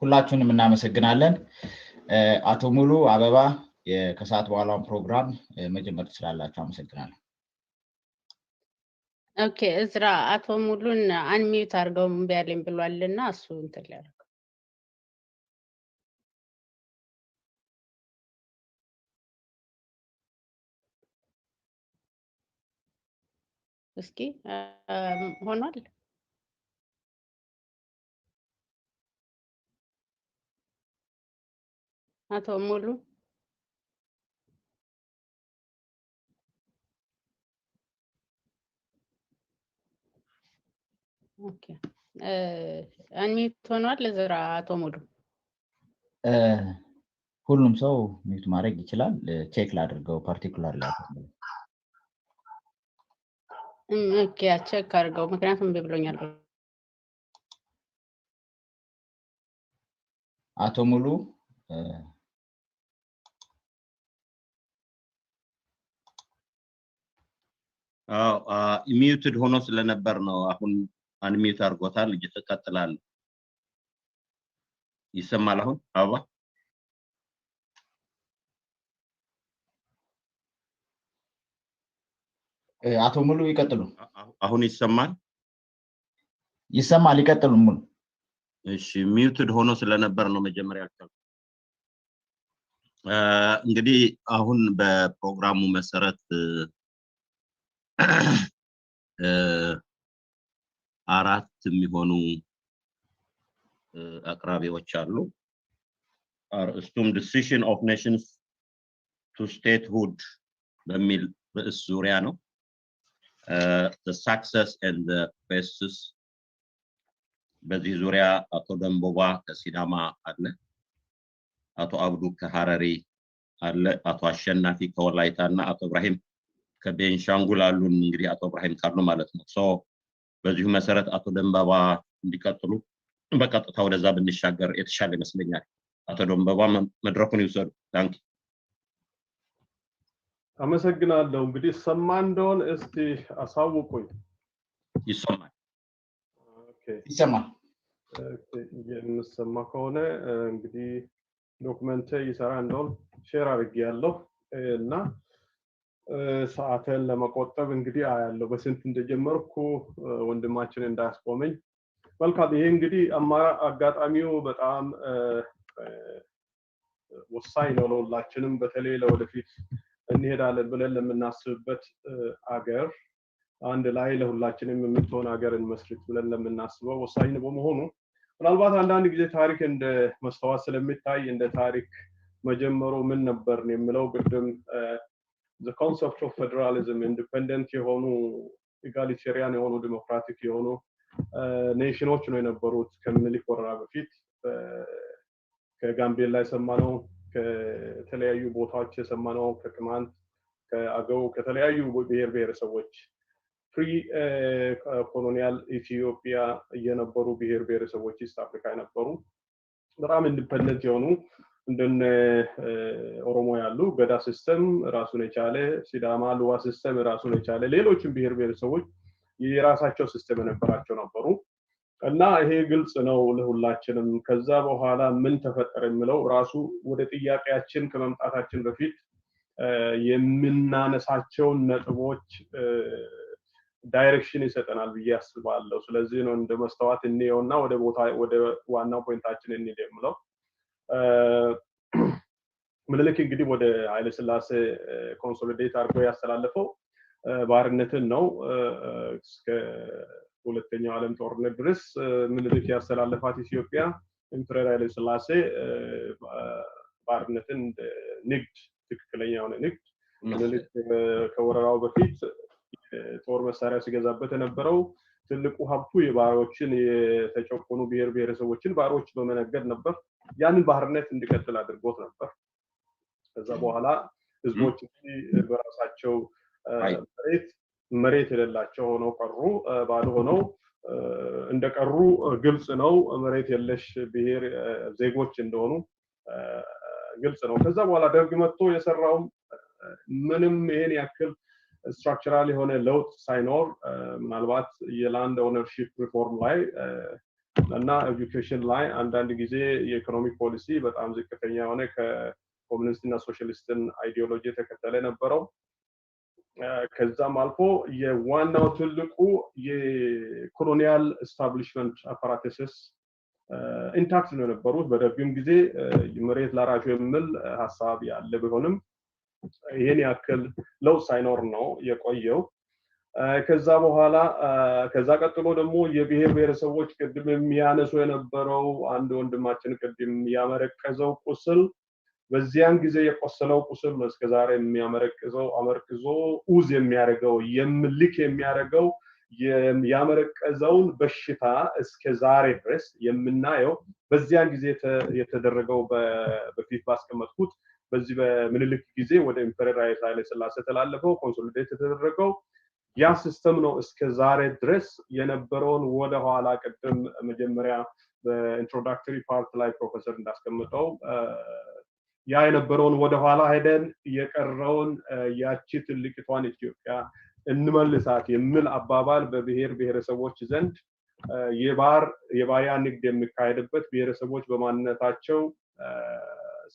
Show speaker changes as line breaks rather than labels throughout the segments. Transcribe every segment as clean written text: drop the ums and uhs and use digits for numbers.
ሁላችሁንም እናመሰግናለን። አቶ ሙሉ አበባ ከሰዓት በኋላውን ፕሮግራም መጀመር ትችላላችሁ። አመሰግናለሁ።
ኦኬ እዝራ አቶ ሙሉን አንሚዩት አድርገው እምቢ አለኝ ብሏልና እሱ እንትን ሊያደርግ እስኪ ሆኗል። አቶ ሙሉ ኦኬ አንሚዩት ሆኗል። እዝራ አቶ ሙሉ
ሁሉም ሰው ሚዩት ማድረግ ይችላል። ቼክ ላድርገው ፓርቲኩላር ላይ
ኦኬ ቼክ አድርገው ምክንያቱም ብሎኛል።
አቶ ሙሉ
ሚዩትድ ሆኖ ስለነበር ነው። አሁን አንሚዩት አድርጎታል። እየተቀጥላል። ይሰማል አሁን አበባ?
አቶ ሙሉ ይቀጥሉ።
አሁን ይሰማል?
ይሰማል፣ ይቀጥሉ ሙሉ።
እሺ ሚዩትድ ሆኖ ስለነበር ነው መጀመሪያ ያልኩት። እንግዲህ አሁን በፕሮግራሙ መሰረት አራት የሚሆኑ አቅራቢዎች አሉ። አርእስቱም decision of nations to statehood በሚል ርዕስ ዙሪያ ነው። the success and the failures በዚህ ዙሪያ አቶ ደንቦባ ከሲዳማ አለ፣ አቶ አብዱ ከሐረሪ አለ፣ አቶ አሸናፊ ከወላይታና አቶ ኢብራሂም ከቤንሻንጉል አሉ። እንግዲህ አቶ ኢብራሂም ካሉ ማለት ነው። ሶ በዚሁ መሰረት አቶ ደንቦባ እንዲቀጥሉ በቀጥታ ወደዛ ብንሻገር የተሻለ ይመስለኛል። አቶ ደንቦባ መድረኩን ይወሰዱ። ታንክ
አመሰግናለሁ። እንግዲህ ሰማ እንደሆነ እስቲ አሳውቁኝ።
ይሰማል?
ኦኬ
ይሰማል።
የምሰማ ከሆነ እንግዲህ ዶክመንት ይሰራ እንደሆነ ሼር አድርጌያለሁ እና ሰዓትን ለመቆጠብ እንግዲህ አያለው በስንት እንደጀመርኩ ወንድማችን እንዳያስቆመኝ። መልካም። ይሄ እንግዲህ አጋጣሚው በጣም ወሳኝ ነው ለሁላችንም፣ በተለይ ለወደፊት እንሄዳለን ብለን ለምናስብበት አገር አንድ ላይ ለሁላችንም የምትሆን ሀገር እንመስርት ብለን ለምናስበው ወሳኝ በመሆኑ ምናልባት አንዳንድ ጊዜ ታሪክ እንደ መስተዋት ስለሚታይ እንደ ታሪክ መጀመሩ ምን ነበር የሚለው ቅድም the concept of federalism independent የሆኑ egalitarian የሆኑ ዲሞክራቲክ የሆኑ ኔሽኖች ነው የነበሩት ከምኒልክ ወረራ በፊት። ከጋምቤላ የሰማነው፣ ከተለያዩ ቦታዎች የሰማነው፣ ከቅማንት፣ ከአገው፣ ከተለያዩ ብሔር ብሔረሰቦች ፕሪ ኮሎኒያል ኢትዮጵያ የነበሩ ብሔር ብሔረሰቦች ኢስት አፍሪካ የነበሩ በጣም ኢንዲፔንደንት የሆኑ እንደነ ኦሮሞ ያሉ ገዳ ሲስተም ራሱን የቻለ፣ ሲዳማ ሉዋ ሲስተም ራሱን የቻለ፣ ሌሎችም ብሔር ብሔረሰቦች የራሳቸው ሲስተም የነበራቸው ነበሩ እና ይሄ ግልጽ ነው ለሁላችንም። ከዛ በኋላ ምን ተፈጠረ የሚለው ራሱ ወደ ጥያቄያችን ከመምጣታችን በፊት የምናነሳቸው ነጥቦች ዳይሬክሽን ይሰጠናል ብዬ አስባለሁ። ስለዚህ ነው እንደ መስተዋት እንየውና ወደ ዋናው ፖይንታችን እንሂድ የምለው። ምኒልክ እንግዲህ ወደ ኃይለ ሥላሴ ኮንሶሊዴት አድርጎ ያስተላለፈው ባርነትን ነው። እስከ ሁለተኛው ዓለም ጦርነት ድረስ ምኒልክ ያስተላለፋት ኢትዮጵያ ኢምፔረር ኃይለ ሥላሴ ባርነትን ንግድ፣ ትክክለኛ የሆነ ንግድ ምኒልክ ከወረራው በፊት ጦር መሳሪያ ሲገዛበት የነበረው ትልቁ ሀብቱ የባሮችን የተጨቆኑ ብሔር ብሔረሰቦችን ባሮች በመነገድ ነበር። ያንን ባርነት እንዲቀጥል አድርጎት ነበር። ከዛ በኋላ ህዝቦች በራሳቸው መሬት የሌላቸው ሆነው ቀሩ። ባዶ ሆነው እንደቀሩ ግልጽ ነው። መሬት የለሽ ብሔር ዜጎች እንደሆኑ ግልጽ ነው። ከዛ በኋላ ደርግ መጥቶ የሰራው ምንም ይሄን ያክል ስትራክቸራል የሆነ ለውጥ ሳይኖር ምናልባት የላንድ ኦነርሺፕ ሪፎርም ላይ እና ኤጁኬሽን ላይ አንዳንድ ጊዜ የኢኮኖሚክ ፖሊሲ በጣም ዝቅተኛ የሆነ ከኮሙኒስትና ሶሻሊስትን አይዲዮሎጂ ተከተለ ነበረው ከዛም አልፎ የዋናው ትልቁ የኮሎኒያል ኤስታብሊሽመንት አፓራተስስ ኢንታክት ነው የነበሩት በደርግም ጊዜ መሬት ላራሹ የሚል ሐሳብ ያለ ቢሆንም ይሄን ያክል ለውጥ ሳይኖር ነው የቆየው ከዛ በኋላ ከዛ ቀጥሎ ደግሞ የብሔር ብሔረሰቦች ቅድም የሚያነሱ የነበረው አንድ ወንድማችን ቅድም ያመረቀዘው ቁስል በዚያን ጊዜ የቆሰለው ቁስል እስከዛሬ የሚያመረቅዘው አመርቅዞ ኡዝ የሚያደርገው የምልክ የሚያደርገው ያመረቀዘውን በሽታ እስከዛሬ ድረስ የምናየው በዚያን ጊዜ የተደረገው በፊት ባስቀመጥኩት በዚህ በምኒልክ ጊዜ ወደ ኢምፔሪየር ኃይለ ሥላሴ ተላለፈው ኮንሶሊዴት የተደረገው ያ ሲስተም ነው እስከዛሬ ድረስ የነበረውን ወደ ኋላ ቀደም መጀመሪያ በኢንትሮዳክተሪ ፓርት ላይ ፕሮፌሰር እንዳስቀመጠው ያ የነበረውን ወደ ኋላ ሄደን የቀረውን ያቺ ትልቅቷን ኢትዮጵያ እንመልሳት የሚል አባባል በብሔር ብሔረሰቦች ዘንድ የባሪያ ንግድ የሚካሄድበት ብሔረሰቦች በማንነታቸው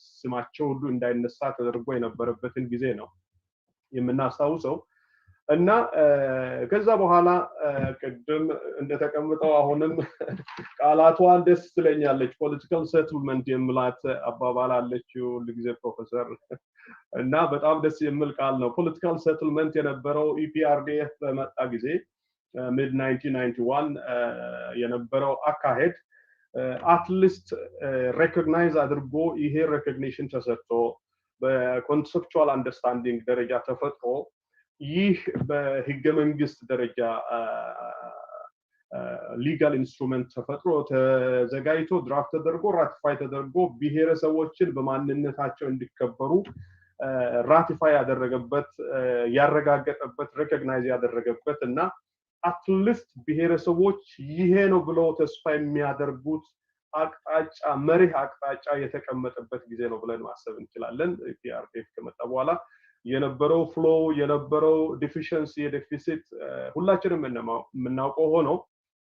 ስማቸው ሁሉ እንዳይነሳ ተደርጎ የነበረበትን ጊዜ ነው የምናስታውሰው እና ከዛ በኋላ ቅድም እንደተቀመጠው አሁንም ቃላቷን ደስ ትለኛለች ፖለቲካል ሴትልመንት የምላት አባባል አለችው ለጊዜ ፕሮፌሰር እና በጣም ደስ የሚል ቃል ነው ፖለቲካል ሴትልመንት የነበረው ኢፒአርዲኤፍ በመጣ ጊዜ ሚድ 1991 የነበረው አካሄድ አትሊስት ሬኮግናይዝ አድርጎ ይሄ ሬኮግኒሽን ተሰጥቶ በኮንሰፕቹዋል አንደርስታንዲንግ ደረጃ ተፈጥሮ ይህ በህገ መንግስት ደረጃ ሊጋል ኢንስትሩመንት ተፈጥሮ ተዘጋጅቶ ድራፍት ተደርጎ ራቲፋይ ተደርጎ ብሔረሰቦችን በማንነታቸው እንዲከበሩ ራቲፋይ ያደረገበት ያረጋገጠበት ሬኮግናይዝ ያደረገበት እና አትሊስት ብሔረሰቦች ይሄ ነው ብለው ተስፋ የሚያደርጉት አቅጣጫ መሪህ አቅጣጫ የተቀመጠበት ጊዜ ነው ብለን ማሰብ እንችላለን ፒአርዲኤፍ ከመጣ በኋላ የነበረው ፍሎ የነበረው ዲፊሽንሲ የዴፊሲት ሁላችንም የምናውቀው ሆኖ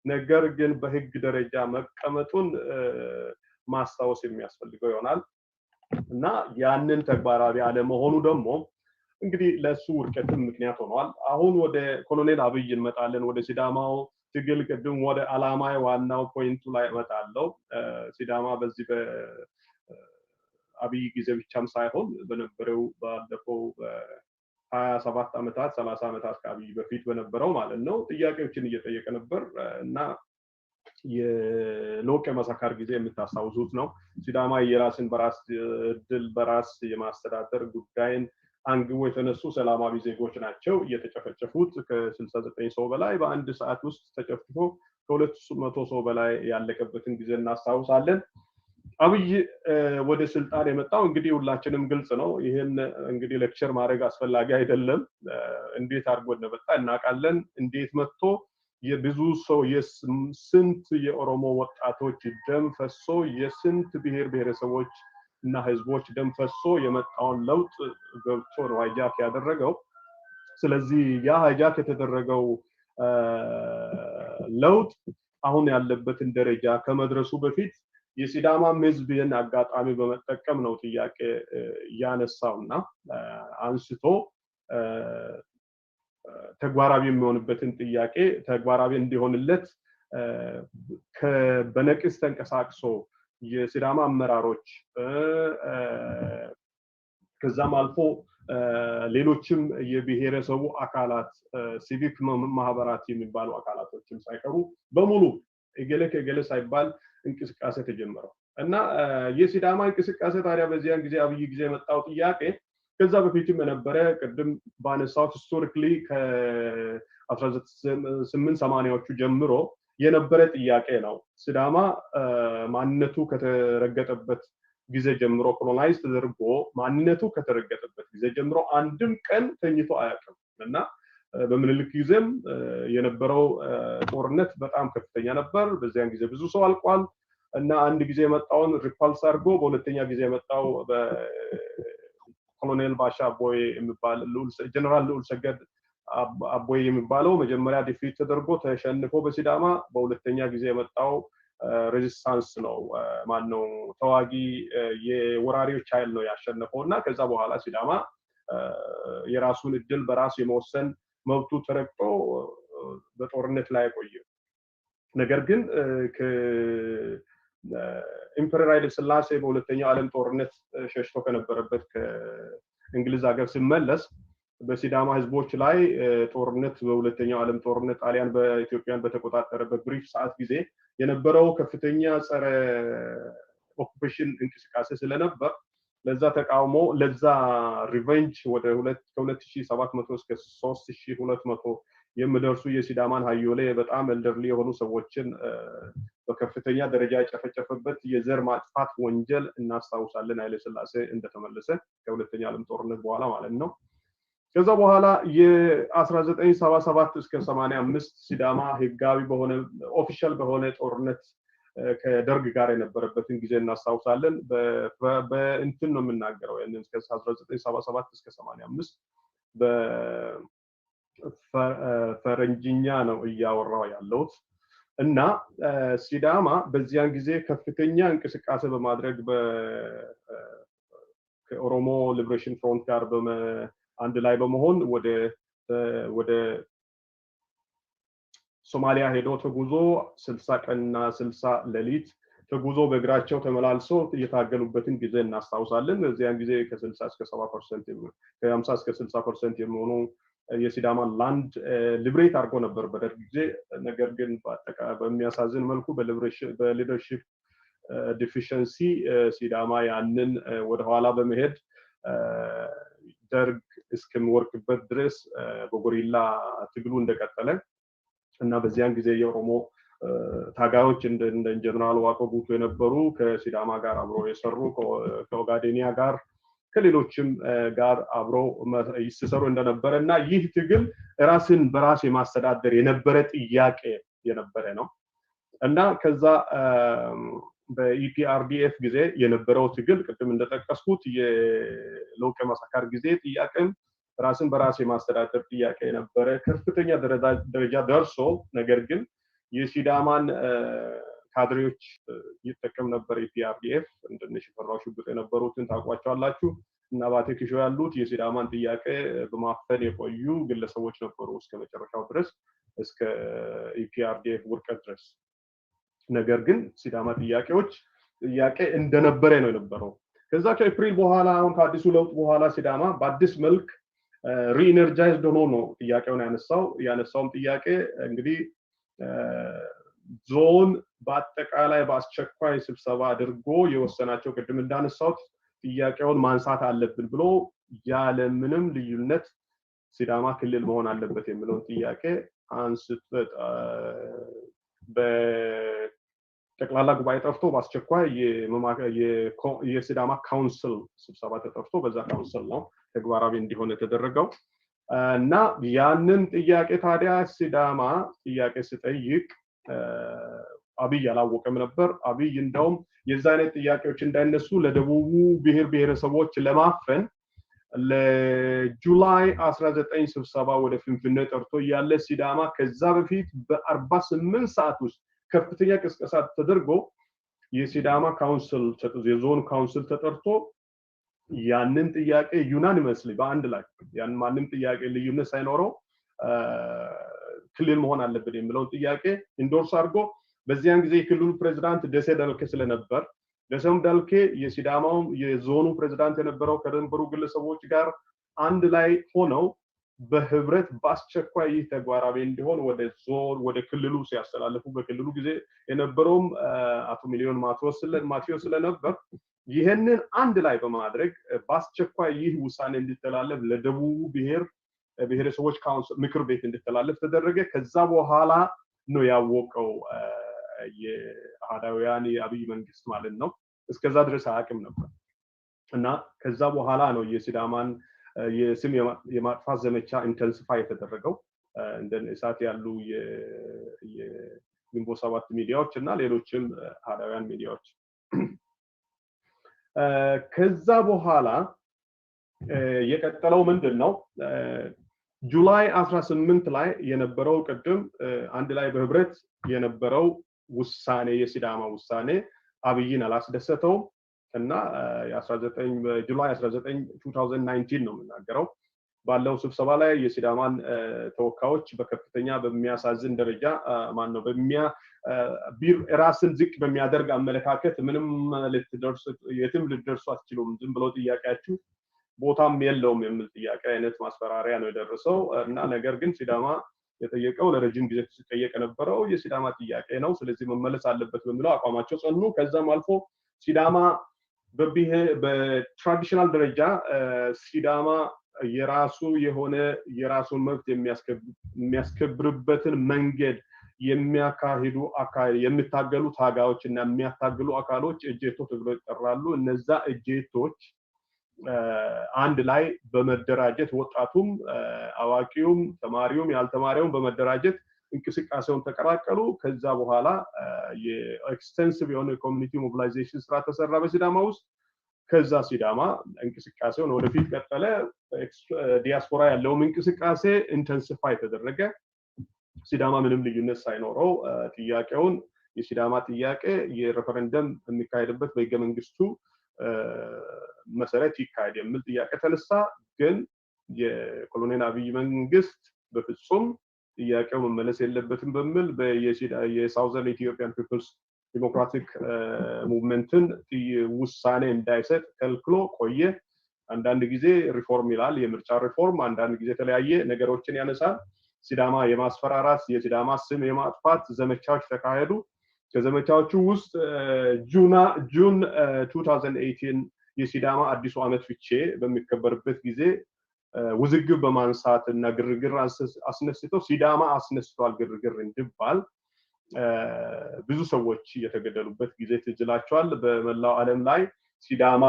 ነገር ግን በህግ ደረጃ መቀመጡን ማስታወስ የሚያስፈልገው ይሆናል እና ያንን ተግባራዊ አለመሆኑ ደግሞ እንግዲህ ለሱ ውድቀትም ምክንያት ሆኗል አሁን ወደ ኮሎኔል አብይ እንመጣለን ወደ ሲዳማው ትግል ቅድም ወደ አላማይ ዋናው ፖይንቱ ላይ እመጣለሁ ሲዳማ በዚህ አብይ ጊዜ ብቻም ሳይሆን በነበረው ባለፈው 27 አመታት 30 አመታት ከአብይ በፊት በነበረው ማለት ነው ጥያቄዎችን እየጠየቀ ነበር እና የሎቄ መሳካር ጊዜ የምታስታውሱት ነው ሲዳማ የራስን በራስ ድል በራስ የማስተዳደር ጉዳይን አንግቦ የተነሱ ሰላማዊ ዜጎች ናቸው እየተጨፈጨፉት ከ69 ሰው በላይ በአንድ ሰዓት ውስጥ ተጨፍጭፎ ከ200 ሰው በላይ ያለቀበትን ጊዜ እናስታውሳለን አብይ ወደ ስልጣን የመጣው እንግዲህ ሁላችንም ግልጽ ነው ይሄን እንግዲህ ሌክቸር ማድረግ አስፈላጊ አይደለም እንዴት አድርጎ እንደመጣ እናውቃለን እንዴት መጥቶ የብዙ ሰው የስንት የኦሮሞ ወጣቶች ደም ፈሶ የስንት ብሔር ብሔረሰቦች እና ህዝቦች ደም ፈሶ የመጣውን ለውጥ ገብቶ ነው ሃይጃክ ያደረገው ስለዚህ ያ ሃይጃክ የተደረገው ለውጥ አሁን ያለበትን ደረጃ ከመድረሱ በፊት የሲዳማ ህዝብን አጋጣሚ በመጠቀም ነው ጥያቄ ያነሳውና አንስቶ ተግባራዊ የሚሆንበትን ጥያቄ ተግባራዊ እንዲሆንለት በነቅስ ተንቀሳቅሶ የሲዳማ አመራሮች ከዛም አልፎ ሌሎችም የብሔረሰቡ አካላት ሲቪክ ማህበራት የሚባሉ አካላቶችም ሳይቀሩ በሙሉ እገሌ ሳይባል እንቅስቃሴ ተጀመረው እና የሲዳማ እንቅስቃሴ ታዲያ በዚያን ጊዜ አብይ ጊዜ መጣው ጥያቄ ከዛ በፊትም የነበረ ቅድም ባነሳው ሂስቶሪካሊ ከ1880ዎቹ ጀምሮ የነበረ ጥያቄ ነው ሲዳማ ማንነቱ ከተረገጠበት ጊዜ ጀምሮ ኮሎናይዝ ተደርጎ ማንነቱ ከተረገጠበት ጊዜ ጀምሮ አንድም ቀን ተኝቶ አያውቅም እና በምኒልክ ጊዜም የነበረው ጦርነት በጣም ከፍተኛ ነበር በዚያን ጊዜ ብዙ ሰው አልቋል እና አንድ ጊዜ መጣውን ሪፓልስ አድርጎ በሁለተኛ ጊዜ መጣው በኮሎኔል ባሻ አቦይ የሚባል ጀነራል ልዑል ሰገድ አቦይ የሚባለው መጀመሪያ ዲፊት ተደርጎ ተሸንፎ በሲዳማ በሁለተኛ ጊዜ መጣው ሬዚስታንስ ነው ማነው ተዋጊ የወራሪዎች ኃይል ነው ያሸነፈውና ከዛ በኋላ ሲዳማ የራሱን እድል በራሱ የመወሰን መብቱ ተረግጦ በጦርነት ላይ ቆየ ነገር ግን ኢምፐረር ኃይለ ሥላሴ በሁለተኛው ዓለም ጦርነት ሸሽቶ ከነበረበት ከእንግሊዝ ሀገር ሲመለስ በሲዳማ ህዝቦች ላይ ጦርነት በሁለተኛው ዓለም ጦርነት ጣሊያን በኢትዮጵያን በተቆጣጠረበት ብሪፍ ሰዓት ጊዜ የነበረው ከፍተኛ ጸረ ኦኩፔሽን እንቅስቃሴ ስለነበር ለዛ ተቃውሞ ለዛ ሪቨንጅ ወደ 2700 እስከ 3200 የሚደርሱ የሲዳማን ሃዮሌ በጣም ኤልደርሊ የሆኑ ሰዎችን በከፍተኛ ደረጃ የጨፈጨፈበት የዘር ማጥፋት ወንጀል እናስታውሳለን ኃይለ ሥላሴ እንደተመለሰ ከሁለተኛው ዓለም ጦርነት በኋላ ማለት ነው ከዛ በኋላ የ1977 እስከ 85 ሲዳማ ህጋዊ በሆነ ኦፊሻል በሆነ ጦርነት ከደርግ ጋር የነበረበትን ጊዜ እናስታውሳለን በእንትን ነው የምናገረው ያንን እስከ 1977 እስከ 85 በፈረንጅኛ ነው እያወራው ያለው እና ሲዳማ በዚያን ጊዜ ከፍተኛ እንቅስቃሴ በማድረግ ከኦሮሞ ሊበሬሽን ፍሮንት ጋር አንድ ላይ በመሆን ወደ ሶማሊያ ሄዶ ተጉዞ 60 ቀንና 60 ሌሊት ተጉዞ በእግራቸው ተመላልሶ እየታገሉበትን ጊዜ እናስታውሳለን እዚያን ጊዜ ከ60 እስከ 70% ከ50 እስከ 60% የሚሆኑ የሲዳማን ላንድ ሊብሬት አድርጎ ነበር በደርግ ጊዜ ነገር ግን በአጠቃላይ በሚያሳዝን መልኩ በሊደርሺፕ ዲፊሸንሲ ሲዳማ ያንን ወደ ኋላ በመሄድ ደርግ እስከሚወርቅበት ድረስ በጎሪላ ትግሉ እንደቀጠለ እና በዚያን ጊዜ የኦሮሞ ታጋዮች እንደ ጀነራል ዋቆ ጉቱ የነበሩ ከሲዳማ ጋር አብሮ የሰሩ ከኦጋዴኒያ ጋር ከሌሎችም ጋር አብሮ ይሰሩ እንደነበረ እና ይህ ትግል ራስን በራስ የማስተዳደር የነበረ ጥያቄ የነበረ ነው እና ከዛ በኢፒአርዲኤፍ ጊዜ የነበረው ትግል ቅድም እንደተጠቀስኩት የሎቄ ማሳካር ጊዜ ጥያቄም ራስን በራስ የማስተዳደር ጥያቄ የነበረ ከፍተኛ ደረጃ ደርሶ ነገር ግን የሲዳማን ካድሬዎች ይጠቀም ነበር ኢፒአርዲኤፍ እንደነሽ ፈራው ሽጉጥ የነበሩትን ታውቋቸዋላችሁ እና ባቴክሾ ያሉት የሲዳማን ጥያቄ በማፈን የቆዩ ግለሰቦች ነበሩ እስከ መጨረሻው ድረስ እስከ ኢፒአርዲኤፍ ውርቀት ድረስ ነገር ግን ሲዳማ ጥያቄ እንደነበረ ነው የነበረው ከዛ ከኤፕሪል በኋላ አሁን ከአዲሱ ለውጥ በኋላ ሲዳማ በአዲስ መልክ ሪኢነርጃይዝድ ሆኖ ነው ጥያቄውን ያነሳውም ጥያቄ እንግዲህ ዞን በአጠቃላይ በአስቸኳይ ስብሰባ አድርጎ የወሰናቸው ቅድም እንዳነሳውት ጥያቄውን ማንሳት አለብን ብሎ ያለ ምንም ልዩነት ሲዳማ ክልል መሆን አለበት የሚለው ጥያቄ አንስቶ በጠቅላላ ጉባኤ ጠርቶ በአስቸኳይ የሲዳማ ካውንስል ስብሰባ ተጠርቶ በዛ ካውንስል ነው ተግባራዊ እንዲሆን የተደረገው እና ያንን ጥያቄ ታዲያ ሲዳማ ጥያቄ ሲጠይቅ አብይ አላወቀም ነበር አብይ እንደውም የዛ አይነት ጥያቄዎች እንዳይነሱ ለደቡቡ ብሔር ብሔረሰቦች ለማፈን ለጁላይ 19 ስብሰባ ወደ ፍንፍኔ ጠርቶ ያለ ሲዳማ ከዛ በፊት በ48 ሰዓት ውስጥ ከፍተኛ ቅስቀሳ ተደርጎ የሲዳማ ካውንስል የዞን ካውንስል ተጠርቶ ያንን ጥያቄ ዩናኒመስሊ በአንድ ላይ ያን ማንም ጥያቄ ልዩነት ሳይኖረው ክልል መሆን አለበት የሚለው ጥያቄ ኢንዶርስ አድርጎ በዚያን ጊዜ የክልሉ ፕሬዝዳንት ደሴ ዳልኬ ስለነበር ደሴም ዳልኬ የሲዳማው የዞኑ ፕሬዝዳንት የነበረው ከደንበሩ ግለሰቦች ጋር አንድ ላይ ሆነው በህብረት በአስቸኳይ ተግባራዊ እንዲሆን ወደ ክልሉ ሲያስተላልፉ በክልሉ ጊዜ የነበረውም አቶ ሚሊዮን ማቴዎስ ስለነበር ይሄንን አንድ ላይ በማድረግ በአስቸኳይ ይህ ውሳኔ እንዲተላለፍ ለደቡብ ብሔረሰቦች ካውንስል ምክር ቤት እንዲተላለፍ ተደረገ ከዛ በኋላ ነው ያወቀው የአህዳውያን የአብይ መንግስት ማለት ነው እስከዛ ድረስ አያውቅም ነበር እና ከዛ በኋላ ነው የሲዳማን የስም የማጥፋት ዘመቻ ኢንተንሲፋይ የተደረገው እንደነ እሳት ያሉ የግንቦት ሰባት ሚዲያዎች እና ሌሎችም አህዳውያን ሚዲያዎች ከዛ በኋላ የቀጠለው ምንድነው ጁላይ 18 ላይ የነበረው ቅድም አንድ ላይ በህብረት የነበረው ውሳኔ የሲዳማ ውሳኔ አብይን አላስደሰተውም እና ጁላይ 19 2019 ነው የምናገረው ባለው ስብሰባ ላይ የሲዳማን ተወካዮች በከፍተኛ በሚያሳዝን ደረጃ ማን ነው ራስን ዝቅ በሚያደርግ አመለካከት ምንም የትም ልትደርሱ አትችሉም ዝም ብሎ ጥያቄያችሁ ቦታም የለውም የሚል ጥያቄ አይነት ማስፈራሪያ ነው የደረሰው እና ነገር ግን ሲዳማ የጠየቀው ለረጅም ጊዜ ሲጠየቅ የነበረው የሲዳማ ጥያቄ ነው ስለዚህ መመለስ አለበት በሚለው አቋማቸው ጸኑ ከዛም አልፎ ሲዳማ በትራዲሽናል ደረጃ ሲዳማ የራሱ የሆነ የራሱን መብት የሚያስከብርበትን መንገድ የሚያካሂዱ የሚታገሉ ታጋዮች እና የሚያታግሉ አካሎች እጄቶ ተብለው ይጠራሉ እነዛ እጄቶች አንድ ላይ በመደራጀት ወጣቱም አዋቂውም ተማሪውም ያልተማሪውም በመደራጀት እንቅስቃሴውን ተቀላቀሉ ከዛ በኋላ የኤክስቴንሲቭ የሆነ ኮሚኒቲ ሞቢላይዜሽን ስራ ተሰራ በሲዳማ ውስጥ ከዛ ሲዳማ እንቅስቃሴውን ወደፊት ቀጠለ ዲያስፖራ ያለው እንቅስቃሴ ኢንተንሲፋይ ተደረገ ሲዳማ ምንም ልዩነት ሳይኖረው ጥያቄውን የሲዳማ ጥያቄ የሬፈረንደም የሚካሄድበት በህገ መንግስቱ መሰረት ይካሄድ የሚል ጥያቄ ተነሳ ግን የኮሎኔል አብይ መንግስት በፍጹም ጥያቄው መመለስ የለበትም በሚል የሳውዘርን ኢትዮጵያን ፒፕልስ ዲሞክራቲክ ሙቭመንትን ውሳኔ እንዳይሰጥ ከልክሎ ቆየ አንዳንድ ጊዜ ሪፎርም ይላል የምርጫ ሪፎርም አንዳንድ ጊዜ የተለያየ ነገሮችን ያነሳል ሲዳማ የማስፈራራት የሲዳማ ስም የማጥፋት ዘመቻዎች ተካሄዱ ከዘመቻዎቹ ውስጥ ጁን 2018 የሲዳማ አዲሱ አመት ፍቼ በሚከበርበት ጊዜ ውዝግብ በማንሳት እና ግርግር አስነስተው ሲዳማ አስነስቷል ግርግር እንዲባል ብዙ ሰዎች የተገደሉበት ጊዜ ትጅላቸዋል በመላው ዓለም ላይ ሲዳማ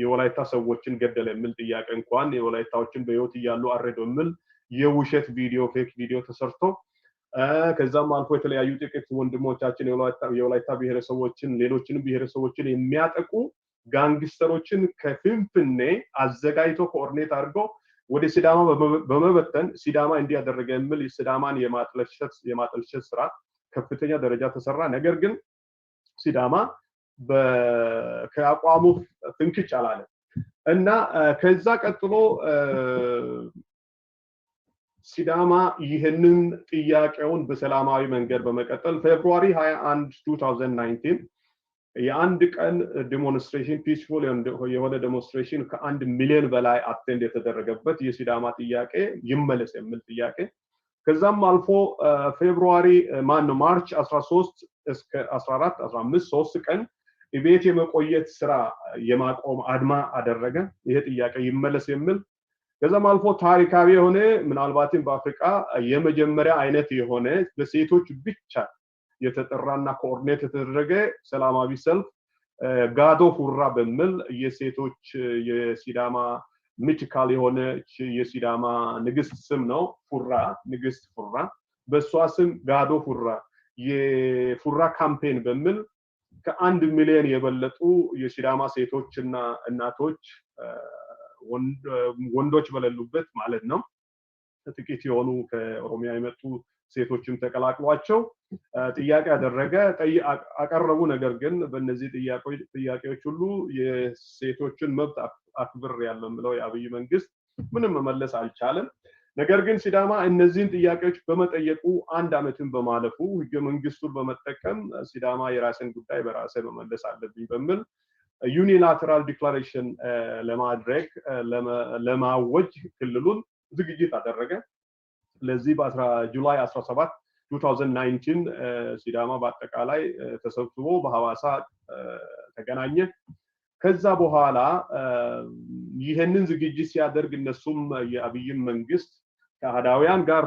የወላይታ ሰዎችን ገደለ የሚል ጥያቄ እንኳን የወላይታዎችን በህይወት እያሉ አረዱ የሚል የውሸት ቪዲዮ ፌክ ቪዲዮ ተሰርቶ ከዛም አልፎ የተለያዩ ጥቂት ወንድሞቻችን የወላይታ ብሔረሰቦችን ሌሎችንም ብሔረሰቦችን የሚያጠቁ ጋንግስተሮችን ከፍንፍኔ አዘጋጅቶ ኮኦርዲኔት አድርጎ ወደ ሲዳማ በመበተን ሲዳማ እንዲያደረገ የሚል ሲዳማን የማጥላሸት ስራ ከፍተኛ ደረጃ ተሰራ ነገር ግን ሲዳማ ከአቋሙ ፍንክች አላለም እና ከዛ ቀጥሎ ሲዳማ ይህንን ጥያቄውን በሰላማዊ መንገድ በመቀጠል ፌብሩዋሪ 21 2019 የአንድ ቀን ዲሞንስትሬሽን ፒስፉል የሆነ ዲሞንስትሬሽን ከ1 ሚሊዮን በላይ አቴንድ የተደረገበት የሲዳማ ጥያቄ ይመለስ የሚል ጥያቄ ከዛም አልፎ ፌብሩዋሪ ማርች 13 እስከ 14 15 3 ቀን ቤት የመቆየት ስራ የማቆም አድማ አደረገ ይሄ ጥያቄ ይመለስ የሚል ከዛም አልፎ ታሪካዊ የሆነ ምናልባትም በአፍሪካ የመጀመሪያ አይነት የሆነ በሴቶች ብቻ የተጠራና ኮኦርዲኔት የተደረገ ሰላማዊ ሰልፍ ጋዶ ፉራ በሚል የሴቶች የሲዳማ ሚቲካል የሆነ የሲዳማ ንግስት ስም ነው ፉራ ንግስት ፉራ በሷ ስም ጋዶ ፉራ የፉራ ካምፔን በሚል ከ1 ሚሊዮን የበለጡ የሲዳማ ሴቶችና እናቶች ወንዶች በሌሉበት ማለት ነው ጥቂት የሆኑ ከኦሮሚያ የመጡ ሴቶችም ተቀላቅሏቸው ጥያቄ ያደረገ አቀረቡ ነገር ግን በእነዚህ ጥያቄዎች ሁሉ የሴቶችን መብት አክብር ያለው ብለው የአብይ መንግስት ምንም መመለስ አልቻለም ነገር ግን ሲዳማ እነዚህን ጥያቄዎች በመጠየቁ አንድ አመትን በማለፉ ህገ መንግስቱን በመጠቀም ሲዳማ የራስን ጉዳይ በራሴ መመለስ አለብኝ በሚል ዩኒላተራል ዲክላሬሽን ለማድረግ ለማወጅ ክልሉን ዝግጅት አደረገ ለዚህ በጁላይ 17 2019 ሲዳማ በአጠቃላይ ተሰብስቦ በሐዋሳ ተገናኘ ከዛ በኋላ ይሄንን ዝግጅት ሲያደርግ እነሱም የአብይ መንግስት ከአዳውያን ጋር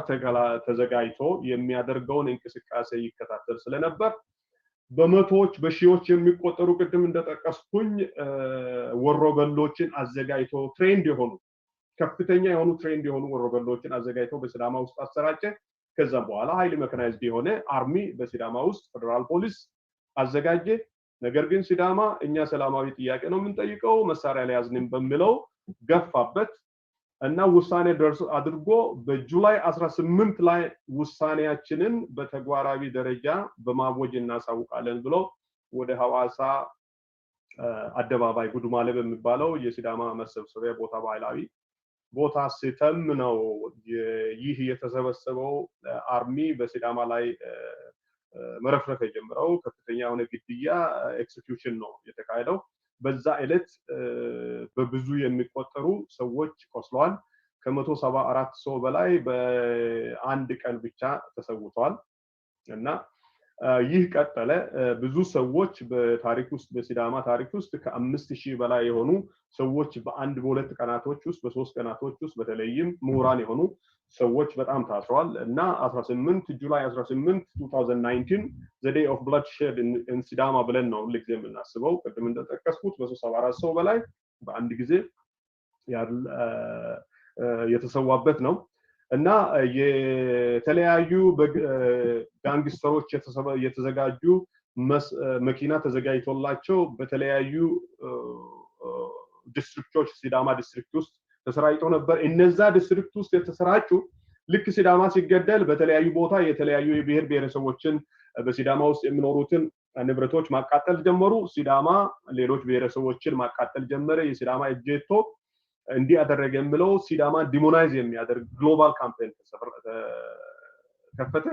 ተዘጋጅቶ የሚያደርገውን እንቅስቃሴ ይከታተል ስለነበር በመቶዎች በሺዎች የሚቆጠሩ ቅድም እንደጠቀስኩኝ ወሮበሎችን አዘጋጅቶ ትሬንድ የሆኑ ከፍተኛ የሆኑ ትሬንድ የሆኑ ወሮበሎችን አዘጋጅቶ በሲዳማ ውስጥ አሰራጨ ከዛም በኋላ ሃይሊ መካናይዝድ የሆነ አርሚ በሲዳማ ውስጥ ፌደራል ፖሊስ አዘጋጀ ነገር ግን ሲዳማ እኛ ሰላማዊ ጥያቄ ነው የምንጠይቀው መሳሪያ ላይ ያዝንም በሚለው ገፋበት እና ውሳኔ ደርሶ አድርጎ በጁላይ 18 ላይ ውሳኔያችንን በተግባራዊ ደረጃ በማወጅ እናሳውቃለን ብሎ ወደ ሐዋሳ አደባባይ ጉዱማሌ በሚባለው የሲዳማ መሰብሰቢያ ቦታ ባህላዊ ቦታ ሲተም ነው ይህ የተሰበሰበው አርሚ በሲዳማ ላይ መረፍረፍ የጀመረው ከፍተኛ የሆነ ግድያ ኤክስኪዩሽን ነው የተካሄደው በዛ ዕለት በብዙ የሚቆጠሩ ሰዎች ቆስለዋል ከ174 ሰው በላይ በአንድ ቀን ብቻ ተሰውተዋል እና ይህ ቀጠለ ብዙ ሰዎች በታሪክ ውስጥ በሲዳማ ታሪክ ውስጥ ከ5000 በላይ የሆኑ ሰዎች በአንድ በሁለት ቀናቶች ውስጥ በሶስት ቀናቶች ውስጥ በተለይም ምሁራን የሆኑ ሰዎች በጣም ታስረዋል እና 18 ጁላይ 18 2019 the day of bloodshed in Sidama ብለን ነው ለጊዜ የምናስበው ቅድም እንደተጠቀስኩት በ174 ሰው በላይ በአንድ ጊዜ የተሰዋበት ነው እና የተለያዩ ጋንግስተሮች የተዘጋጁ መኪና ተዘጋጅቶላቸው በተለያዩ ዲስትሪክቶች ሲዳማ ዲስትሪክት ውስጥ ተሰራጭተው ነበር እነዛ ዲስትሪክት ውስጥ የተሰራጩ ልክ ሲዳማ ሲገደል በተለያዩ ቦታ የተለያዩ የብሔር ብሔረሰቦችን በሲዳማ ውስጥ የሚኖሩትን ንብረቶች ማቃጠል ጀመሩ ሲዳማ ሌሎች ብሔረሰቦችን ማቃጠል ጀመረ የሲዳማ እጀቶ እንዲህ አደረገ የሚለው ሲዳማ ዲሞናይዝ የሚያደርግ ግሎባል ካምፔን ተከፈተ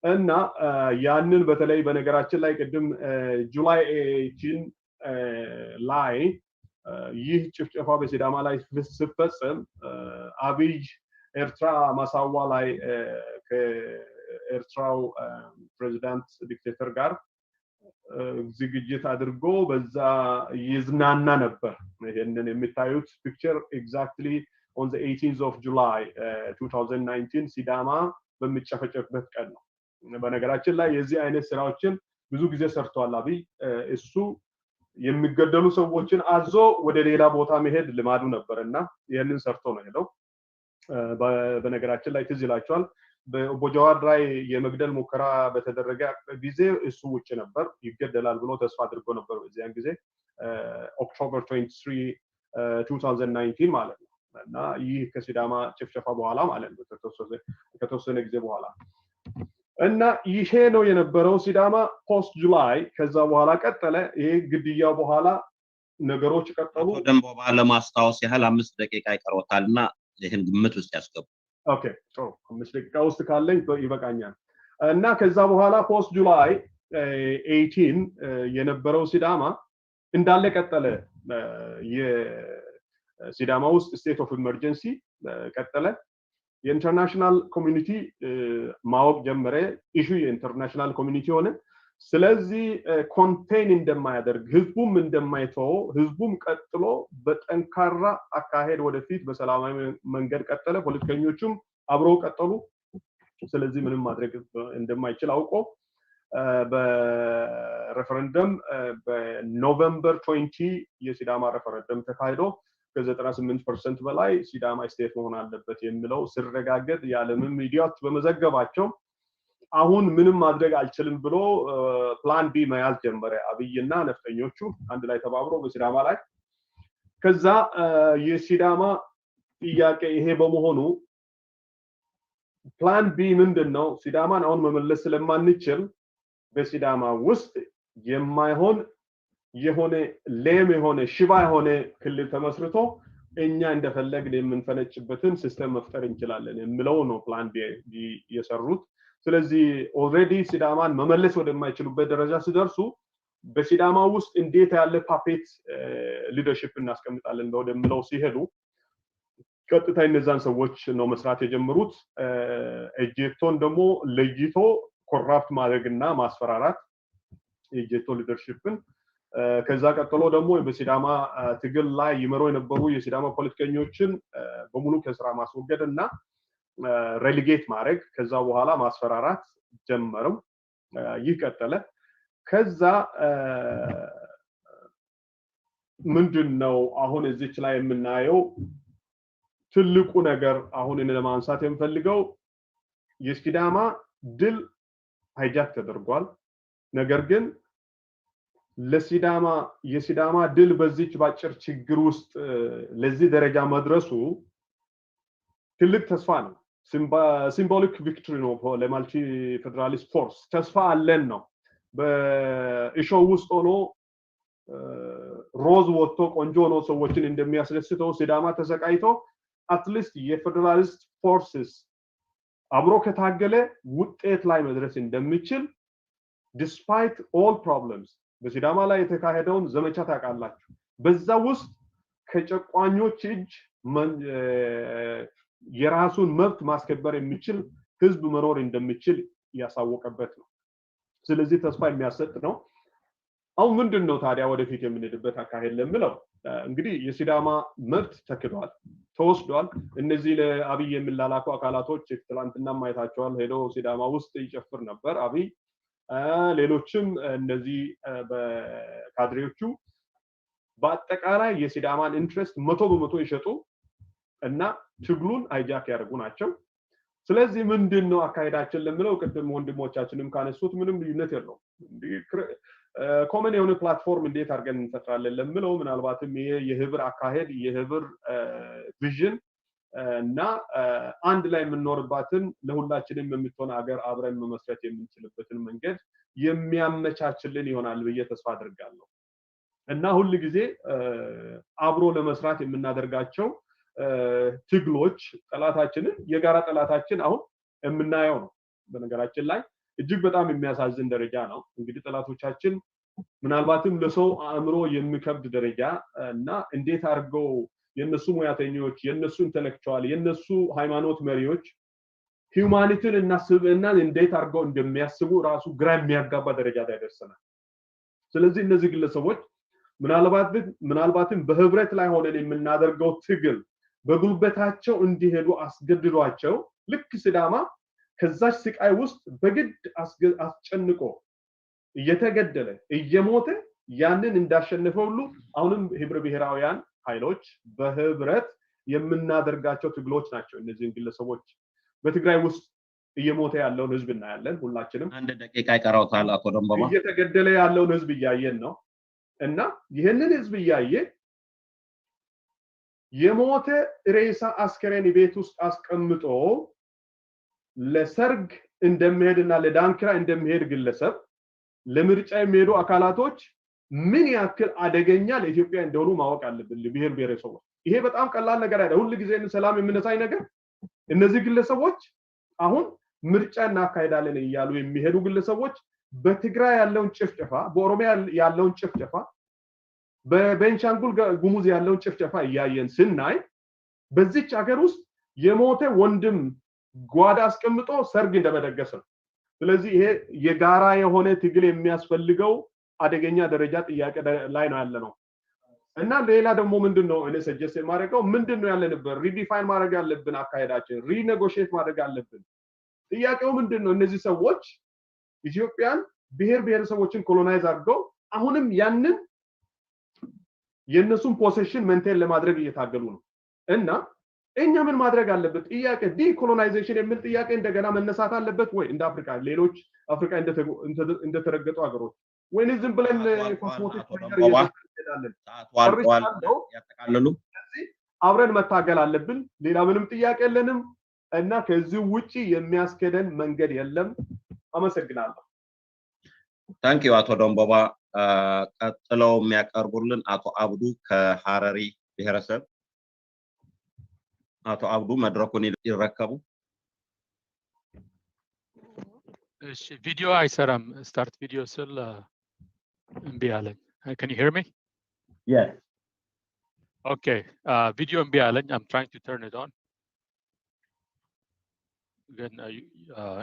እና ያንን በተለይ በነገራችን ላይ ቅድም ጁላይ 18 ላይ ይህ ጭፍጨፋ በሲዳማ ላይ ሲፈጸም አቢይ ኤርትራ ማሳዋ ላይ ከኤርትራው ፕሬዚዳንት ዲክቴተር ጋር ዝግጅት አድርጎ በዛ ይዝናና ነበር ይሄንን የሚታዩት ፒክቸር ኤግዛክትሊ on the 18th of July 2019 ሲዳማ በሚጨፈጨፍበት ቀን ነው በነገራችን ላይ የዚህ አይነት ስራዎችን ብዙ ጊዜ ሰርቷል አቢይ እሱ የሚገደሉ ሰዎችን አዞ ወደ ሌላ ቦታ መሄድ ልማዱ ነበርና ይሄንን ሰርቶ ነው ሄደው በነገራችን ላይ ትዝ ይላችኋል በቦጃዋር ላይ የመግደል ሙከራ በተደረገ ጊዜ እሱ ውጭ ነበር ይገደላል ብሎ ተስፋ አድርጎ ነበር በዚያን ጊዜ ኦክቶበር 23 2019 ማለት ነው እና ይህ ከሲዳማ ጭፍጨፋ በኋላ ማለት ነው ከተወሰነ ጊዜ በኋላ እና ይሄ ነው የነበረው ሲዳማ ፖስት ጁላይ ከዛ በኋላ ቀጠለ ይሄ ግድያው በኋላ ነገሮች ቀጠሉ
ደንቦ ባለማስታወስ ያህል 5 ደቂቃ ይቀርወታልና ይሄን ግምት ውስጥ ያስገቡ
ኦኬ ሶ 5 ደቂቃ ውስጥ ካለኝ ይበቃኛል እና ከዛ በኋላ ፖስት ጁላይ 18 የነበረው ሲዳማ እንዳለ ቀጠለ የሲዳማ ውስጥ ስቴት ኦፍ ኢመርጀንሲ ቀጠለ የኢንተርናሽናል ኮሚኒቲ ማወቅ ጀመረ ኢሹ የኢንተርናሽናል ኮሚኒቲ ሆነ ስለዚህ ኮንቴን እንደማያደርግ ህዝቡም እንደማይተው ህዝቡም ቀጥሎ በጠንካራ አካሄድ ወደፊት በሰላማዊ መንገድ ቀጠለ ፖለቲከኞቹም አብረው ቀጠሉ ስለዚህ ምንም ማድረግ እንደማይችል አውቆ በሬፈረንደም በኖቬምበር 20 የሲዳማ ሬፈረንደም ተካሂዶ ከ98% በላይ ሲዳማ ስቴት መሆን አለበት የሚለው ሲረጋገጥ ያለምን ሚዲያዎች በመዘገባቸው አሁን ምንም ማድረግ አልችልም ብሎ ፕላን ቢ መያዝ ጀመረ አብይና ነፍጠኞቹ አንድ ላይ ተባብሮ በሲዳማ ላይ ከዛ የሲዳማ ጥያቄ ይሄ በመሆኑ ፕላን ቢ ምንድነው ሲዳማን አሁን መመለስ ስለማንችል በሲዳማ ውስጥ የማይሆን የሆነ ሌም የሆነ ሽባ የሆነ ክልል ተመስርቶ እኛ እንደፈለግን የምንፈነጭበትን ሲስተም መፍጠር እንችላለን የሚለው ነው ፕላን ቢ የሰሩት ስለዚህ ኦልሬዲ ሲዳማን መመለስ ወደማይችሉበት ደረጃ ሲደርሱ በሲዳማ ውስጥ እንዴት ያለ ፓፔት ሊደርሺፕ እናስቀምጣለን ወደሚለው ሲሄዱ ቀጥታ እነዛን ሰዎች ነው መስራት የጀመሩት ኤጀቶን ደግሞ ለይቶ ኮራፕት ማድረግና ማስፈራራት ኤጀቶ ሊደርሺፕን ከዛ ቀጥሎ ደግሞ በሲዳማ ትግል ላይ ይመሩ የነበሩ የሲዳማ ፖለቲከኞችን በሙሉ ከስራ ማስወገድና ሬሊጌት ማድረግ ከዛ በኋላ ማስፈራራት ጀመረው ይቀጠለ ከዛ ምንድነው አሁን እዚች ላይ የምናየው ትልቁ ነገር አሁን እኔ ለማንሳት የምፈልገው የሲዳማ ድል ሃይጃክ ተደርጓል ነገር ግን የሲዳማ ድል በዚች ባጭር ችግር ውስጥ ለዚህ ደረጃ መድረሱ ትልቅ ተስፋ ነው ሲምቦሊክ ቪክቶሪ ነው ለማልቲ ፌደራሊስት ፎርስ ተስፋ አለን ነው በኢሾው ውስጥ ሆኖ ሮዝ ወጥቶ ቆንጆ ነው ሰዎችን እንደሚያስደስተው ሲዳማ ተሰቃይቶ አትሊስት የፌደራሊስት ፎርስስ አብሮ ከታገለ ውጤት ላይ መድረስ እንደሚችል despite all problems በሲዳማ ላይ የተካሄደውን ዘመቻ ታውቃላችሁ በዛ ውስጥ ከጨቋኞች እጅ የራሱን መብት ማስከበር የሚችል ህዝብ መኖር እንደሚችል ያሳወቀበት ነው ስለዚህ ተስፋ የሚያሰጥ ነው አሁን ምንድነው ታዲያ ወደፊት የምንሄድበት አካሄድ ለምለው እንግዲህ የሲዳማ መብት ተክዷል ተወስዷል እነዚህ ለአብይ የሚላላኩ አካላቶች ትላንትና ማይታቸዋል ሄዶ ሲዳማ ውስጥ ይጨፍር ነበር አብይ ሌሎችም እነዚህ በካድሬዎቹ በአጠቃላይ የሲዳማን ኢንትረስት 100% ይሸጡ እና ትግሉን አይጃክ ያደርጉ ናቸው ስለዚህ ምንድነው አካሄዳችን ለምለው ቅድም ወንድሞቻችንም ካነሱት ምንም ልዩነት የለውም ኮመን የሆነ ፕላትፎርም እንዴት አድርገን እንፈጥራለን ለምለው ምናልባትም የህብር አካሄድ የህብር ቪዥን እና አንድ ላይ የምንኖርባትን ለሁላችንም የምትሆን ሀገር አብረን መመስረት የምንችልበትን መንገድ የሚያመቻችልን ይሆናል ብዬ ተስፋ አድርጋለሁ እና ሁሉ ጊዜ አብሮ ለመስራት የምናደርጋቸው ትግሎች ጠላታችንን የጋራ ጠላታችን አሁን የምናየው ነው በነገራችን ላይ እጅግ በጣም የሚያሳዝን ደረጃ ነው እንግዲህ ጠላቶቻችን ምናልባትም ለሰው አእምሮ የሚከብድ ደረጃ እና እንዴት አድርገው የነሱ ሙያተኞች የነሱ ኢንተሌክቹዋል የነሱ ሃይማኖት መሪዎች ሂዩማኒቲን እና ስብዕናን እንዴት አድርገው እንደሚያስቡ ራሱ ግራ የሚያጋባ ደረጃ ላይ ደርሰናል ስለዚህ እነዚህ ግለሰቦች ምናልባትም በህብረት ላይ ሆነን የምናደርገው ትግል በጉልበታቸው እንዲሄዱ አስገድዷቸው ልክ ሲዳማ ከዛች ስቃይ ውስጥ በግድ አስጨንቆ እየተገደለ እየሞተ ያንን እንዳሸነፈው ሁሉ አሁንም ህብረ ብሔራውያን ኃይሎች በህብረት የምናደርጋቸው ትግሎች ናቸው እነዚህ ግለሰቦች በትግራይ ውስጥ እየሞተ ያለውን ህዝብ እናያለን ሁላችንም
አንድ ደቂቃ ይቀራውታል አቶ ደንበማ
እየተገደለ ያለውን ህዝብ ያያየን ነው እና ይሄንን ህዝብ ያያየ የሞተ ሬሳ አስከሬን ቤት ውስጥ አስቀምጦ ለሰርግ እንደሚሄድና ለዳንክራ እንደሚሄድ ግለሰብ ለምርጫ የሚሄዱ አካላቶች ምን ያክል አደገኛ ለኢትዮጵያ እንደሆኑ ማወቅ አለብን ለብሔር ብሔረሰቦች ይሄ በጣም ቀላል ነገር አይደለም ሁሉ ጊዜ ሰላም የምነሳይ ነገር እነዚህ ግለሰቦች አሁን ምርጫ እናካሄዳለን እያሉ የሚሄዱ ግለሰቦች በትግራይ ያለውን ጭፍጨፋ በኦሮሚያ ያለውን ጭፍጨፋ በቤንሻንጉል ጉሙዝ ያለውን ጭፍጨፋ እያየን ስናይ በዚች ሀገር ውስጥ የሞተ ወንድም ጓዳ አስቀምጦ ሰርግ እንደመደገስ ነው ስለዚህ ይሄ የጋራ የሆነ ትግል የሚያስፈልገው አደገኛ ደረጃ ጥያቄ ላይ ነው ያለነው እና ሌላ ደግሞ ምንድነው እኔ ሰጀስት የማደርገው ምንድነው ያለንበት ሪዲፋይን ማድረግ ያለብን አካሄዳችን ሪኔጎሺየት ማድረግ አለብን ጥያቄው ምንድነው እነዚህ ሰዎች ኢትዮጵያን ብሔር ብሔረሰቦችን ኮሎናይዝ አድርገው አሁንም ያንን የነሱን ፖሴሽን ሜንቴን ለማድረግ እየታገሉ ነው እና እኛ ምን ማድረግ አለበት ጥያቄ ዲኮሎናይዜሽን የሚል ጥያቄ እንደገና መነሳት አለበት ወይ እንደ አፍሪካ ሌሎች አፍሪካ እንደተረገጡ ሀገሮች ወይስ ዝም ብለን ኮስሞቲክ ነገር እየተደረገላለን
ያጠቃልሉ
አብረን መታገል አለብን ሌላ ምንም ጥያቄ የለንም እና ከዚህ ውጪ የሚያስከደን መንገድ የለም አመሰግናለሁ
ታንክ ዩ አቶ ደንበባ ቀጥለው የሚያቀርቡልን አቶ አብዱ ከሐረሪ ብሔረሰብ አቶ አብዱ መድረኩን ይረከቡ
እሺ ቪዲዮ አይሰራም ስታርት ቪዲዮ ስል እምቢ አለኝ can you hear me
yes
okay video እምቢ አለኝ I'm trying to turn it on then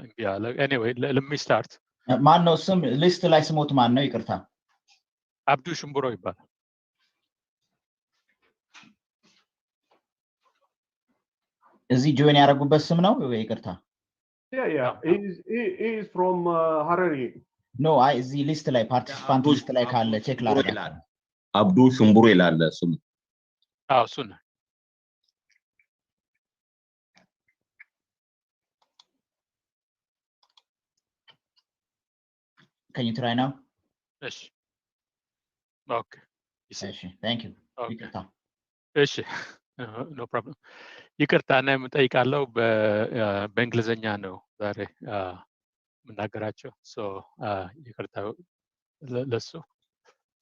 እምቢ አለ anyway let me start
ማን ነው ስም ሊስት ላይ ስሞት ማን ነው ይቅርታ
አብዱ ሽምብሮ ይባላል
እዚህ ጆይን ያደረጉበት ስም ነው ይቅርታ
yeah he is from Harare
no እዚህ ሊስት ላይ ፓርቲሲፓንት ሊስት ላይ ካለ ቼክ ላድርግ
አብዱ ሽምብሮ ይላል ስሙ
እሱ ነው
can you try now
እሺ okay
እሺ thank you
ይቅርታ እሺ ኖ ፕሮብለም። ይቅርታና የምጠይቃለው በእንግሊዝኛ ነው ዛሬ የምናገራቸው። ይቅርታ ለሱ።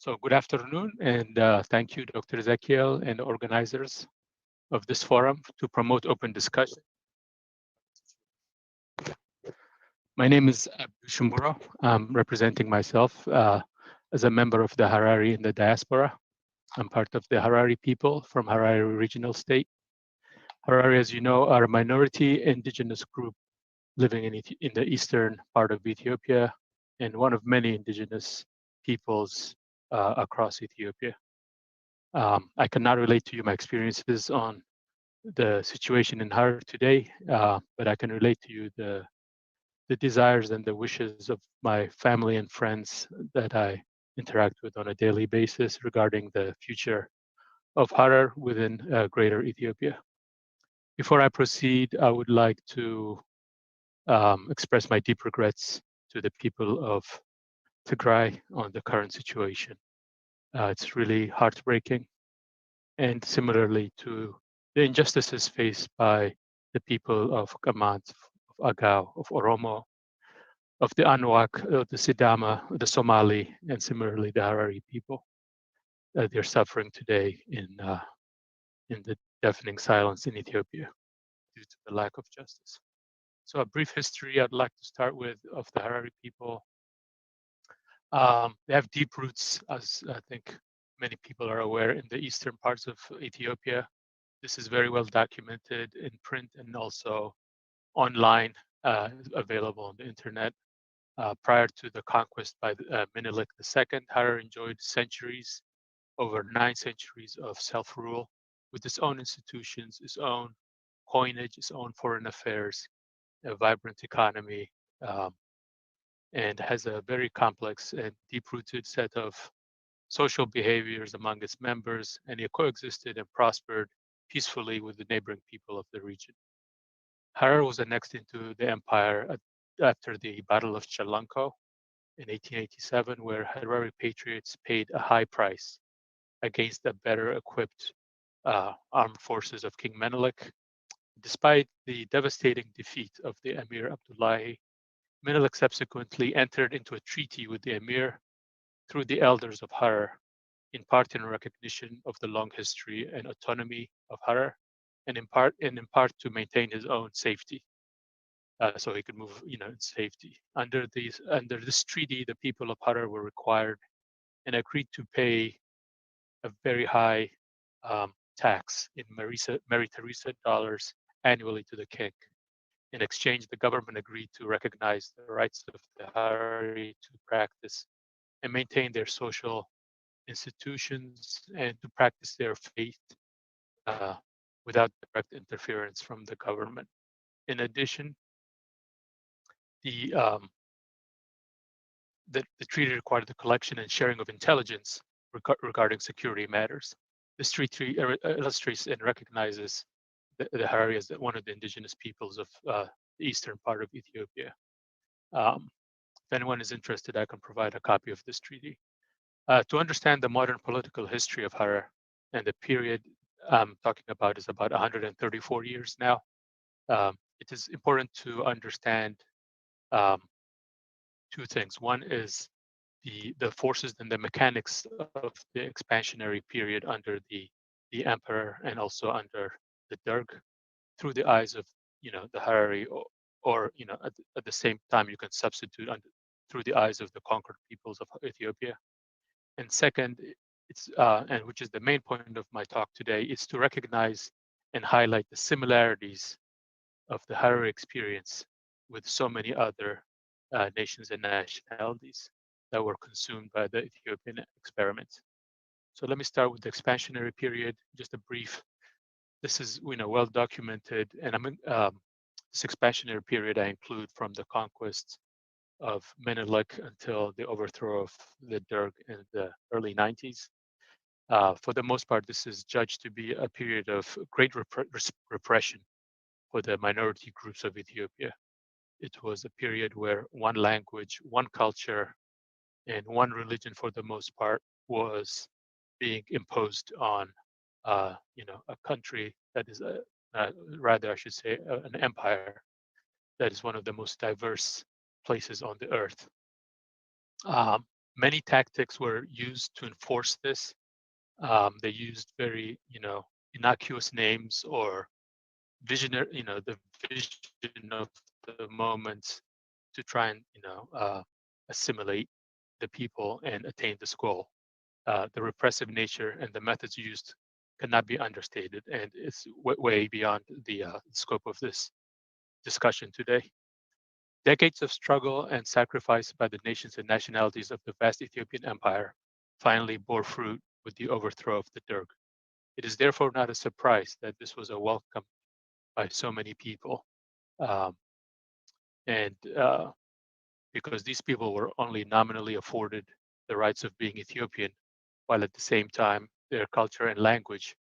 So good afternoon, and thank you, Dr. Ezekiel and the organizers of this forum to promote open discussion. My name is Abiy Shumburo. I'm representing myself as a member of the Harari in the diaspora. I'm part of the Harari people from Harari Regional State. Harari, as you know, are a minority indigenous group living in the eastern part of Ethiopia and one of many indigenous peoples across Ethiopia. I cannot relate to you my experiences on the situation in Harar today, but I can relate to you the desires and the wishes of my family and friends that I interact with on a daily basis regarding the future of Harar within greater Ethiopia. Before I proceed, I would like to express my deep regrets to the people of Tigray on the current situation. It's really heartbreaking, and similarly to the injustices faced by the people of Kamant, of Agao, of Oromo, of the Anuak, of the Sidama, the Somali, and similarly the Harari people. They're suffering today in the deafening silence in Ethiopia due to the lack of justice. So a brief history I'd like to start with of the Harari people. They have deep roots, as I think many people are aware, in the eastern parts of Ethiopia. This is very well documented in print and also online, available on the internet. Prior to the conquest by Menelik II, Harar enjoyed centuries, over 9 centuries of self-rule with its own institutions, its own coinage, its own foreign affairs, a vibrant economy, and has a very complex and deep-rooted set of social behaviors among its members, and it coexisted and prospered peacefully with the neighboring people of the region. Harar was annexed into the empire after the Battle of Chalanko in 1887, where Harari patriots paid a high price against the better equipped armed forces of King Menelik. Despite the devastating defeat of the Emir Abdullahi, Menelik subsequently entered into a treaty with the Emir through the elders of Harar, in part in recognition of the long history and autonomy of Harar, and in part to maintain his own safety, so he could move, in safety. Under this treaty, the people of Harar were required and agreed to pay a very high tax in Meritariza dollars annually to the king. In exchange, the government agreed to recognize the rights of the Harari to practice and maintain their social institutions and to practice their faith without direct interference from the government. In addition, the treaty required the collection and sharing of intelligence regarding security matters. This treaty illustrates and recognizes the Harari as one of the indigenous peoples of the eastern part of Ethiopia. If anyone is interested, I can provide a copy of this treaty. To understand the modern political history of Harar, and the period I'm talking about is about 134 years now, it is important to understand two things. One is the forces and the mechanics of the expansionary period under the emperor and also under the Derg, through the eyes of the Harari, or at the same time you can substitute through the eyes of the conquered peoples of Ethiopia. And second, it's and which is the main point of my talk today, is to recognize and highlight the similarities of the Harari experience with so many other nations and nationalities that were consumed by the Ethiopian experiment. So let me start with the expansionary period. Just a brief. This is well documented, and this expansionary period I include from the conquest of Menelik until the overthrow of the Derg in the early 90s. For the most part, this is judged to be a period of great repression for the minority groups of Ethiopia. It was a period where one language, one culture, and one religion, for the most part, was being imposed on a country that is rather, I should say, an empire that is one of the most diverse places on the earth. Many tactics were used to enforce this. They used very, innocuous names or visionary, the vision of the moment to try and, assimilate the people and attain this goal. The repressive nature and the methods used cannot be understated, and it's way beyond the scope of this discussion today. Decades of struggle and sacrifice by the nations and nationalities of the vast Ethiopian empire finally bore fruit with the overthrow of the Derg. It is therefore not a surprise that this was a welcome by so many people. And because these people were only nominally afforded the rights of being Ethiopian, while at the same time their culture and language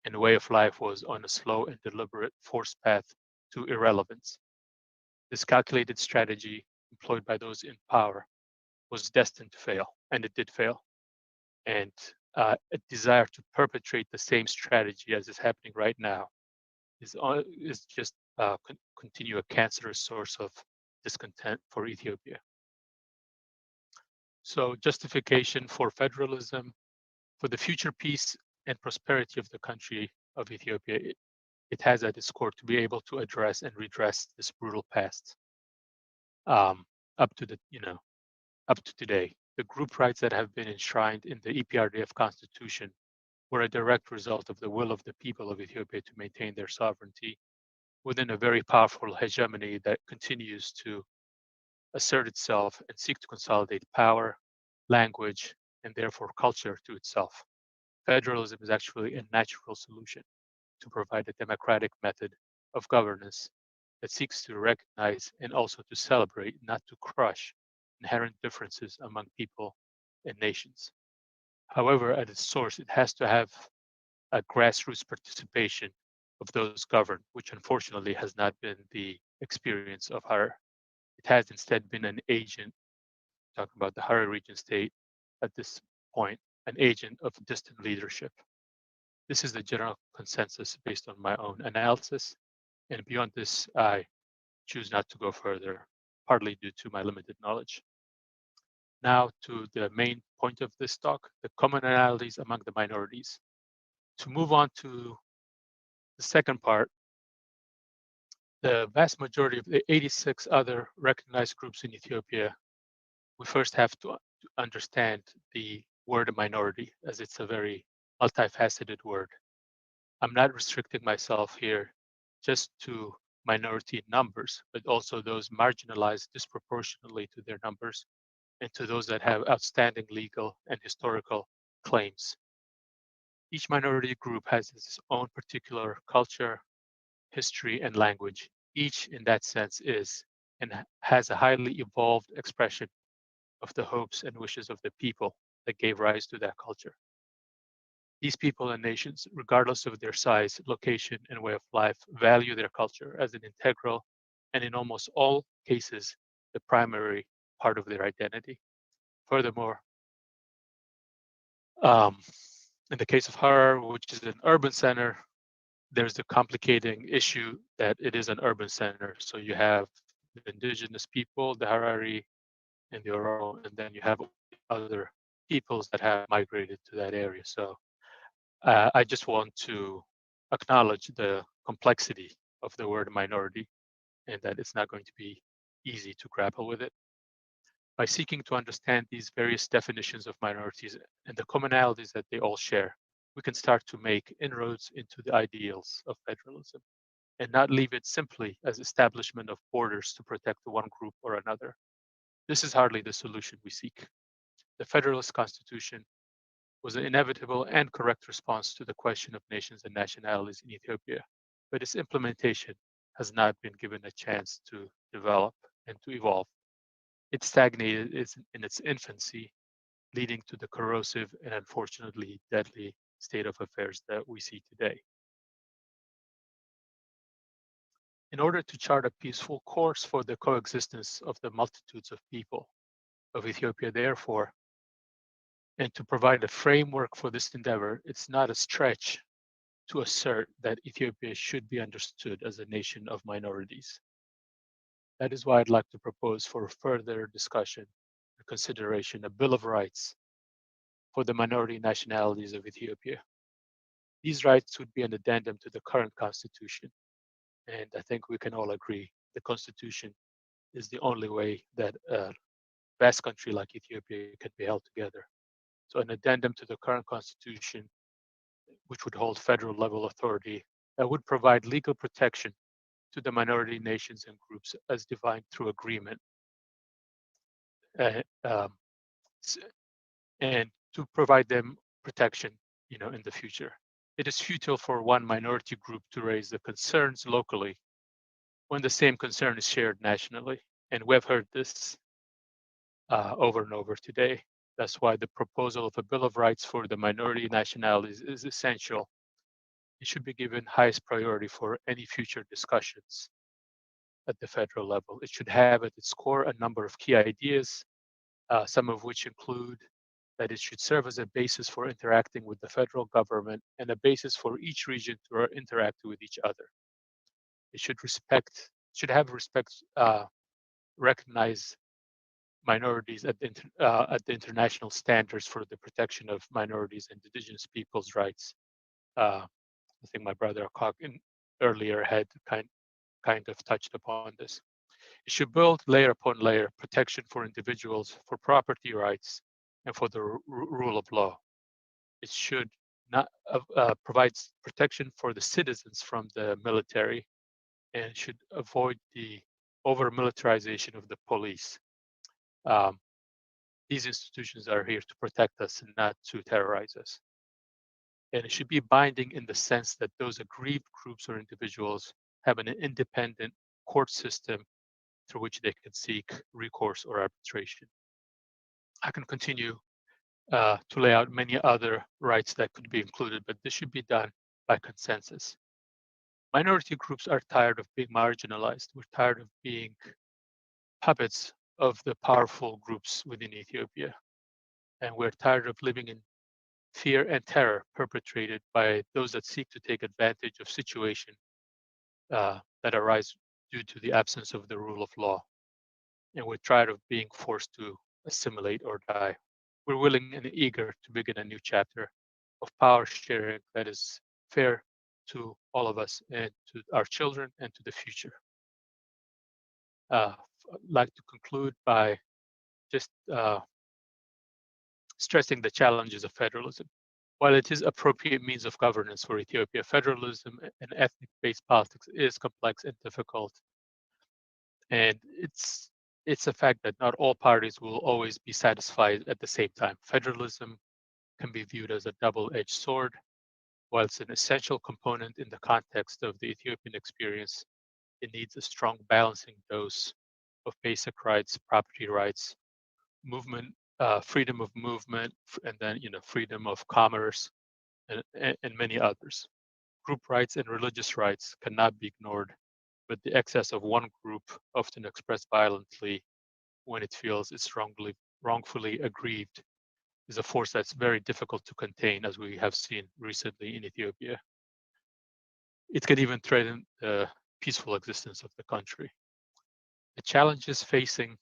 and way of life was on a slow and deliberate forced path to irrelevance. This calculated strategy employed by those in power was destined to fail, and it did fail. And a desire to perpetrate the same strategy as is happening right now is just continue a cancerous source of discontent for Ethiopia. So justification for federalism, for the future peace and prosperity of the country of Ethiopia, it has at its core to be able to address and redress this brutal past. Up to today, the group rights that have been enshrined in the EPRDF constitution were a direct result of the will of the people of Ethiopia to maintain their sovereignty within a very powerful hegemony that continues to assert itself and seek to consolidate power, language, and therefore culture to itself. Federalism is actually a natural solution to provide a democratic method of governance that seeks to recognize and also to celebrate, not to crush, inherent differences among people and nations. However, at its source, it has to have a grassroots participation of those governed, which unfortunately has not been the experience of Harar. It has instead been an agent, talking about the Harar region state at this point, an agent of distant leadership. This is the general consensus based on my own analysis. And beyond this, I choose not to go further, partly due to my limited knowledge. Now to the main point of this talk, the commonalities among the minorities. To move on to the second part, the vast majority of the 86 other recognized groups in Ethiopia, we first have to understand the word minority, as it's a very multifaceted word. I'm not restricting myself here just to minority numbers, but also those marginalized disproportionately to their numbers and to those that have outstanding legal and historical claims. Each minority group has its own particular culture, history, and language. Each, in that sense, is and has a highly evolved expression of the hopes and wishes of the people that gave rise to that culture. These people and nations, regardless of their size, location, and way of life, value their culture as an integral and, in almost all cases, the primary part of their identity. Furthermore, in the case of Harar, which is an urban center, there's the complicating issue that it is an urban center. So you have the indigenous people, the Harari and the Oro, and then you have other peoples that have migrated to that area. So I just want to acknowledge the complexity of the word minority and that it's not going to be easy to grapple with it. By seeking to understand these various definitions of minorities and the commonalities that they all share, we can start to make inroads into the ideals of federalism and not leave it simply as establishment of borders to protect one group or another. This is hardly the solution we seek. The Federalist Constitution was an inevitable and correct response to the question of nations and nationalities in Ethiopia, but its implementation has not been given a chance to develop and to evolve. It stagnated in its infancy, leading to the corrosive and unfortunately deadly state of affairs that we see today. In order to chart a peaceful course for the coexistence of the multitudes of people of Ethiopia, therefore, and to provide a framework for this endeavor, it's not a stretch to assert that Ethiopia should be understood as a nation of minorities. That is why I'd like to propose for further discussion and consideration a Bill of Rights for the minority nationalities of Ethiopia. These rights would be an addendum to the current constitution. And I think we can all agree the constitution is the only way that a vast country like Ethiopia can be held together. So an addendum to the current constitution, which would hold federal level authority, that would provide legal protection to the minority nations and groups as defined through agreement. And to provide them protection, in the future. It is futile for one minority group to raise the concerns locally when the same concern is shared nationally. And we've heard this over and over today. That's why the proposal of a Bill of Rights for the minority nationalities is essential. It should be given highest priority for any future discussions at the federal level. It should have at its core a number of key ideas, some of which include that it should serve as a basis for interacting with the federal government and a basis for each region to interact with each other. It should recognize minorities at the international standards for the protection of minorities and indigenous peoples' rights. I think my brother Akok earlier had kind of touched upon this. It should build layer upon layer protection for individuals, for property rights, and for the rule of law. It should not provide protection for the citizens from the military, and should avoid the over-militarization of the police. These institutions are here to protect us and not to terrorize us. And it should be binding in the sense that those aggrieved groups or individuals have an independent court system through which they can seek recourse or arbitration. I can continue to lay out many other rights that could be included, but this should be done by consensus. Minority groups are tired of being marginalized. We're tired of being puppets of the powerful groups within Ethiopia. And we're tired of living in fear and terror perpetrated by those that seek to take advantage of situations that arise due to the absence of the rule of law. And we're tired of being forced to assimilate or die. We're willing and eager to begin a new chapter of power sharing that is fair to all of us and to our children and to the future. I'd like to conclude by just stressing the challenges of federalism. While it is appropriate means of governance for Ethiopia, federalism and ethnic-based politics is complex and difficult. And it's a fact that not all parties will always be satisfied at the same time. Federalism can be viewed as a double-edged sword. While it's an essential component in the context of the Ethiopian experience, it needs a strong balancing dose of basic rights, property rights, movement, freedom of movement, and then freedom of commerce, and many others. Group rights and religious rights cannot be ignored, but the excess of one group, often expressed violently when it feels it's wrongfully aggrieved, is a force that's very difficult to contain, as we have seen recently in Ethiopia. It can even threaten the peaceful existence of the country. The challenges facing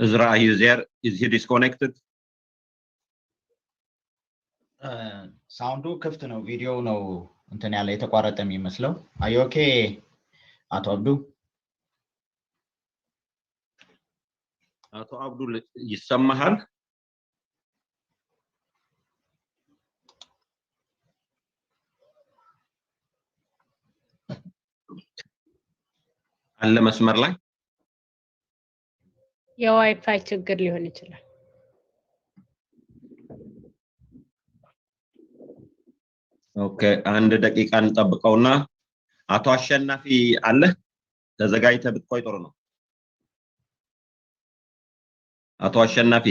Ezra, are you there? Is he disconnected?
ሳውንዱ ክፍት ነው ቪዲዮ ነው እንትን ያለ የተቋረጠ የሚመስለው አይ ኦኬ አቶ
አብዱል ይሰማሃል አለ መስመር ላይ
የዋይፋይ ችግር ሊሆን ይችላል
ኦኬ አንድ ደቂቃ እንጠብቀውና አቶ አሸናፊ አለ ተዘጋጅተህ ብትቆይ ጥሩ ነው አቶ አሸናፊ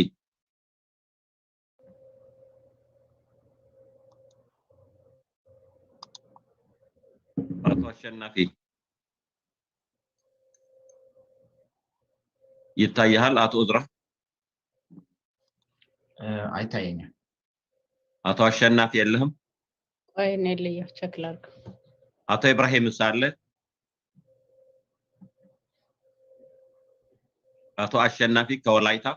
ይታያል አቶ እዝራ
አይታየኝም
አቶ አሸናፊ የለህም
ቆይ እኔ ልየው ቼክ ላድርግ
አቶ ኢብራሂም ሳለ አቶ አሸናፊ ከወላይታ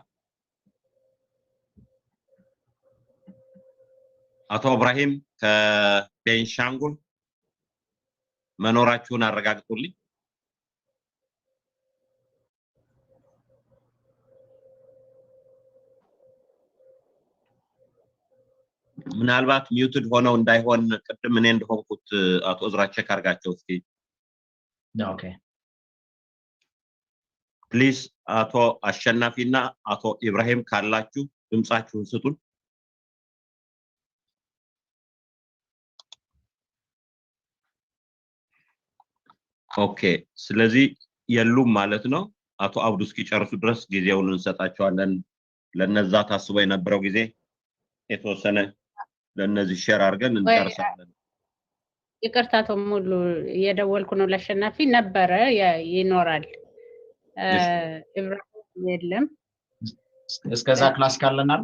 አቶ ኢብራሂም ከቤንሻንጉል መኖራችሁን አረጋግጡልኝ ምናልባት ሚውትድ ሆነው እንዳይሆን ቅድም እኔ እንደሆንኩት አቶ እዝራ ቼክ አርጋቸው እስኪ
ኦኬ
ፕሊዝ አቶ አሸናፊና አቶ ኢብራሂም ካላችሁ ድምጻችሁን ስጡን ኦኬ ስለዚህ የሉም ማለት ነው አቶ አብዱ እስኪጨርሱ ድረስ ጊዜውን እንሰጣቸዋለን ለነዛ ታስቦ የነበረው ጊዜ የተወሰነ ለነዚህ ሼር አድርገን እንጨርሳለን
ይቅርታ ተሙሉ የደወልኩ ነው ለአሸናፊ ነበረ ይኖራል ኢብራሂም የለም
እስከዛ ክላስ ካለናል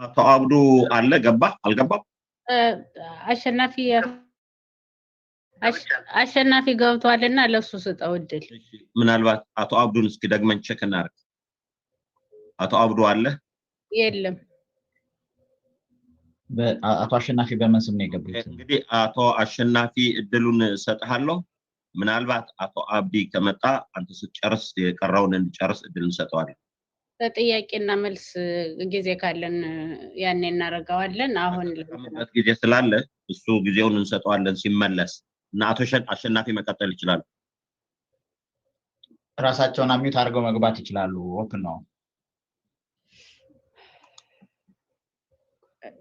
አቶ አብዱ አለ ገባ አልገባም
አሸናፊ ገብቷልና ለሱ ስጠው እድል
ምናልባት አቶ አብዱን እስኪ ደግመን ቼክ እናርግ አቶ አብዱ አለ
የለም
አቶ አሸናፊ በምን ስም ነው የገቡት
እንግዲህ አቶ አሸናፊ እድሉን ሰጣለሁ ምናልባት አቶ አብዲ ከመጣ አንተ ስትጨርስ የቀረውን እንጨርስ እድል እንሰጣለን
ለጥያቄና መልስ ጊዜ ካለን ያኔ እናረጋዋለን አሁን
ለምንበት ጊዜ ስላለ እሱ ጊዜውን እንሰጣለን ሲመለስ እና አቶ አሸናፊ መቀጠል ይችላል
ራሳቸውን አሚዩት አድርገው መግባት ይችላሉ ኦፕን ነው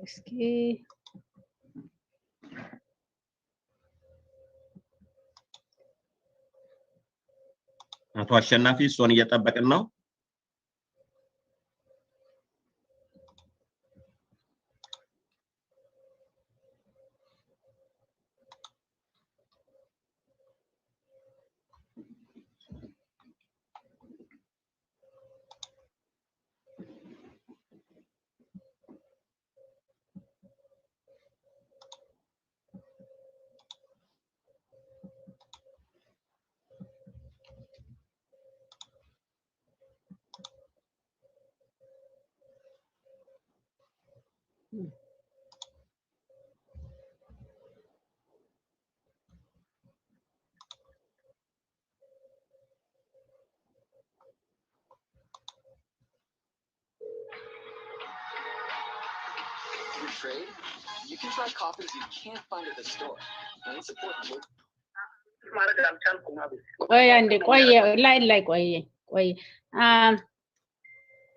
እስኪ
አቶ አሸናፊ ሶን እየጠበቅን ነው
Trade, you can try coffees you can't find at the store. And it's important.
ቆይ አንዴ ቆይ ላይ ቆይ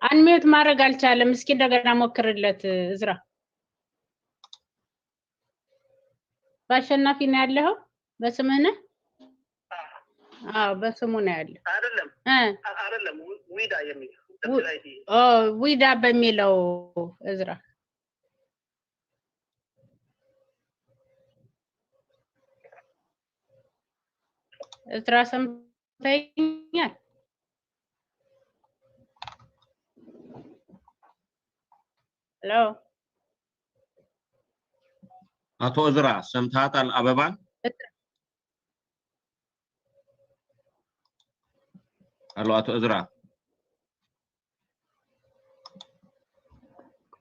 አንሚዩት ማድረግ አልቻለም እስኪ እንደገና ሞክርለት እዝራ ባሸናፊ ነው ያለው በስምህ ነው በስሙ ነው ያለው
አይደለም ዊዳ የሚለው
ዊዳ በሚለው እዝራ እዝራ ሰምተኛል ሄሎ
አቶ እዝራ ሰምታታል አበባን አሎ አቶ እዝራ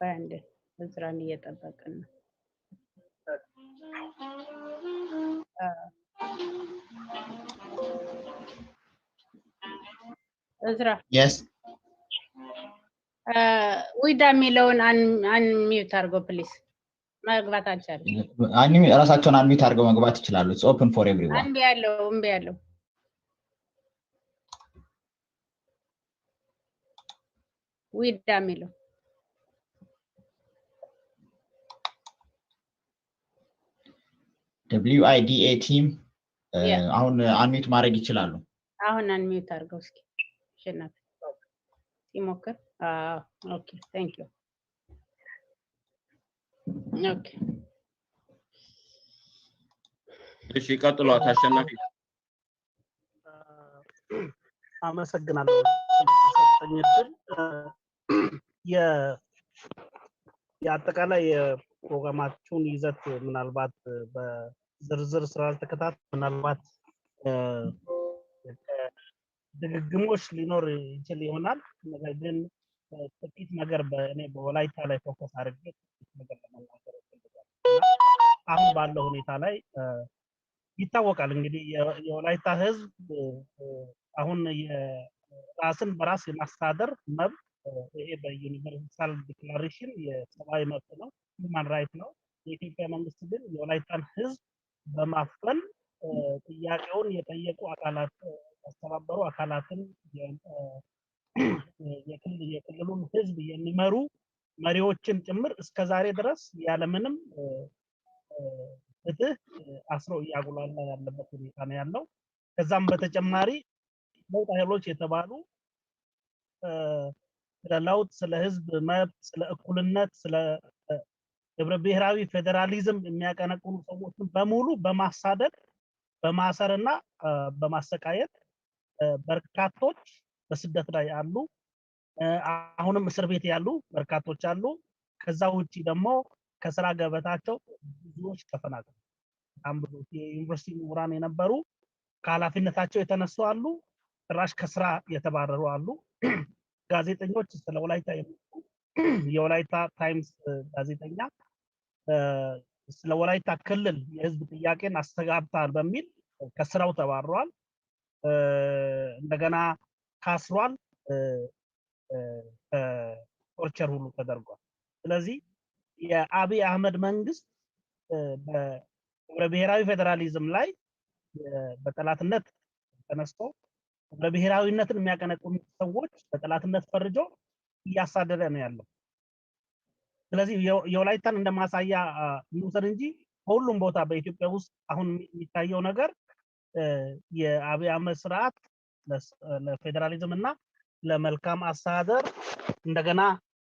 አንዴ እዝራን እየጠበቅን ነው እዝራ
yes
ዊዳ ሚለውን አንሚዩት አድርገው ፕሊዝ መግባት አልቻለም
ራሳቸውን አንሚዩት አድርገው መግባት ይችላሉ it's open for everyone
እምቢ ያለው ዊዳ ሚለው
WIDA team አሁን አንሚዩት ማድረግ ይችላሉ
አሁን አንሚዩት አድርገው እስኪ ሸናፍ ሲሞክር ኦኬ thank you ኦኬ
እሺ ቀጥሉ አቶ አሸናፊ
አመሰግናለሁ ስለተሰጠኝ እድል። የአጠቃላይ የፕሮግራማችሁን ይዘት ምናልባት በዝርዝር ስላልተከታተልኩ ምናልባት ድግግሞሽ ሊኖር ይችል ይሆናል። ነገር ግን ጥቂት ነገር በእኔ በወላይታ ላይ ፎከስ አድርጌ ጥቂት ነገር ለመናገር እፈልጋለሁ። አሁን ባለው ሁኔታ ላይ ይታወቃል እንግዲህ የወላይታ ህዝብ አሁን የራስን በራስ የማስተዳደር መብት ይሄ በዩኒቨርሳል ዲክላሬሽን የሰብአዊ መብት ነው፣ ሁማን ራይት ነው። የኢትዮጵያ መንግስት ግን የወላይታን ህዝብ በማፈን ጥያቄውን የጠየቁ አካላት ያስተባበሩ አካላትን የክልሉን ህዝብ የሚመሩ መሪዎችን ጭምር እስከዛሬ ድረስ ያለምንም ፍትህ አስሮ እያጉላላ ያለበት ሁኔታ ነው ያለው። ከዛም በተጨማሪ ለውጥ ኃይሎች የተባሉ ስለ ለውጥ፣ ስለ ህዝብ መብት፣ ስለ እኩልነት፣ ስለ ህብረ ብሔራዊ ፌዴራሊዝም የሚያቀነቅኑ ሰዎችን በሙሉ በማሳደድ በማሰርና በማሰቃየት በርካቶች በስደት ላይ አሉ። አሁንም እስር ቤት ያሉ በርካቶች አሉ። ከዛ ውጪ ደግሞ ከስራ ገበታቸው ብዙዎች ተፈናቅለዋል። በጣም ብዙ የዩኒቨርሲቲ ምሁራን የነበሩ ከኃላፊነታቸው የተነሱ አሉ። ጭራሽ ከስራ የተባረሩ አሉ። ጋዜጠኞች ስለ ወላይታ የወላይታ ታይምስ ጋዜጠኛ ስለ ወላይታ ክልል የህዝብ ጥያቄን አስተጋብታል በሚል ከስራው ተባረዋል። እንደገና ታስሯል። ቶርቸር ሁሉ ተደርጓል። ስለዚህ የአብይ አህመድ መንግስት በህብረ ብሔራዊ ፌዴራሊዝም ላይ በጠላትነት ተነስቶ ህብረ ብሔራዊነትን የሚያቀነቅኑ ሰዎች በጠላትነት ፈርጆ እያሳደደ ነው ያለው። ስለዚህ የወላይታን እንደማሳያ እንውሰድ እንጂ በሁሉም ቦታ በኢትዮጵያ ውስጥ አሁን የሚታየው ነገር የአብይ አህመድ ስርዓት ለፌዴራሊዝም እና ለመልካም አስተዳደር እንደገና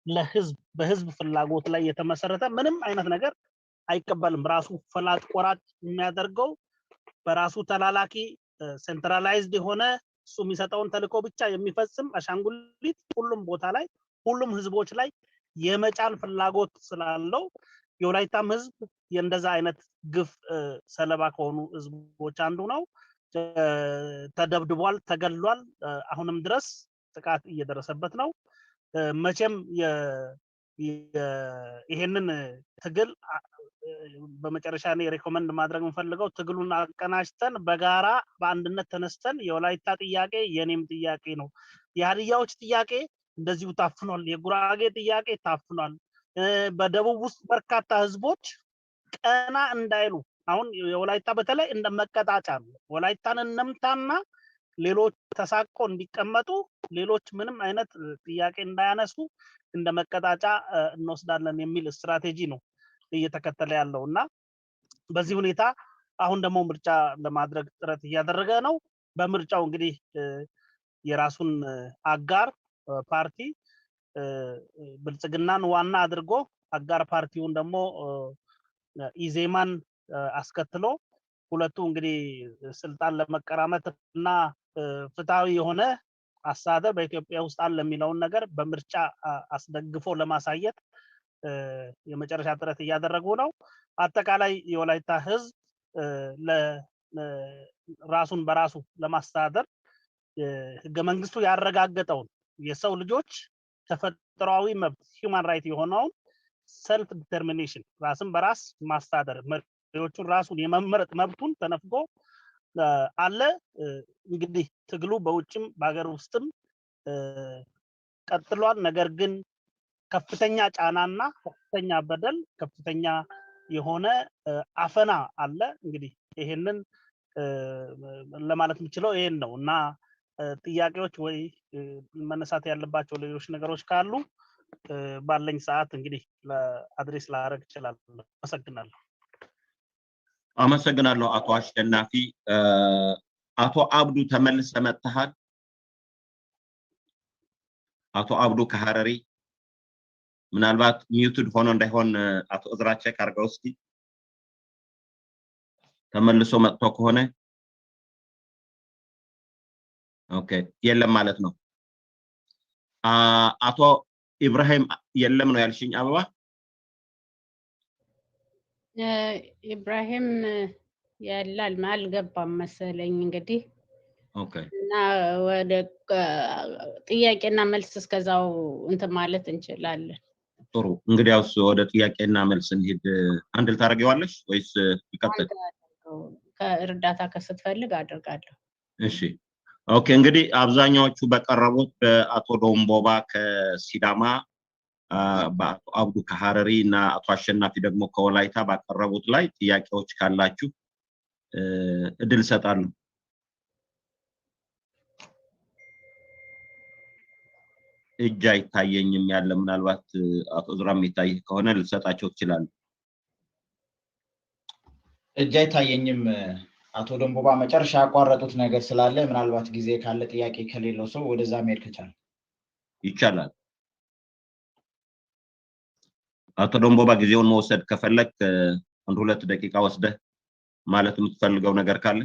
ለህዝብ በህዝብ ፍላጎት ላይ የተመሰረተ ምንም አይነት ነገር አይቀበልም። ራሱ ፈላጭ ቆራጭ የሚያደርገው በራሱ ተላላኪ ሴንትራላይዝድ የሆነ እሱ የሚሰጠውን ተልዕኮ ብቻ የሚፈጽም አሻንጉሊት ሁሉም ቦታ ላይ ሁሉም ህዝቦች ላይ የመጫን ፍላጎት ስላለው የወላይታም ህዝብ የእንደዛ አይነት ግፍ ሰለባ ከሆኑ ህዝቦች አንዱ ነው። ተደብድቧል፣ ተገሏል። አሁንም ድረስ ጥቃት እየደረሰበት ነው። መቼም ይሄንን ትግል በመጨረሻ እኔ ሪኮመንድ ማድረግ የምፈልገው ትግሉን አቀናጅተን በጋራ በአንድነት ተነስተን የወላይታ ጥያቄ የኔም ጥያቄ ነው፣ የሀዲያዎች ጥያቄ እንደዚሁ ታፍኗል፣ የጉራጌ ጥያቄ ታፍኗል። በደቡብ ውስጥ በርካታ ህዝቦች ቀና እንዳይሉ አሁን የወላይታ በተለይ እንደ መቀጣጫ ነው። ወላይታን እንምታና ሌሎች ተሳቆ እንዲቀመጡ ሌሎች ምንም አይነት ጥያቄ እንዳያነሱ እንደ መቀጣጫ እንወስዳለን የሚል ስትራቴጂ ነው እየተከተለ ያለው እና በዚህ ሁኔታ አሁን ደግሞ ምርጫ ለማድረግ ጥረት እያደረገ ነው። በምርጫው እንግዲህ የራሱን አጋር ፓርቲ ብልጽግናን ዋና አድርጎ አጋር ፓርቲውን ደግሞ ኢዜማን አስከትሎ ሁለቱ እንግዲህ ስልጣን ለመቀራመት እና ፍትሃዊ የሆነ አስተዳደር በኢትዮጵያ ውስጥ አለ የሚለውን ነገር በምርጫ አስደግፎ ለማሳየት የመጨረሻ ጥረት እያደረጉ ነው። አጠቃላይ የወላይታ ህዝብ ራሱን በራሱ ለማስተዳደር ህገ መንግስቱ ያረጋገጠውን የሰው ልጆች ተፈጥሯዊ መብት ሂውማን ራይት የሆነውን ሰልፍ ዲተርሚኔሽን ራስን በራስ ማስተዳደር መሪዎቹን ራሱን የመመረጥ መብቱን ተነፍጎ አለ። እንግዲህ ትግሉ በውጭም በሀገር ውስጥም ቀጥሏል። ነገር ግን ከፍተኛ ጫናና ከፍተኛ በደል ከፍተኛ የሆነ አፈና አለ። እንግዲህ ይሄንን ለማለት የምችለው ይሄን ነው እና ጥያቄዎች ወይ መነሳት ያለባቸው ሌሎች ነገሮች ካሉ ባለኝ ሰዓት እንግዲህ ለአድሬስ ላደርግ እችላለሁ። አመሰግናለሁ።
አመሰግናለሁ አቶ አሸናፊ። አቶ አብዱ ተመልሰ መጥተሃል። አቶ አብዱ ከሐረሪ ምናልባት ሚውትድ ሆኖ እንዳይሆን አቶ እዝራ ቼክ አድርገው እስቲ ተመልሶ መጥቶ ከሆነ ኦኬ የለም ማለት ነው አቶ ኢብራሂም የለም ነው ያልሽኝ አበባ
ኢብራሂም ያላል አልገባም መሰለኝ እንግዲህ
ኦኬ
እና ወደ ጥያቄና መልስ እስከዛው እንትን ማለት እንችላለን
ጥሩ እንግዲያውስ ወደ ጥያቄና መልስ እንሂድ አንድ ልታረጋዋለሽ ወይስ ይቀጥል
ከእርዳታ ከስትፈልግ አደርጋለሁ
እሺ ኦኬ እንግዲህ አብዛኛዎቹ በቀረቡት በአቶ ዶምቦባ ከሲዳማ በአቶ አብዱ ከሐረሪ እና አቶ አሸናፊ ደግሞ ከወላይታ ባቀረቡት ላይ ጥያቄዎች ካላችሁ እድል ሰጣለሁ እጅ አይታየኝም ያለ ምናልባት አቶ ዝራም ይታይ ከሆነ ልሰጣቸው ይችላል
እጅ አይታየኝም አቶ ደንቦባ መጨረሻ ያቋረጡት ነገር ስላለ ምናልባት ጊዜ ካለ ጥያቄ ከሌለው ሰው ወደዛ መሄድ ከቻለ
ይቻላል አቶ ደንቦባ ጊዜውን መውሰድ ከፈለክ አንድ 2 ደቂቃ ወስደ ማለት የምትፈልገው ነገር ካለ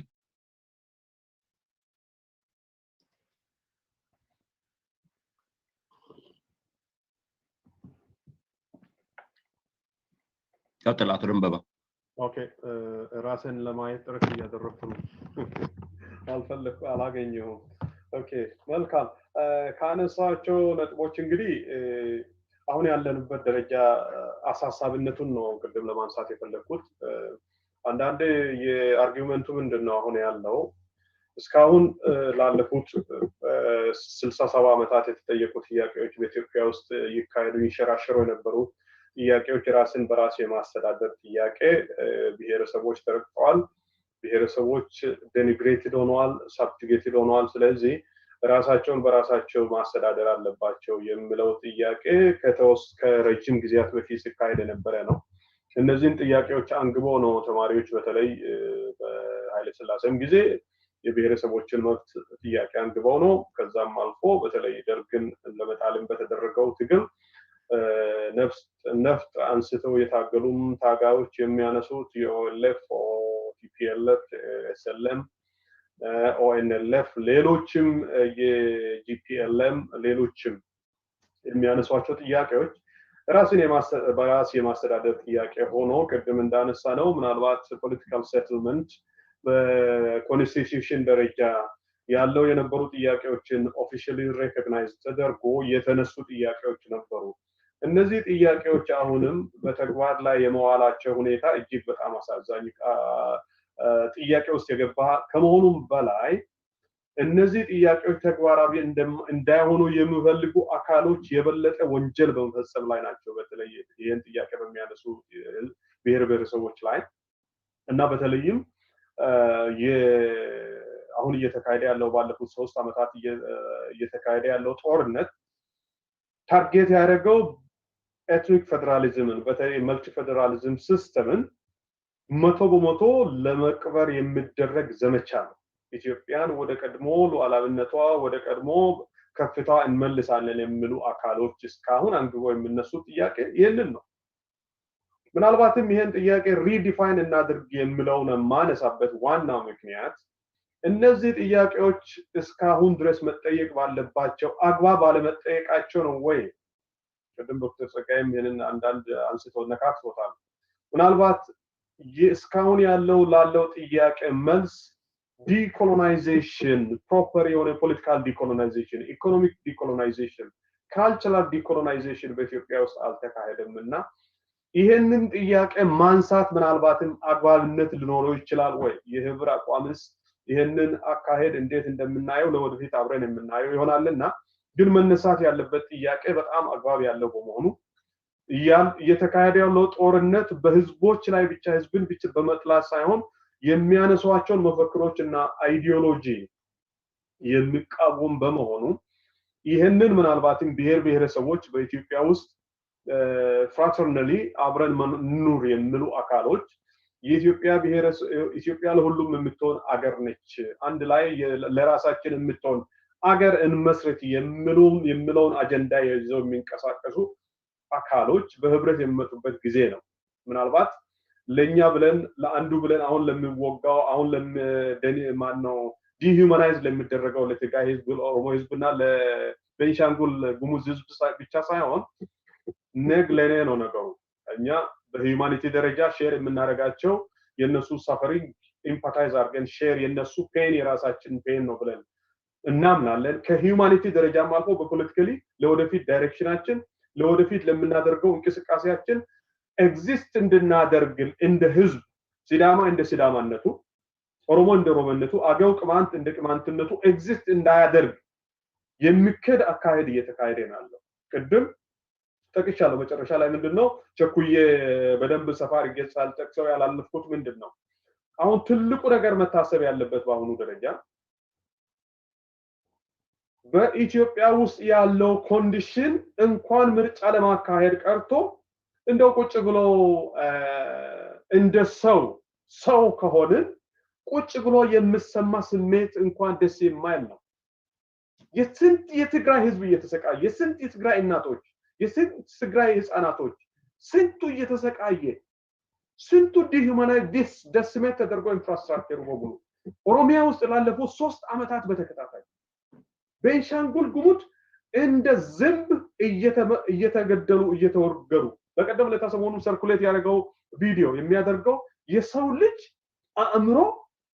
ቀጥል አቶ ደንቦባ
ኦኬ ራስን ለማየት ጥረት እያደረኩ ነው አልፈለኩ አላገኘሁም ኦኬ መልካም ካነሳቸው ነጥቦች እንግዲህ አሁን ያለንበት ደረጃ አሳሳብነቱን ነው ቅድም ለማንሳት የፈለኩት አንዳንድ የአርጊውመንቱ ምንድነው አሁን ያለው እስካሁን ላለፉት 67 ዓመታት የተጠየቁት ጥያቄዎች በኢትዮጵያ ውስጥ ይካሄዱ ይንሸራሸሩ የነበሩ ጥያቄዎች ራስን በራስ የማስተዳደር ጥያቄ ብሔረሰቦች ተረግጠዋል ብሔረሰቦች ዴኒግሬትድ ሆነዋል ሳብጁጌትድ ሆነዋል ስለዚህ ራሳቸውን በራሳቸው ማስተዳደር አለባቸው የሚለው ጥያቄ ከረጅም ጊዜያት በፊት ሲካሄድ የነበረ ነው እነዚህን ጥያቄዎች አንግቦ ነው ተማሪዎች በተለይ በኃይለ ሥላሴም ጊዜ የብሔረሰቦችን መብት ጥያቄ አንግበው ነው ከዛም አልፎ በተለይ ደርግን ለመጣልም በተደረገው ትግል ነፍጥ አንስተው የታገሉም ታጋዮች የሚያነሱት የኦኤልኤፍ ቲፒኤልኤፍ ኤስኤልኤም ኦኤንኤልኤፍ ሌሎችም የጂፒኤልኤም ሌሎችም የሚያነሷቸው ጥያቄዎች ራስን በራስ የማስተዳደር ጥያቄ ሆኖ ቅድም እንዳነሳ ነው ምናልባት ፖለቲካል ሴትልመንት በኮንስቲቲዩሽን ደረጃ ያለው የነበሩ ጥያቄዎችን ኦፊሻሊ ሪኮግናይዝ ተደርጎ የተነሱ ጥያቄዎች ነበሩ እነዚህ ጥያቄዎች አሁንም በተግባር ላይ የመዋላቸው ሁኔታ እጅግ በጣም አሳዛኝ ጥያቄ ውስጥ የገባ ከመሆኑም በላይ እነዚህ ጥያቄዎች ተግባራዊ እንዳይሆኑ የሚፈልጉ አካሎች የበለጠ ወንጀል በመፈጸም ላይ ናቸው በተለይ ይህን ጥያቄ በሚያነሱ ብሔረሰቦች ላይ እና በተለይም አሁን እየተካሄደ ያለው ባለፉት 3 ዓመታት እየተካሄደ ያለው ጦርነት ታርጌት ያደረገው ኤትኒክ ፌደራሊዝምን በተለይ መልቲ ፌደራሊዝም ሲስተምን 100% ለመቅበር የሚደረግ ዘመቻ ነው ኢትዮጵያን ወደ ቀድሞ ሉዓላዊነቷ ወደ ቀድሞ ከፍታ እንመልሳለን የሚሉ አካሎች እስካሁን አንግበው የሚነሱ ጥያቄ ይሄንን ነው ምናልባትም ይሄን ጥያቄ ሪዲፋይን እናድርግ የሚለውን ማነሳበት ዋናው ምክንያት እነዚህ ጥያቄዎች እስካሁን ድረስ መጠየቅ ባለባቸው አግባብ ባለመጠየቃቸው ነው ወይ ቅድም ዶክተር ጸጋይም ይሄንን አንዳንድ አንስተው ነካክቶታል ምናልባት እስካሁን ላለው ጥያቄ መልስ ዲኮሎናይዜሽን ፕሮፐር የሆነ ፖለቲካል ዲኮሎናይዜሽን ኢኮኖሚክ ዲኮሎናይዜሽን ካልቸራል ዲኮሎናይዜሽን በኢትዮጵያ ውስጥ አልተካሄደምና ይሄንን ጥያቄ ማንሳት ምናልባትም አግባብነት ሊኖረው ይችላል ወይ የህብር አቋምስ ይሄንን አካሄድ እንዴት እንደምናየው ለወደፊት አብረን የምናየው ይሆናልና ግን መነሳት ያለበት ጥያቄ በጣም አግባብ ያለው በመሆኑ እየተካሄደ ያለው ጦርነት በህዝቦች ላይ ብቻ ህዝብን ብቻ በመጥላት ሳይሆን የሚያነሷቸውን መፈክሮችና አይዲዮሎጂ የሚቃወም በመሆኑ ይሄንን ምናልባትም ብሔረሰቦች በኢትዮጵያ ውስጥ ፍራተርናሊ አብረን ኑር የሚሉ አካሎች ኢትዮጵያ ለሁሉም የምትሆን አገር ነች አንድ ላይ ለራሳችን የምትሆን አገር እንመስረት የሚለውን አጀንዳ ይዘው የሚንቀሳቀሱ አካሎች በህብረት የሚመጡበት ጊዜ ነው ምናልባት ለኛ ብለን ለአንዱ ብለን አሁን ለሚወጋው አሁን ዲሁማናይዝ ለሚደረገው ለትግራይ ህዝብ ለኦሮሞ ህዝብና ለቤንሻንጉል ጉሙዝ ህዝብ ብቻ ሳይሆን ነግ ለኔ ነው ነገሩ እኛ በሂዩማኒቲ ደረጃ ሼር የምናደርጋቸው የነሱ ሳፈሪንግ ኢምፓታይዝ አድርገን ሼር የነሱ ፔን የራሳችን ፔን ነው ብለን እናምናለን ከሂዩማኒቲ ደረጃም አልፎ በፖለቲካሊ ለወደፊት ዳይሬክሽናችን ለወደፊት ለምናደርገው እንቅስቃሴያችን ኤግዚስት እንድናደርግ እንደ ህዝብ ሲዳማ እንደ ሲዳማነቱ ኦሮሞ እንደ ኦሮሞነቱ አገው ቅማንት እንደ ቅማንትነቱ ኤግዚስት እንዳያደርግ የሚከድ አካሄድ እየተካሄደ ነው ቅድም ጠቅሻለሁ መጨረሻ ላይ ምንድነው ቸኩዬ በደንብ ሰፋር ይገጻል ጠቅሰው ያላለፍኩት ምንድነው አሁን ትልቁ ነገር መታሰብ ያለበት በአሁኑ ደረጃ በኢትዮጵያ ውስጥ ያለው ኮንዲሽን እንኳን ምርጫ ለማካሄድ ቀርቶ እንደው ቁጭ ብሎ እንደ ሰው ከሆነ ቁጭ ብሎ የምሰማ ስሜት እንኳን ደስ የማይል ነው የስንት የትግራይ ህዝብ እየተሰቃየ የስንት የትግራይ እናቶች የስንት ትግራይ ህፃናቶች ስንቱ እየተሰቃየ ስንቱ ዲሁማናይዝ ደስሜት ተደርጎ ኢንፍራስትራክቸሩ በሙሉ ኦሮሚያ ውስጥ ላለፉት 3 አመታት በተከታታይ ቤንሻንጉል ጉሙዝ እንደ ዝንብ እየተገደሉ እየተወገሩ በቀደም ለተሰሞኑ ሰርኩሌት ያደረገው ቪዲዮ የሚያደርገው የሰው ልጅ አእምሮ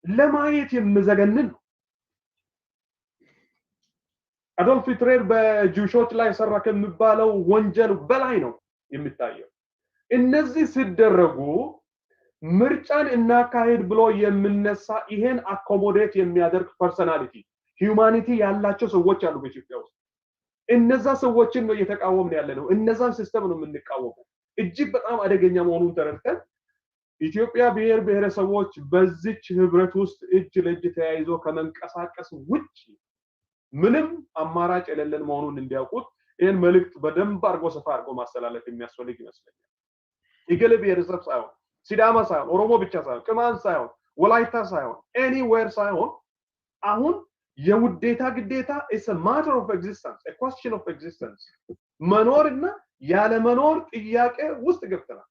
ለማየት የምዘገንን አዶልፍ ሂትለር በጁሾች ላይ ሰራ ከሚባለው ወንጀል በላይ ነው የሚታየው እነዚህ ሲደረጉ ምርጫን እናካሄድ ብሎ የምነሳ ይሄን አኮሞዴት የሚያደርግ ፐርሰናሊቲ ሂዩማኒቲ ያላቸው ሰዎች አሉ በኢትዮጵያ ውስጥ እነዛ ሰዎችን ነው እየተቃወምን ያለነው እነዛን ሲስተም ነው የምንቃወመው እጅግ በጣም አደገኛ መሆኑን ተረድተን ኢትዮጵያ ብሔር ብሔረሰቦች በዚች ህብረት ውስጥ እጅ ለእጅ ተያይዞ ከመንቀሳቀስ ውጪ ምንም አማራጭ የሌለን መሆኑን እንዲያውቁት ይሄን መልእክት በደንብ አርጎ ሰፋ አርጎ ማስተላለፍ የሚያስፈልግ ይመስለኛል ይገለ ብሔረሰብ ሳይሆን ሲዳማ ሳይሆን ኦሮሞ ብቻ ሳይሆን ቅማንት ሳይሆን ወላይታ ሳይሆን ኤኒዌር ሳይሆን አሁን የውዴታ ግዴታ is a matter of existence a question of existence መኖርና ያለ መኖር ጥያቄ ውስጥ ገብተናል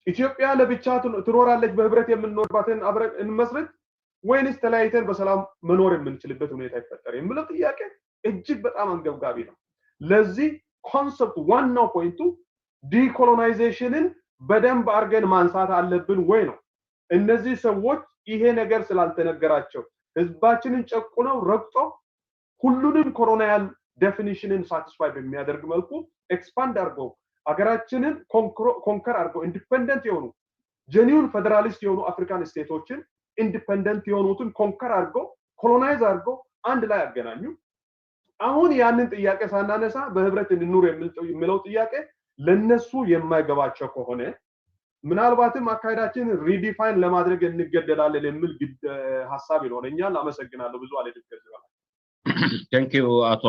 ኢትዮጵያ ለብቻ ትኖራለች በህብረት የምንኖርባትን አብረን እንመስረት ወይንስ ተለያይተን በሰላም መኖር የምንችልበት ሁኔታ ይፈጠር የሚለው ጥያቄ እጅግ በጣም አንገብጋቢ ነው ለዚህ ኮንሰፕት ዋናው ፖይንቱ ዲኮሎናይዜሽንን በደንብ አርገን ማንሳት አለብን ወይ ነው እነዚህ ሰዎች ይሄ ነገር ስላልተነገራቸው ህዝባችንን ጨቁነው ረግጦ ሁሉንም ኮሎኒያል ዴፊኒሽንን ሳቲስፋይ በሚያደርግ መልኩ ኤክስፓንድ አድርገው አገራችንን ኮንከር አድርገው ኢንዲፔንደንት የሆኑ ጀኒውን ፌደራሊስት የሆኑ አፍሪካን ስቴቶችን ኢንዲፔንደንት የሆኑትን ኮንከር አድርገው ኮሎናይዝ አድርገው አንድ ላይ ያገናኙ አሁን ያንን ጥያቄ ሳናነሳ በህብረት እንኑር የሚለው ጥያቄ ለነሱ የማይገባቸው ከሆነ ምናልባትም አካይዳችን ሪዲፋይን ለማድረግ እንገደዳለን የሚል ሐሳብ ይኖርኛል አመሰግናለሁ ብዙ አለድከዘባል
Thank you አቶ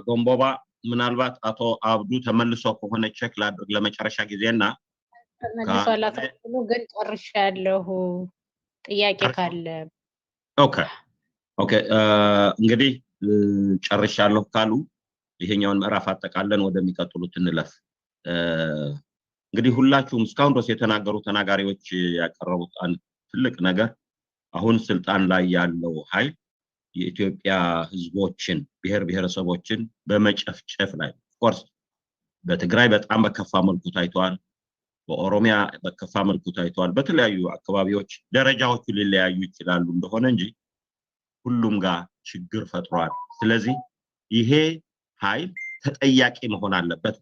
ጎምቦባ ምናልባት አቶ አብዱ ተመልሶ ከሆነ ቼክ ላድርግ ለመጨረሻ ጊዜና
መልሶላታ ግን ጨርሻለሁ ጥያቄ ካለ
ኦኬ እንግዲህ ጨርሻለሁ ካሉ ይሄኛውን ምዕራፍ አጠቃለን ወደሚቀጥሉት እንለፍ እንግዲህ ሁላችሁም እስካሁን ድረስ የተናገሩ ተናጋሪዎች ያቀረቡት አንድ ትልቅ ነገር አሁን ስልጣን ላይ ያለው ኃይል የኢትዮጵያ ህዝቦችን ብሔር ብሔረሰቦችን በመጨፍጨፍ ላይ ኮርስ በትግራይ በጣም በከፋ መልኩ ታይቷል በኦሮሚያ በከፋ መልኩ ታይቷል በተለያዩ አካባቢዎች ደረጃዎቹ ሊለያዩ ይችላሉ እንደሆነ እንጂ ሁሉም ጋር ችግር ፈጥሯል ስለዚህ ይሄ ኃይል ተጠያቂ መሆን አለበት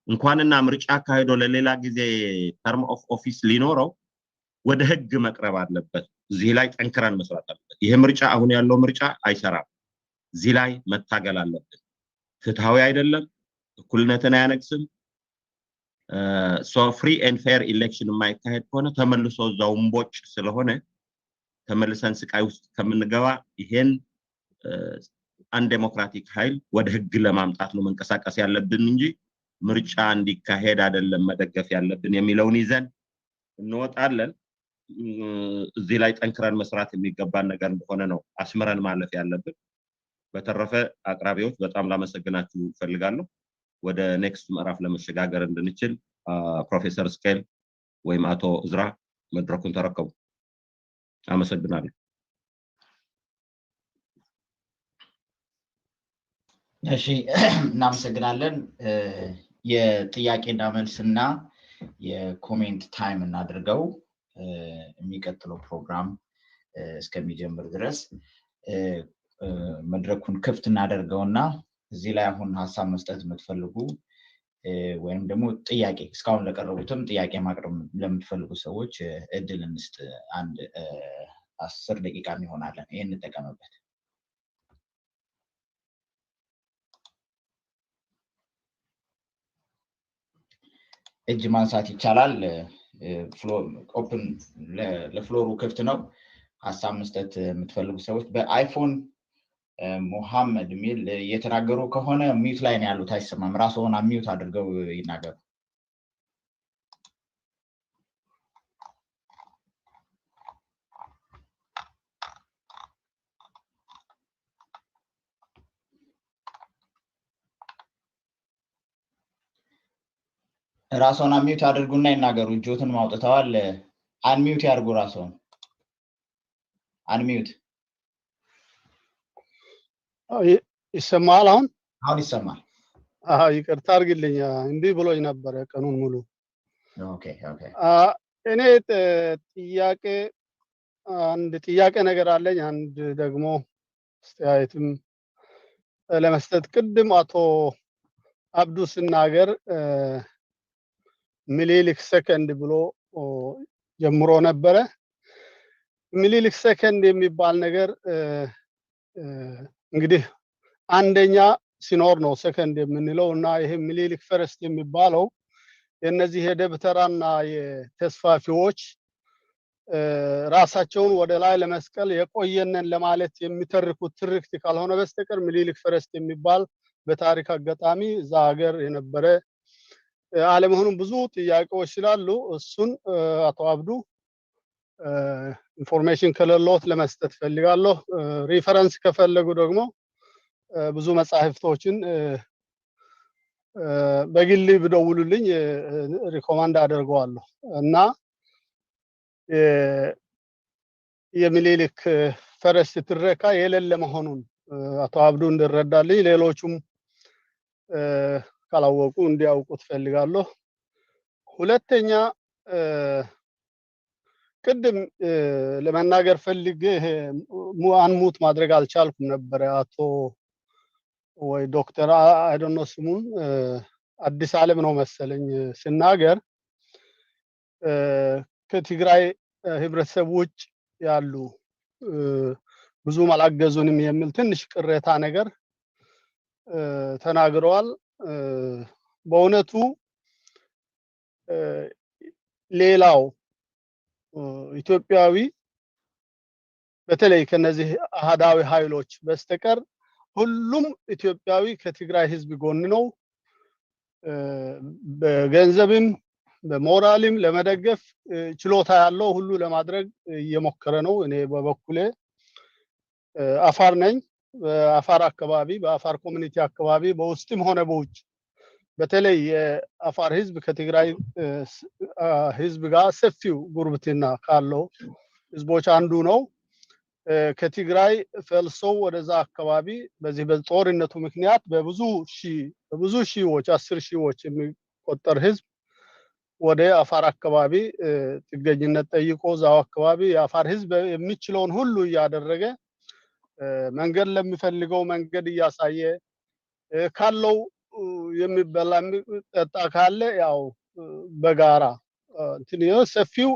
እንኳንና ምርጫ ካሄዶ ለሌላ ጊዜ ተርም ኦፍ ኦፊስ ሊኖረው ወደ ህግ መቅረብ አለበት እዚህ ላይ ጠንክረን መስራት አለበት ይሄ ምርጫ አሁን ያለው ምርጫ አይሰራም እዚህ ላይ መታገል አለበት ፍትሃዊ አይደለም እኩልነትን አያነግስም so free and fair election የማይካሄድ ከሆነ ተመልሶ እዛው ምቦጭ ስለሆነ ተመልሰን ስቃይ ውስጥ ከምንገባ ይሄን አንዴሞክራቲክ ኃይል ወደ ህግ ለማምጣት ነው መንቀሳቀስ ያለብን እንጂ ምርጫ እንዲካሄድ አይደለም መደገፍ ያለብን የሚለውን ይዘን እንወጣለን እዚህ ላይ ጠንክረን መስራት የሚገባን ነገር እንደሆነ ነው አስመረን ማለፍ ያለብን በተረፈ አቅራቢዎች በጣም ላመሰግናችሁ ፈልጋለሁ ወደ ኔክስት ምዕራፍ ለመሸጋገር እንድንችል ፕሮፌሰር ስኬል ወይም አቶ እዝራ መድረኩን ተረከቡ አመሰግናለሁ።
እሺ እናመሰግናለን። የጥያቄና መልስና የኮሜንት ታይም እናድርገው የሚቀጥለው ፕሮግራም እስከሚጀምር ድረስ መድረኩን ክፍት እናደርገውና እዚህ ላይ አሁን ሐሳብ መስጠት የምትፈልጉ ወይም ደግሞ ጥያቄ እስካሁን ለቀረቡትም ጥያቄ ማቅረብ ለምትፈልጉ ሰዎች እድል እንስጥ። አንድ 10 ደቂቃ ይሆናል። ይሄን እንጠቀምበት። እጅ ማንሳት ይቻላል። ኦፕን ለፍሎሩ ክፍት ነው። ሐሳብ መስጠት የምትፈልጉ ሰዎች በአይፎን ሙሐመድ ሚል እየተናገሩ ከሆነ ሚውት ላይ ነው ያሉት፣ አይሰማም። ራስዎን ሚውት አድርገው ይናገሩ። ራስዎን ሚውት አድርጉና ይናገሩ። እጆትን ማውጥተዋል። አንሚውት ያድርጉ ራስዎን። አንሚውት
ይሰማል?
አሁን ይሰማል።
ይቅርታ አድርግልኝ፣ እንዲህ ብሎኝ ነበር ቀኑን ሙሉ።
ኦኬ ኦኬ።
እኔ አንድ ጥያቄ ነገር አለኝ፣ አንድ ደግሞ አስተያየትም ለመስጠት። ቅድም አቶ አብዱ ሲናገር ሚሊሊክ ሰከንድ ብሎ ጀምሮ ነበረ። ሚሊሊክ ሰከንድ የሚባል ነገር እንግዲህ አንደኛ ሲኖር ነው ሰከንድ የምንለው እና ይሄ ሚሊሊክ ፈርስት የሚባለው የነዚህ የደብተራና የተስፋፊዎች ራሳቸውን ወደ ላይ ለመስቀል የቆየነን ለማለት የሚተርኩት ትርክት ካልሆነ በስተቀር ሚሊሊክ ፈርስት የሚባል በታሪክ አጋጣሚ እዛ ሀገር የነበረ አለመሆኑን ብዙ ጥያቄዎች ስላሉ እሱን አቶ አብዱ ኢንፎርሜሽን ከሌሎት ለመስጠት ፈልጋለሁ። ሪፈረንስ ከፈለጉ ደግሞ ብዙ መጻሕፍቶችን በግል ብደውሉልኝ ሪኮማንድ አደርገዋለሁ እና የሚሊሊክ ፈረስ ትረካ የሌለ መሆኑን አቶ አብዱ እንዲረዳልኝ ሌሎቹም ካላወቁ እንዲያውቁት ፈልጋለሁ። ሁለተኛ ቅድም ለመናገር ፈልጌ አንሙት ማድረግ አልቻልኩም ነበር። አቶ ወይ ዶክተር አይዶኖ ስሙን አዲስ ዓለም ነው መሰለኝ ሲናገር ከትግራይ ህብረተሰብ ውጭ ያሉ ብዙም አላገዙንም የሚል ትንሽ ቅሬታ ነገር ተናግረዋል። በእውነቱ ሌላው ኢትዮጵያዊ በተለይ ከነዚህ አሃዳዊ ኃይሎች በስተቀር ሁሉም ኢትዮጵያዊ ከትግራይ ህዝብ ጎን ነው። በገንዘብም በሞራልም ለመደገፍ ችሎታ ያለው ሁሉ ለማድረግ እየሞከረ ነው። እኔ በበኩሌ አፋር ነኝ። በአፋር አካባቢ በአፋር ኮሚኒቲ አካባቢ በውስጥም ሆነ በውጭ በተለይ የአፋር ህዝብ ከትግራይ ህዝብ ጋር ሰፊው ጉርብትና ካለው ህዝቦች አንዱ ነው። ከትግራይ ፈልሰው ወደዛ አካባቢ በዚህ በጦርነቱ ምክንያት በብዙ ሺዎች 10 ሺዎች የሚቆጠር ህዝብ ወደ አፋር አካባቢ ጥገኝነት ጠይቆ ዛው አካባቢ የአፋር ህዝብ የሚችለውን ሁሉ እያደረገ መንገድ ለሚፈልገው መንገድ እያሳየ ካለው የሚበላ የሚጠጣ ካለ ያው በጋራ እንትን ሰፊው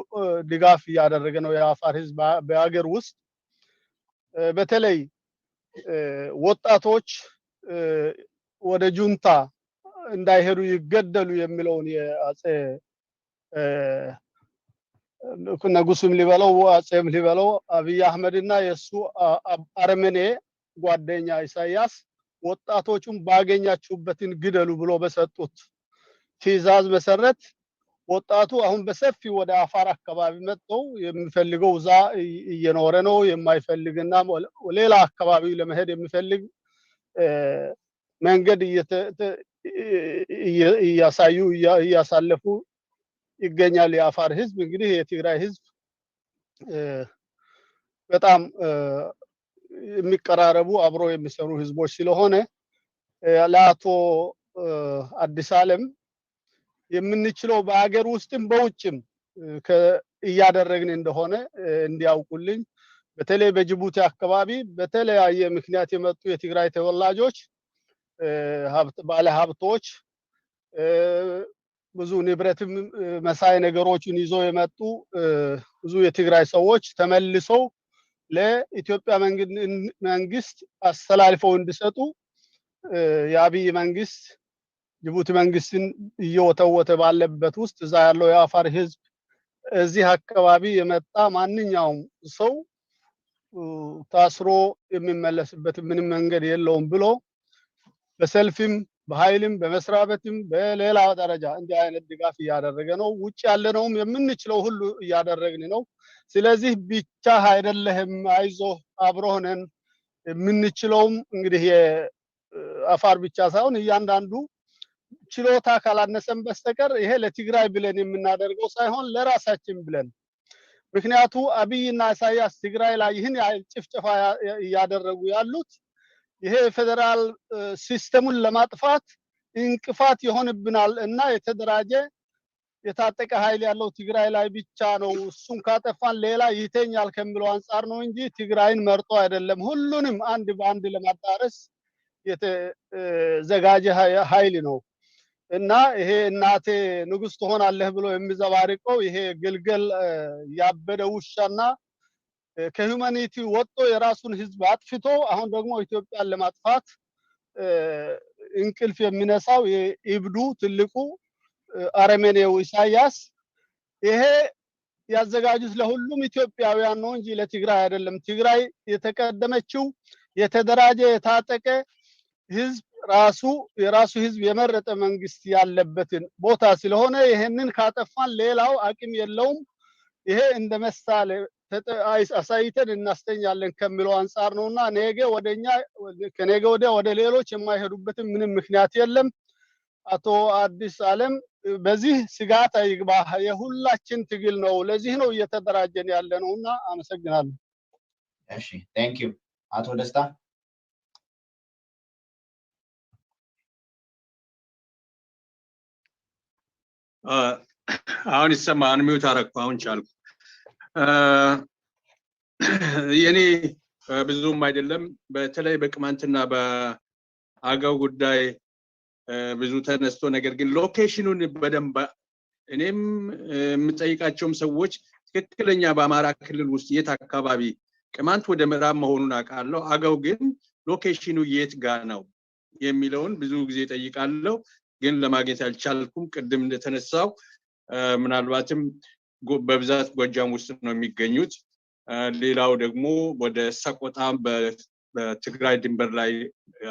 ድጋፍ እያደረገ ነው የአፋር ህዝብ በአገር ውስጥ። በተለይ ወጣቶች ወደ ጁንታ እንዳይሄዱ ይገደሉ የሚለውን የአጼ ንጉስም ሊበለው አጼም ሊበለው አብይ አህመድና የሱ አርመኔ ጓደኛ ኢሳያስ ወጣቶቹን ባገኛችሁበትን ግደሉ ብሎ በሰጡት ትዕዛዝ መሰረት ወጣቱ አሁን በሰፊ ወደ አፋር አካባቢ መጥተው የሚፈልገው እዛ እየኖረ ነው። የማይፈልግና ሌላ አካባቢ ለመሄድ የሚፈልግ መንገድ እያሳዩ እያሳለፉ ይገኛል። የአፋር ህዝብ እንግዲህ የትግራይ ህዝብ በጣም የሚቀራረቡ አብሮ የሚሰሩ ህዝቦች ስለሆነ ለአቶ አዲስ ዓለም የምንችለው በአገር ውስጥም በውጭም እያደረግን እንደሆነ እንዲያውቁልኝ በተለይ በጅቡቲ አካባቢ በተለያየ ምክንያት የመጡ የትግራይ ተወላጆች ባለ ሀብቶች ብዙ ንብረትም መሳይ ነገሮችን ይዞ የመጡ ብዙ የትግራይ ሰዎች ተመልሰው ለኢትዮጵያ መንግስት አስተላልፈው እንዲሰጡ የአብይ መንግስት ጅቡቲ መንግስትን እየወተወተ ባለበት ውስጥ እዛ ያለው የአፋር ህዝብ እዚህ አካባቢ የመጣ ማንኛውም ሰው ታስሮ የሚመለስበት ምንም መንገድ የለውም ብሎ በሰልፍም በኃይልም በመስራበትም በሌላ ደረጃ እንዲህ አይነት ድጋፍ እያደረገ ነው። ውጭ ያለነውም የምንችለው ሁሉ እያደረግን ነው። ስለዚህ ብቻ አይደለህም፣ አይዞ አብሮነን የምንችለውም እንግዲህ የአፋር ብቻ ሳይሆን እያንዳንዱ ችሎታ ካላነሰን በስተቀር ይሄ ለትግራይ ብለን የምናደርገው ሳይሆን ለራሳችን ብለን ምክንያቱ አብይና ኢሳያስ ትግራይ ላይ ይህን ጭፍጨፋ እያደረጉ ያሉት ይሄ ፌደራል ሲስተሙን ለማጥፋት እንቅፋት ይሆንብናል እና የተደራጀ የታጠቀ ኃይል ያለው ትግራይ ላይ ብቻ ነው። እሱን ካጠፋን ሌላ ይተኛል ከሚለው አንፃር ነው እንጂ ትግራይን መርጦ አይደለም። ሁሉንም አንድ በአንድ ለማዳረስ የተዘጋጀ ኃይል ነው እና ይሄ እናቴ ንጉስ ትሆናለህ ብሎ የሚዘባርቀው ይሄ ግልገል ያበደ ውሻና ከሁማኒቲ ወጥቶ የራሱን ህዝብ አጥፍቶ አሁን ደግሞ ኢትዮጵያን ለማጥፋት እንቅልፍ የሚነሳው የኢብዱ ትልቁ አረመኔው ኢሳያስ ይሄ ያዘጋጁት ለሁሉም ኢትዮጵያውያን ነው እንጂ ለትግራይ አይደለም። ትግራይ የተቀደመችው የተደራጀ የታጠቀ ህዝብ የራሱ ህዝብ የመረጠ መንግስት ያለበትን ቦታ ስለሆነ ይሄንን ካጠፋን ሌላው አቅም የለውም። ይሄ እንደ መሳለ አሳይተን እናስተኛለን ከሚለው አንፃር ነውና ከነገ ወዲያ ወደ ሌሎች የማይሄዱበትን ምንም ምክንያት የለም። አቶ አዲስ ዓለም በዚህ ስጋት አይግባ፣ የሁላችን ትግል ነው። ለዚህ ነው እየተደራጀን ያለነውና አመሰግናለሁ።
እሺ ቴንክ ዩ አቶ ደስታ።
አሁን ይሰማል። ሚውት አደረኩ፣ አሁን ቻልኩ። የኔ ብዙም አይደለም። በተለይ በቅማንትና በአገው ጉዳይ ብዙ ተነስቶ ነገር ግን ሎኬሽኑን በደንብ እኔም የምጠይቃቸውም ሰዎች ትክክለኛ በአማራ ክልል ውስጥ የት አካባቢ ቅማንት ወደ ምዕራብ መሆኑን አውቃለሁ። አገው ግን ሎኬሽኑ የት ጋር ነው የሚለውን ብዙ ጊዜ ጠይቃለሁ፣ ግን ለማግኘት አልቻልኩም። ቅድም እንደተነሳው ምናልባትም በብዛት ጎጃም ውስጥ ነው የሚገኙት። ሌላው ደግሞ ወደ ሰቆጣ በትግራይ ድንበር ላይ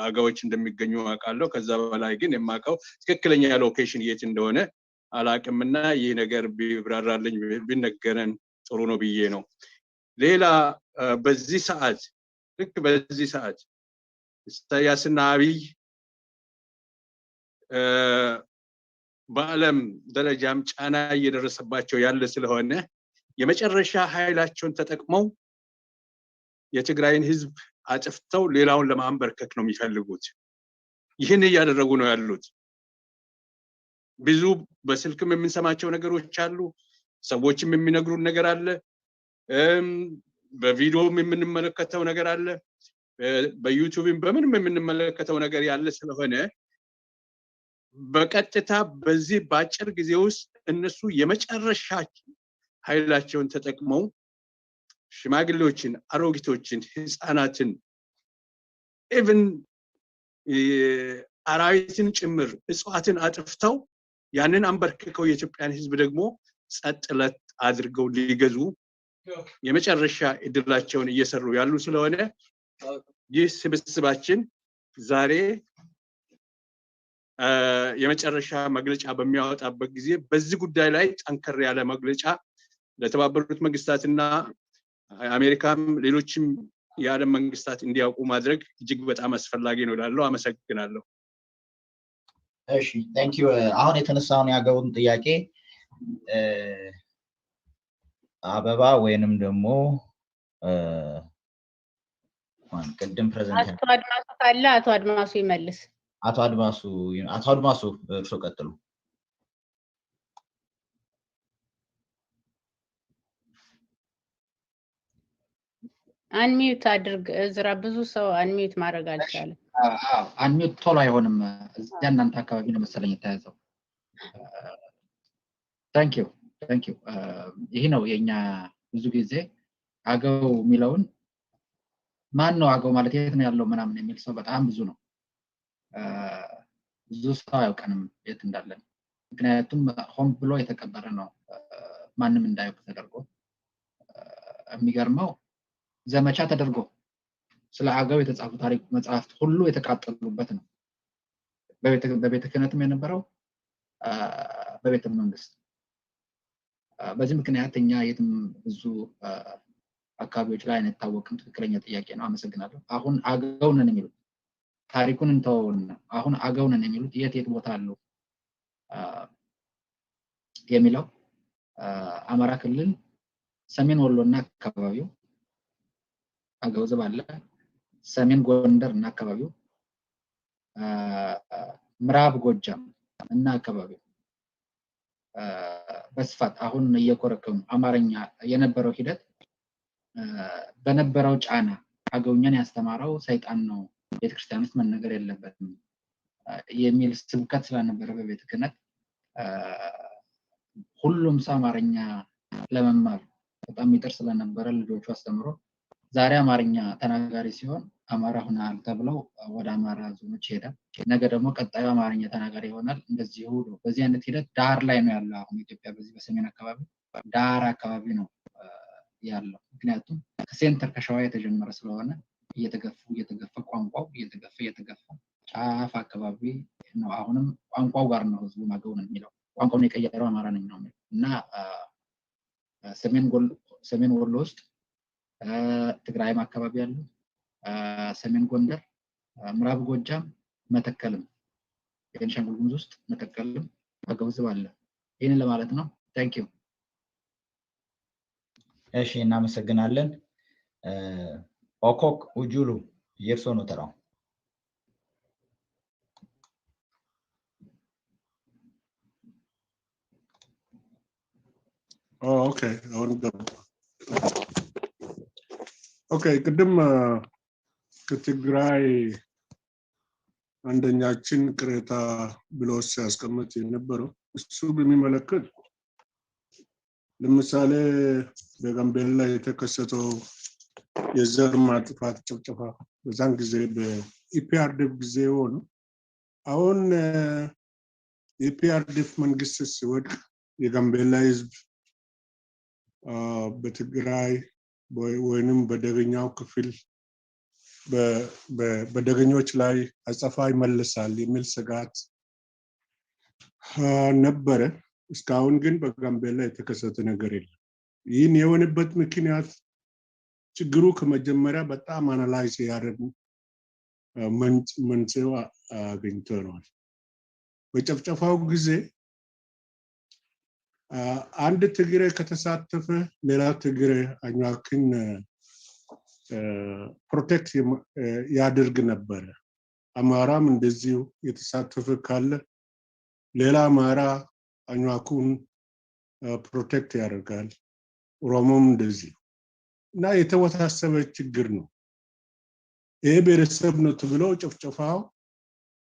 አገዎች እንደሚገኙ አውቃለሁ። ከዛ በላይ ግን የማውቀው ትክክለኛ ሎኬሽን የት እንደሆነ አላውቅምና ይህ ነገር ቢብራራልኝ ቢነገረን ጥሩ ነው ብዬ ነው። ሌላ በዚህ ሰዓት ልክ በዚህ ሰዓት ኢሳያስና አብይ በዓለም ደረጃም ጫና እየደረሰባቸው ያለ ስለሆነ የመጨረሻ ኃይላቸውን ተጠቅመው የትግራይን ህዝብ አጥፍተው ሌላውን ለማንበርከክ ነው የሚፈልጉት። ይህን እያደረጉ ነው ያሉት። ብዙ በስልክም የምንሰማቸው ነገሮች አሉ፣ ሰዎችም የሚነግሩን ነገር አለ፣ በቪዲዮም የምንመለከተው ነገር አለ፣ በዩቲዩብም በምንም የምንመለከተው ነገር ያለ ስለሆነ በቀጥታ በዚህ በአጭር ጊዜ ውስጥ እነሱ የመጨረሻ ኃይላቸውን ተጠቅመው ሽማግሌዎችን፣ አሮጊቶችን፣ ህፃናትን ኢቭን አራዊትን ጭምር እጽዋትን አጥፍተው ያንን አንበርክከው የኢትዮጵያን ህዝብ ደግሞ ጸጥለት አድርገው ሊገዙ የመጨረሻ እድላቸውን እየሰሩ ያሉ ስለሆነ ይህ ስብስባችን ዛሬ የመጨረሻ መግለጫ በሚያወጣበት ጊዜ በዚህ ጉዳይ ላይ ጠንከር ያለ መግለጫ ለተባበሩት መንግስታትና አሜሪካም ሌሎችም የዓለም መንግስታት እንዲያውቁ ማድረግ እጅግ በጣም አስፈላጊ ነው እላለሁ። አመሰግናለሁ።
እሺ ቴንክ ዩ። አሁን የተነሳውን ያገውን ጥያቄ አበባ ወይንም ደግሞ ቅድም ፕሬዘንት
አቶ አድማሱ ካለ አቶ አድማሱ ይመልስ።
አቶ አድማሱ እርሶ ቀጥሉ።
አንሚዩት አድርግ እዝራ። ብዙ ሰው አንሚዩት ማድረግ አልቻለም።
አንሚዩት ቶሎ አይሆንም። እዚያ እናንተ አካባቢ ነው መሰለኝ የተያዘው። ታንክ ዩ ይሄ ነው የኛ ብዙ ጊዜ አገው የሚለውን ማን ነው አገው ማለት የት ነው ያለው ምናምን የሚል ሰው በጣም ብዙ ነው። ብዙ ሰው አያውቀንም የት እንዳለን። ምክንያቱም ሆን ብሎ የተቀበረ ነው ማንም እንዳያውቅ ተደርጎ። የሚገርመው ዘመቻ ተደርጎ ስለ አገው የተጻፉ ታሪክ መጽሐፍት ሁሉ የተቃጠሉበት ነው። በቤተ ክህነትም የነበረው በቤተ መንግስት። በዚህ ምክንያት እኛ የትም ብዙ አካባቢዎች ላይ አይታወቅም። ትክክለኛ ጥያቄ ነው። አመሰግናለሁ። አሁን አገው ነን የሚሉት ታሪኩን እንተውና አሁን አገው ነን የሚሉት የት ቦታ አሉ የሚለው አማራ ክልል ሰሜን ወሎና አካባቢው አገው ዘብ አለ። ሰሜን ጎንደር እና አካባቢው፣ ምዕራብ ጎጃም እና አካባቢው በስፋት አሁን እየኮረከሙ አማርኛ የነበረው ሂደት በነበረው ጫና አገውኛን ያስተማረው ሰይጣን ነው፣ ቤተክርስቲያን ውስጥ መነገር የለበትም የሚል ስብከት ስለነበረ በቤተ ክህነት ሁሉም ሰው አማርኛ ለመማር በጣም ይጥር ስለነበረ ልጆቹ አስተምሮ ዛሬ አማርኛ ተናጋሪ ሲሆን አማራ ሆናል ተብለው ወደ አማራ ዞኖች ይሄዳል። ነገ ደግሞ ቀጣዩ አማርኛ ተናጋሪ ይሆናል። እንደዚሁ በዚህ አይነት ሂደት ዳር ላይ ነው ያለው። አሁን ኢትዮጵያ በዚህ በሰሜን አካባቢ ዳር አካባቢ ነው ያለው። ምክንያቱም ከሴንተር ከሸዋ የተጀመረ ስለሆነ እየተገፋ ቋንቋው እየተገፋ ጫፍ አካባቢ ነው። አሁንም ቋንቋው ጋር ነው ህዝቡ ማገው ነው የሚለው። ቋንቋውን የቀየረው አማራ ነኝ ነው የሚለው እና ሰሜን ወሎ ውስጥ ትግራይም አካባቢ ያሉ ሰሜን ጎንደር፣ ምዕራብ ጎጃም፣ መተከልም ቤኒሻንጉል ጉሙዝ ውስጥ መተከልም አገው ህዝብ አለ። ይህንን ለማለት ነው። ታንክ ዩ።
እሺ እናመሰግናለን። ኦኮክ ኡጁሉ የእርሶ ነው ተራው።
ኦኬ አሁን ኦኬ ቅድም ከትግራይ አንደኛችን ቅሬታ ብሎ ሲያስቀምጥ የነበረው እሱ በሚመለከት ለምሳሌ በጋምቤላ የተከሰተው የዘር ማጥፋት ጭፍጨፋ በዛን ጊዜ በኢፒአርዲኤፍ ጊዜ ሆኖ አሁን የኢፒአርዲኤፍ መንግስት ሲወድቅ የጋምቤላ ህዝብ በትግራይ ወይንም በደገኛው ክፍል በደገኞች ላይ አጸፋ ይመልሳል የሚል ስጋት ነበረ። እስካሁን ግን በጋምቤላ የተከሰተ ነገር የለም። ይህን የሆነበት ምክንያት ችግሩ ከመጀመሪያ በጣም አናላይዝ ያደረጉ መንስኤው አግኝተነዋል። በጨፍጨፋው ጊዜ አንድ ትግሬ ከተሳተፈ ሌላ ትግሬ አኝዋክን ፕሮቴክት ያደርግ ነበረ። አማራም እንደዚሁ የተሳተፈ ካለ ሌላ አማራ አኝዋኩን ፕሮቴክት ያደርጋል። ኦሮሞም እንደዚሁ እና የተወሳሰበ ችግር ነው። ይሄ ብሔረሰብ ነው ተብሎ ጨፍጨፋው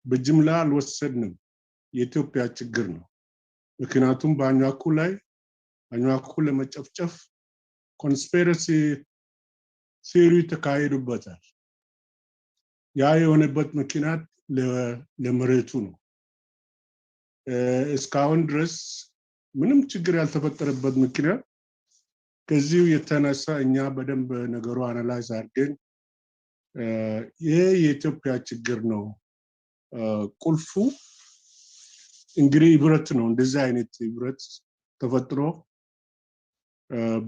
በጅምላ አልወሰድንም። የኢትዮጵያ ችግር ነው። ምክንያቱም በአኝዋኩ ላይ አኝዋኩ ለመጨፍጨፍ ኮንስፒረሲ ሴሪ ተካሂዶበታል። ያ የሆነበት ምክንያት ለመሬቱ ነው። እስካሁን ድረስ ምንም ችግር ያልተፈጠረበት ምክንያት ከዚሁ የተነሳ እኛ በደንብ ነገሩ አናላይዝ አድርገን ይሄ የኢትዮጵያ ችግር ነው። ቁልፉ እንግዲህ ህብረት ነው። እንደዚህ አይነት ህብረት ተፈጥሮ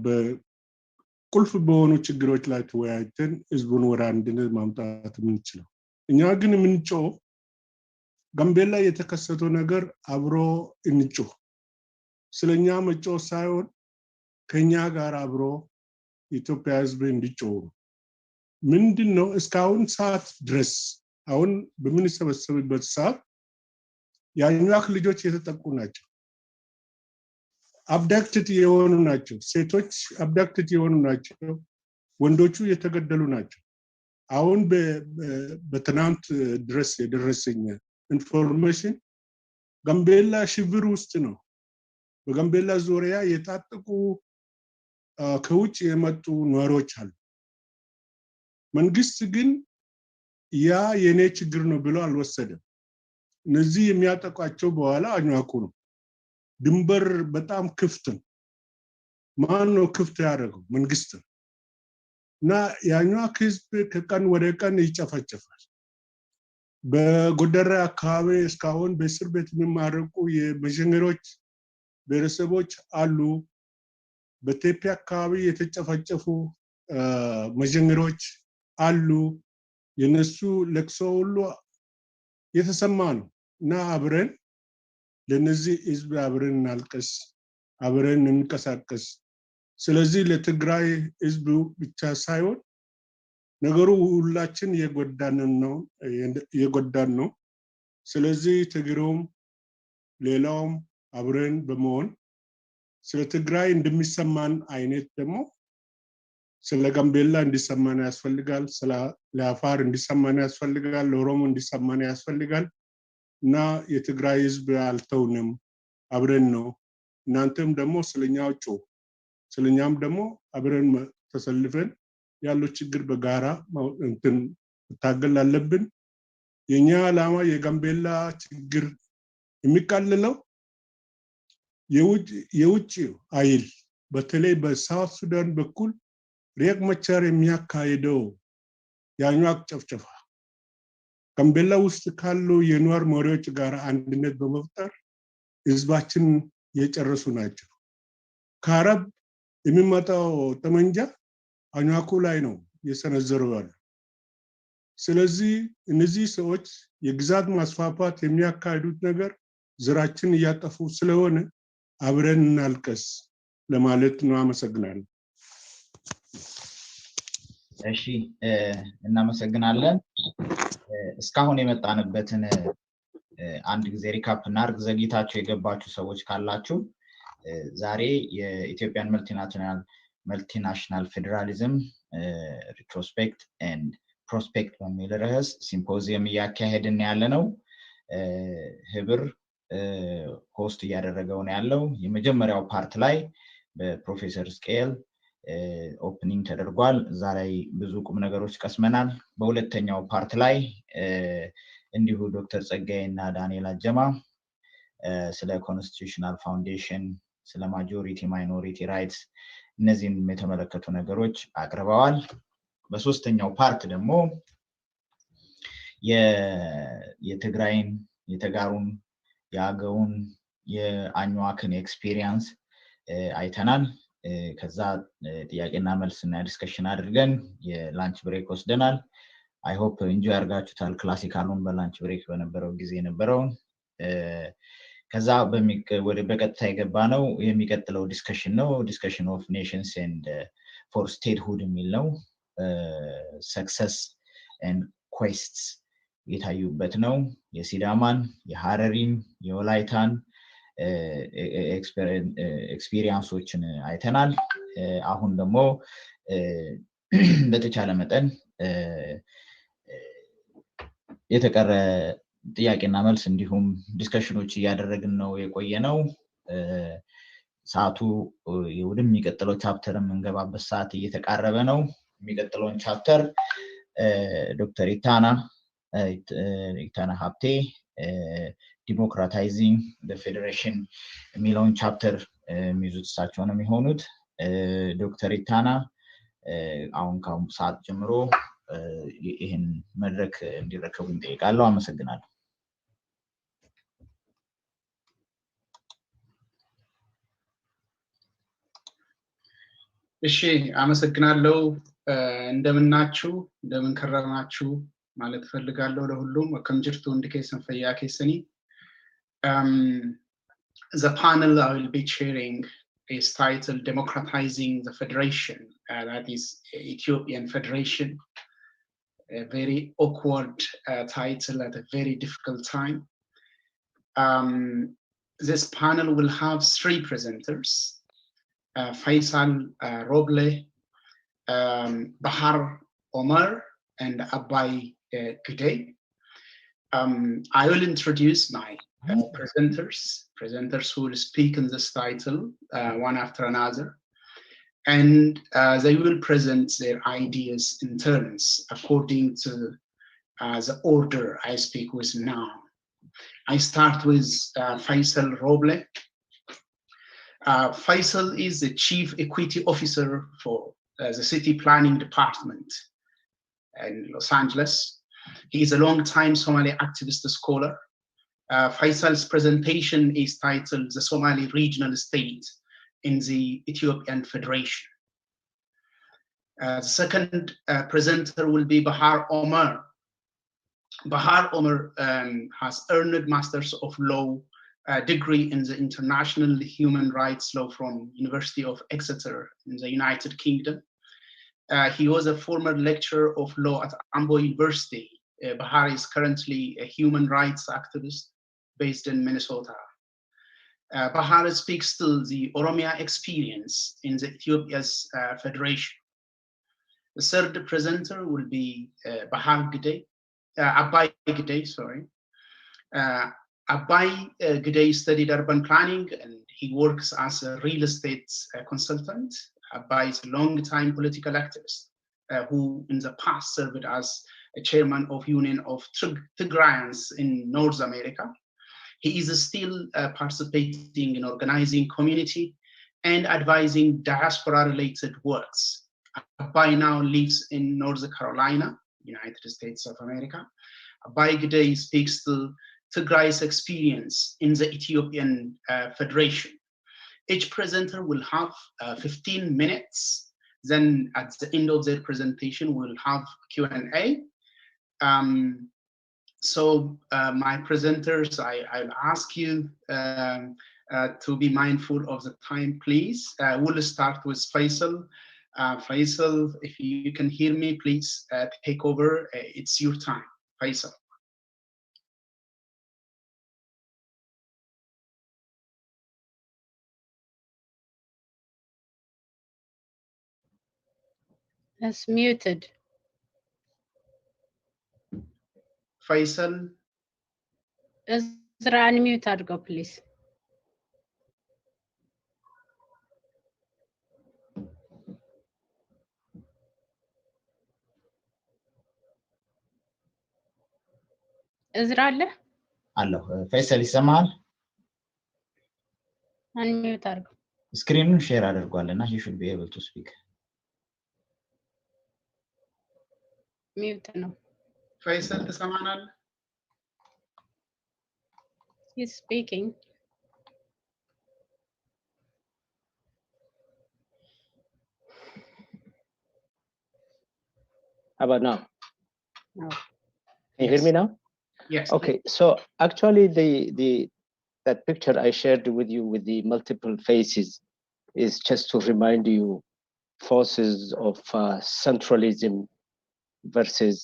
በቁልፍ በሆኑ ችግሮች ላይ ተወያይተን ህዝቡን ወደ አንድነት ማምጣት የምንችለው። እኛ ግን የምንጮህ ጋምቤላ የተከሰተው ነገር አብሮ እንጮህ፣ ስለኛ መጮህ ሳይሆን ከኛ ጋር አብሮ የኢትዮጵያ ህዝብ እንዲጮህ ምንድነው እስካሁን ሰዓት ድረስ አሁን በምንሰበሰብበት ሰዓት የአኟክ ልጆች የተጠቁ ናቸው አብዳክትድ የሆኑ ናቸው ሴቶች አብዳክትድ የሆኑ ናቸው ወንዶቹ የተገደሉ ናቸው አሁን በትናንት ድረስ የደረሰኝ ኢንፎርሜሽን ጋምቤላ ሽብር ውስጥ ነው በጋምቤላ ዙሪያ የታጠቁ ከውጭ የመጡ ነዋሪዎች አሉ መንግስት ግን ያ የኔ ችግር ነው ብሎ አልወሰደም እነዚህ የሚያጠቋቸው በኋላ አኟኩ ነው ድንበር በጣም ክፍት ነው ማን ነው ክፍት ያደረገው መንግስት እና ያኛው ህዝብ ከቀን ወደ ቀን ይጨፈጨፋል በጎደራ አካባቢ እስካሁን በእስር ቤት የሚማረቁ የመጀመሪያዎች ብሔረሰቦች አሉ በቴፒ አካባቢ የተጨፈጨፉ መጀመሪያዎች አሉ የነሱ ለቅሶ ሁሉ የተሰማ ነው እና አብረን ለነዚህ ህዝብ አብረን እናልቀስ አብረን እንንቀሳቀስ ስለዚህ ለትግራይ ህዝብ ብቻ ሳይሆን ነገሩ ሁላችን የጎዳን ነው ስለዚህ ትግሩም ሌላውም አብረን በመሆን ስለ ትግራይ እንደሚሰማን አይነት ደግሞ ስለ ጋምቤላ እንዲሰማን ያስፈልጋል ስለ ለአፋር እንዲሰማን ያስፈልጋል ለኦሮሞ እንዲሰማን ያስፈልጋል እና የትግራይ ህዝብ አልተውንም አብረን ነው እናንተም ደግሞ ስለኛም ደግሞ አብረን ተሰልፈን ያለው ችግር በጋራ እንትን ታገል አለብን የኛ ዓላማ የጋምቤላ ችግር የሚቃለለው የውጭ አይል በተለይ በሳውት ሱዳን በኩል ሪያክ መቻር የሚያካሂደው ያኛው ጨፍጨፋ ጋምቤላ ውስጥ ካሉ የኗር መሪዎች ጋር አንድነት በመፍጠር ህዝባችን የጨረሱ ናቸው ከአረብ የሚመጣው ጠመንጃ አኟኩ ላይ ነው የሰነዘረው ያለው ስለዚህ እነዚህ ሰዎች የግዛት ማስፋፋት የሚያካሂዱት ነገር ዘራችን እያጠፉ ስለሆነ አብረን እናልቀስ ለማለት ነው አመሰግናለሁ
እሺ እናመሰግናለን እስካሁን የመጣንበትን አንድ ጊዜ ሪካፕ እናርግ ዘግይታችሁ የገባችሁ ሰዎች ካላችሁ ዛሬ የኢትዮጵያን መልቲናሽናል ፌደራሊዝም ሪትሮስፔክት ኤንድ ፕሮስፔክት በሚል ርዕስ ሲምፖዚየም እያካሄድን ያለነው ህብር ሆስት እያደረገው ነው ያለው የመጀመሪያው ፓርት ላይ በፕሮፌሰር ስኬል ኦፕኒንግ ተደርጓል እዛ ላይ ብዙ ቁም ነገሮች ቀስመናል በሁለተኛው ፓርት ላይ እንዲሁ ዶክተር ጸጋዬና ዳንኤል አጀማ ስለ ኮንስቲቱሽናል ፋውንዴሽን ስለ ማጆሪቲ ማይኖሪቲ ራይትስ እነዚህን የተመለከቱ ነገሮች አቅርበዋል በሶስተኛው ፓርት ደግሞ የትግራይን የተጋሩን የአገውን የአኟክን ኤክስፒሪየንስ አይተናል ከዛ ጥያቄና መልስና ዲስከሽን አድርገን የላንች ብሬክ ወስደናል አይ ሆፕ ኢንጆይ አርጋችሁታል ክላሲካሉን በላንች ብሬክ በነበረው ጊዜ ነበረው ከዛ በቀጥታ የገባ ነው የሚቀጥለው ዲስከሽን ነው ዲስከሽን ኦፍ ኔሽንስ ኤንድ ፎር ስቴትሁድ የሚል ነው ሰክሰስ ኤንድ ኩዌስትስ የታዩበት ነው የሲዳማን የሐረሪን የወላይታን ኤክስፒሪየንሶችን አይተናል አሁን ደግሞ በተቻለ መጠን የተቀረ ጥያቄና መልስ እንዲሁም ዲስከሽኖች እያደረግን ነው የቆየነው ሰዓቱ ወደሚቀጥለው ቻፕተር እንገባበት ሰዓት እየተቃረበ ነው የሚቀጥለውን ቻፕተር ዶክተር ኢታና ሀብቴ democratizing the federation የሚለውን ቻፕተር የሚይዙት እሳቸው ነው የሚሆኑት ዶክተር ኢታና አሁን ካሁን ሰዓት ጀምሮ ይሄን መድረክ እንዲረከቡ እንጠይቃለሁ አመሰግናለሁ
እሺ አመሰግናለሁ እንደምናችሁ እንደምን ከረማችሁ ማለት ፈልጋለሁ ለሁሉም ከምጅርቱ እንድከሰን ፈያ ከሰኒ the panel I will be chairing is titled Democratizing the Federation that is Ethiopian Federation. A very awkward title at a very difficult time. This panel will have 3 presenters, Faisal Roble, Bahar Omar, and Abiy Gidey. I will introduce my presenters who will speak in this title one after another, and they will present their ideas in turns according to the order I speak with now. I start with Faisal Roble. Faisal is the Chief Equity Officer for the City Planning Department in Los Angeles. He is a long-time Somali activist scholar. Faisal's presentation is titled The Somali Regional State in the Ethiopian Federation. The second presenter will be Bahar Omar. Bahar Omar has earned Masters of Law degree in the International Human Rights Law from University of Exeter in the United Kingdom. He was a former lecturer of law at Ambo University. Bahar is currently a human rights activist based in Minnesota. Bahar speaks to the Oromia experience in the Ethiopia's federation. The third presenter will be Abiy Gidey, sorry. Abiy Gidey studied urban planning and he works as a real estate consultant. Abiy is a long-time political activist who in the past served as a chairman of Union of Tigrayans in North America. He is still participating in organizing community and advising diaspora-related works. Abiy now lives in North Carolina, United States of America. Abiy Gidey speaks to Tigray's experience in the Ethiopian Federation. Each presenter will have 15 minutes. Then at the end of their presentation, we'll have Q&A. So my presenters, I'll ask you to be mindful of the time, please. We'll start with Faisal. Faisal, if you can hear me, please take over. It's your time, Faisal.
It's muted.
Faisal.
Ezra, unmute አድርገው, please. እዝራ አለ?
አለሁ። ፈይሰል ይሰማሃል?
unmute አድርገው።
ስክሪኑን ሼር አድርጓልና he should be able to speak.
ሚውት ነው።
ፈይሰል ትሰማናለህ?
He's speaking.
How about now?
No.
Can you hear me now?
Yes.
Okay, so actually that picture I shared with you with the multiple faces is just to remind you forces of centralism versus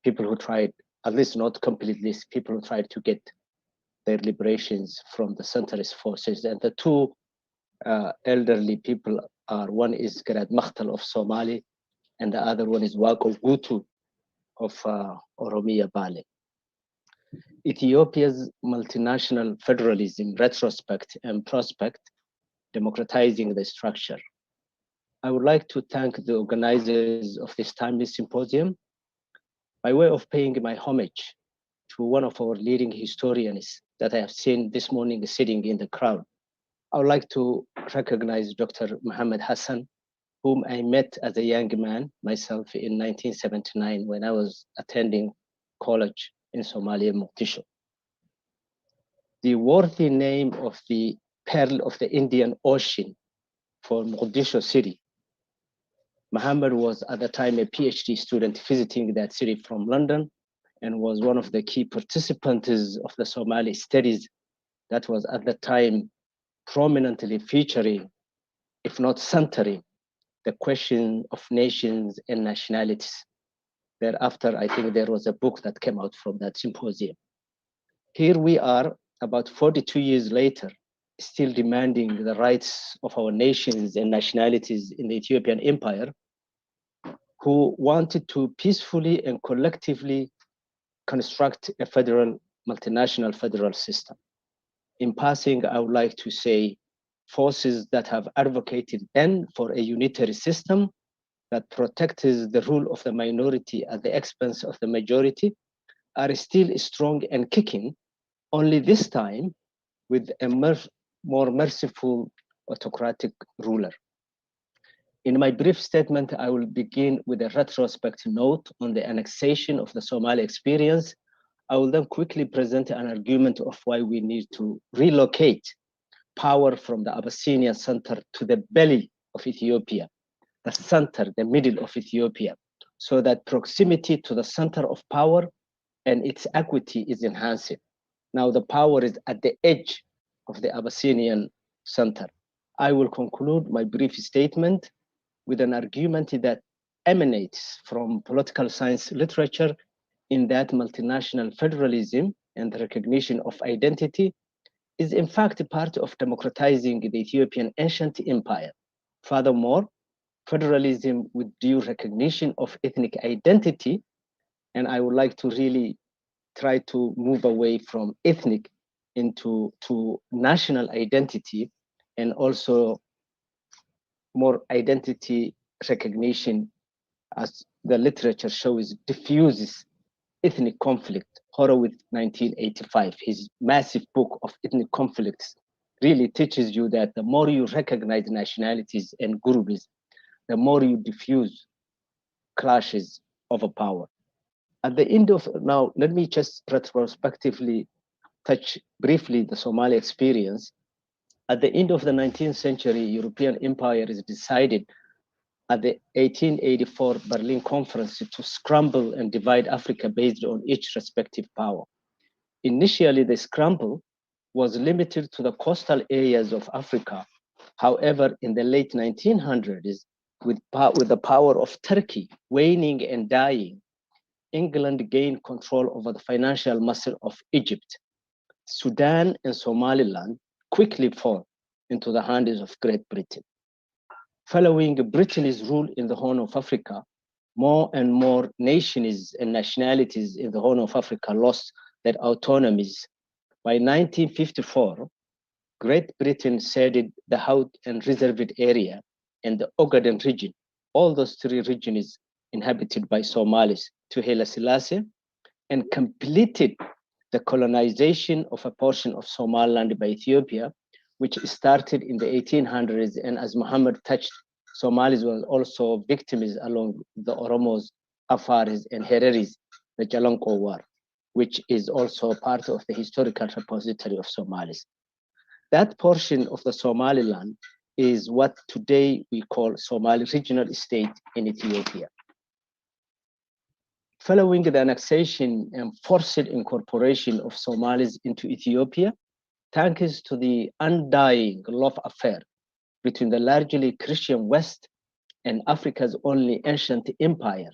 people who tried, at least not completely, people who tried to get their liberations from the centralist forces. And the two elderly people are, one is Garad Makhtal of Somali, and the other one is Wako Gutu of Oromia Bale. Ethiopia's multinational federalism, retrospect and prospect, democratizing the structure. I would like to thank the organizers of this timely symposium by way of paying my homage to one of our leading historians that I have seen this morning sitting in the crowd. I would like to recognize Dr. Muhammad Hassan, whom I met as a young man myself in 1979 when I was attending college in Somalia, Mogadishu. The worthy name of the Pearl of the Indian Ocean for Mogadishu city. Muhammad was at the time a PhD student visiting that city from London and was one of the key participants of the Somali studies that was at the time prominently featuring, if not centering, the question of nations and nationalities. Thereafter, I think there was a book that came out from that symposium. Here we are, about 42 years later, still demanding the rights of our nations and nationalities in the Ethiopian empire, who wanted to peacefully and collectively construct a federal, multinational federal system. In passing, I would like to say forces that have advocated then for a unitary system that protects the rule of the minority at the expense of the majority are still strong and kicking, only this time with a more merciful autocratic ruler. In my brief statement, I will begin with a retrospect note on the annexation of the Somali experience. I will then quickly present an argument of why we need to relocate power from the Abyssinian center to the belly of Ethiopia, the center, the middle of Ethiopia, so that proximity to the center of power and its equity is enhanced. Now the power is at the edge of the Abyssinian center. I will conclude my brief statement with an argument that emanates from political science literature, in that multinational federalism and the recognition of identity is in fact part of democratizing the Ethiopian ancient empire. Furthermore, federalism with due recognition of ethnic identity, and I would like to really try to move away from ethnic into national identity, and also more identity recognition, as the literature shows, diffuses ethnic conflict. Horowitz, 1985, his massive book of ethnic conflicts really teaches you that the more you recognize nationalities and groups, the more you diffuse clashes over power. At the end of, now, let me just retrospectively touch briefly the Somali experience. At the end of the 19th century, European empire is decided at the 1884 Berlin Conference to scramble and divide Africa based on each respective power. Initially, the scramble was limited to the coastal areas of Africa. However, in the late 1900s, with the power of Turkey waning and dying, England gained control over the financial muscle of Egypt. Sudan and Somaliland quickly fall into the hands of Great Britain. Following Britain's rule in the Horn of Africa, more and more nations and nationalities in the Horn of Africa lost their autonomies. By 1954, Great Britain ceded the Haut and Reserved area and the Ogaden region, all those three regions inhabited by Somalis, to Haile Selassie, and completed the colonization of a portion of Somaliland by Ethiopia, which started in the 1800s. And as Muhammad touched, Somalis were also victims along the Oromos, Afaris, and Hereris, the Jalanko War, which is also part of the historical repository of Somalis. That portion of the Somaliland is what today we call Somali regional state in Ethiopia. Following the annexation and forced incorporation of Somalis into Ethiopia, thanks to the undying love affair between the largely Christian West and Africa's only ancient empire,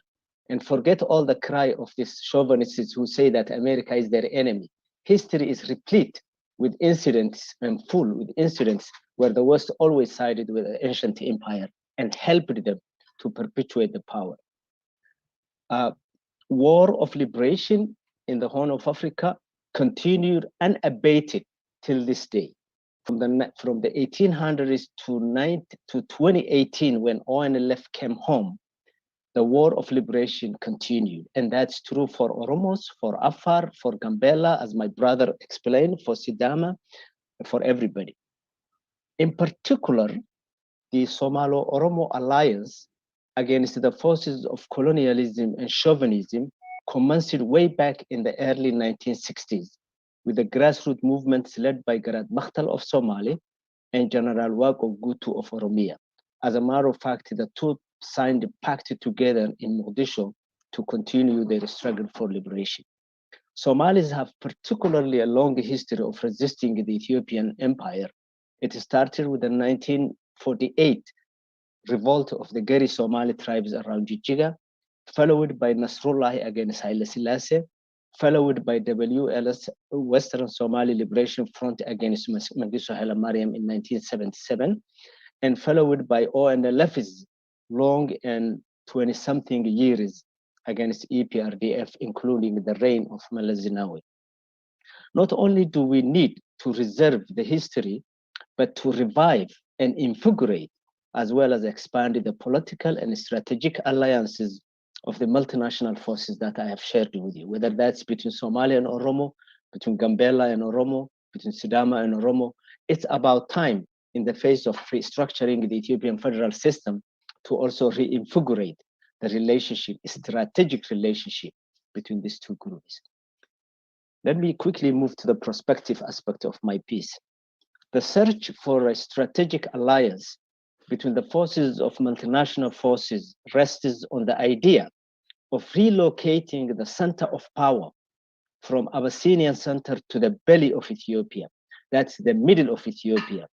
and forget all the cry of these chauvinists who say that America is their enemy. History is replete with incidents and full with incidents where the West always sided with the ancient empire and helped them to perpetuate the power. War of liberation in the Horn of Africa continued unabated till this day. From the 1800s to 2018, when ONLF came home, the war of liberation continued. And that's true for Oromos, for Afar, for Gambela, as my brother explained, for Sidama, for everybody. In particular, the Somalo-Oromo alliance against the forces of colonialism and chauvinism commenced way back in the early 1960s with the grassroots movements led by Garad Makhtal of Somali and General Wako Gutu of Oromia. As a matter of fact, the two signed a pact together in Mogadishu to continue their struggle for liberation. Somalis have particularly a long history of resisting the Ethiopian empire. It started with the 1948 revolt of the Geri Somali tribes around Jijiga, followed by Nasrullah against Haile Selassie, followed by WLS, Western Somali Liberation Front against Mengistu Haile Mariam in 1977, and followed by ONLF's long and 20-something years against EPRDF, including the reign of Meles Zenawi. Not only do we need to reserve the history, but to revive and invigorate, as well as expand the political and strategic alliances of the multinational forces that I have shared with you, whether that's between Somalia and Oromo, between Gambela and Oromo, between Sidama and Oromo. It's about time, in the face of restructuring the Ethiopian federal system, to also reinvigorate the relationship, strategic relationship between these two groups. Let me quickly move to the prospective aspect of my piece. The search for a strategic alliance between the forces of multinational forces rests on the idea of relocating the center of power from Abyssinian center to the belly of Ethiopia. That's the middle of Ethiopia.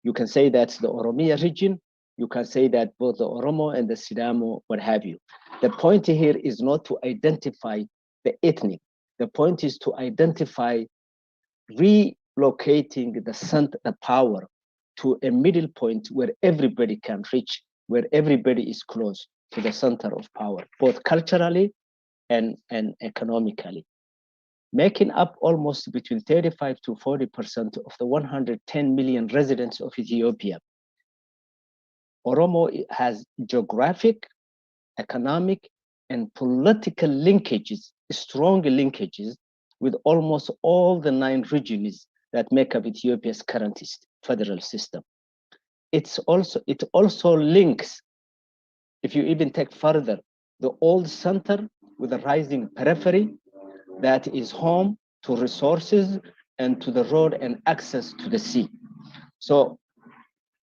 You can say that's the Oromia region. You can say that both the Oromo and the Sidamo, what have you. The point here is not to identify the ethnic. The point is to identify relocating the center, the power, to a middle point where everybody can reach, where everybody is close to the center of power, both culturally and economically. Making up almost between 35 to 40% of the 110 million residents of Ethiopia, Oromo has geographic, economic, and political linkages, strong linkages with almost all the 9 regions that make up Ethiopia's current federal system. It also links, if you even take further, the old center with a rising periphery that is home to resources and to the road and access to the sea. So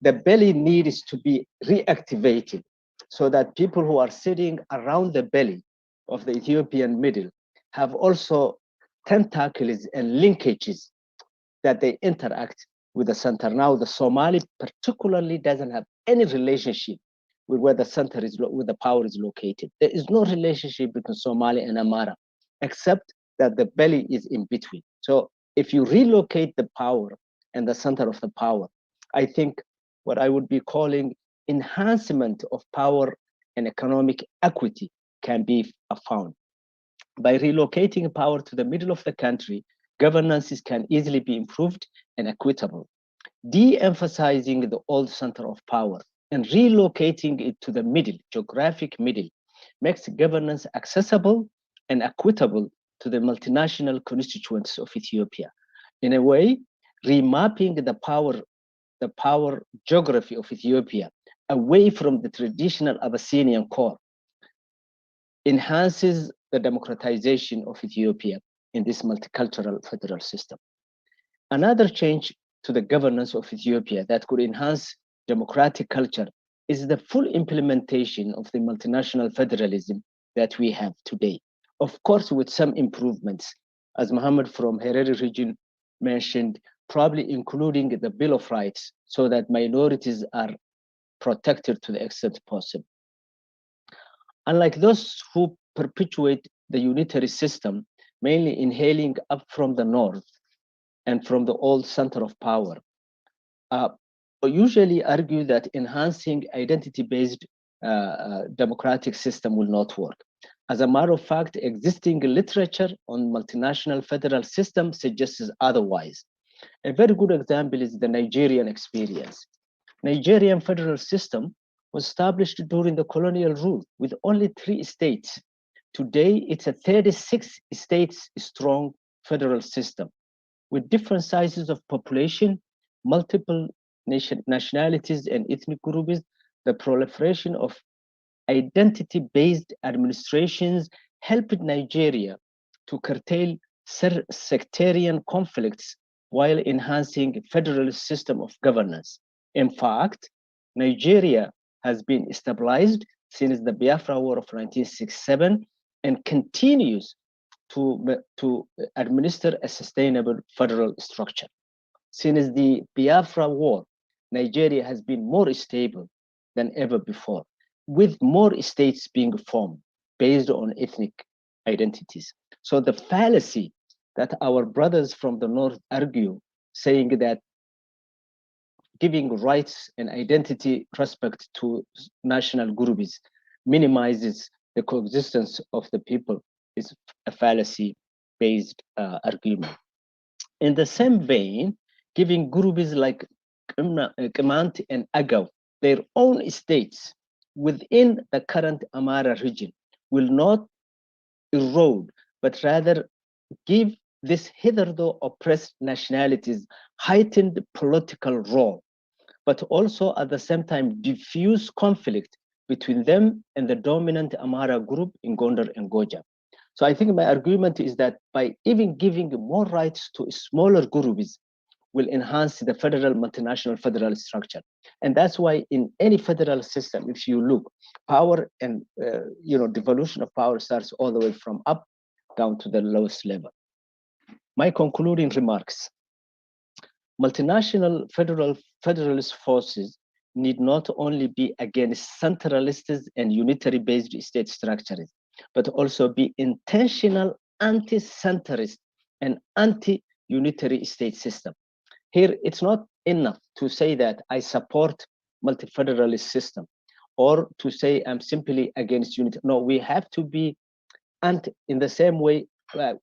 the belly needs to be reactivated so that people who are sitting around the belly of the Ethiopian middle have also tentacles and linkages that they interact with the center. Now, the Somali particularly doesn't have any relationship with where the center is, where the power is located. There is no relationship between Somali and Amara, except that the belly is in between. So if you relocate the power and the center of the power, I think what I would be calling enhancement of power and economic equity can be found. By relocating power to the middle of the country, governances can easily be improved and equitable. De-emphasizing the old center of power and relocating it to the middle, geographic middle, makes governance accessible and equitable to the multinational constituents of Ethiopia. In a way, remapping the power geography of Ethiopia away from the traditional Abyssinian core enhances the democratization of Ethiopia in this multicultural federal system. Another change to the governance of Ethiopia that could enhance democratic culture is the full implementation of the multinational federalism that we have today. Of course, with some improvements, as Mohammed from Harare region mentioned, probably including the Bill of Rights so that minorities are protected to the extent possible. Unlike those who perpetuate the unitary system, mainly inhaling up from the north and from the old center of power, usually argue that enhancing identity-based democratic system will not work. As a matter of fact, existing literature on multinational federal system suggests otherwise. A very good example is the Nigerian experience. Nigerian federal system was established during the colonial rule with only 3 states. Today, it's a 36 states strong federal system with different sizes of population, multiple nationalities and ethnic groups. The proliferation of identity-based administrations helped Nigeria to curtail sectarian conflicts while enhancing federal system of governance. In fact, Nigeria has been stabilized since the Biafra War of 1967 and continues to administer a sustainable federal structure. Since the Biafra War, Nigeria has been more stable than ever before, with more states being formed based on ethnic identities. So the fallacy that our brothers from the north argue, saying that giving rights and identity respect to national groups minimizes the coexistence of the people is a fallacy-based argument. In the same vein, giving groups like Qimant and Agaw their own states within the current Amara region will not erode, but rather give this hitherto oppressed nationalities heightened political role, but also at the same time diffuse conflict between them and the dominant Amara group in Gondar and Goja. So I think my argument is that by even giving more rights to smaller groups will enhance the federal multinational federal structure. And that's why in any federal system, if you look, power and devolution of power starts all the way from up down to the lowest level. My concluding remarks: multinational federalist forces need not only be against centralist and unitary-based state structures, but also be intentional anti-centrist and anti-unitary state system. Here, it's not enough to say that I support multi-federalist system or to say I'm simply against unity. No, we have to be anti, in the same way,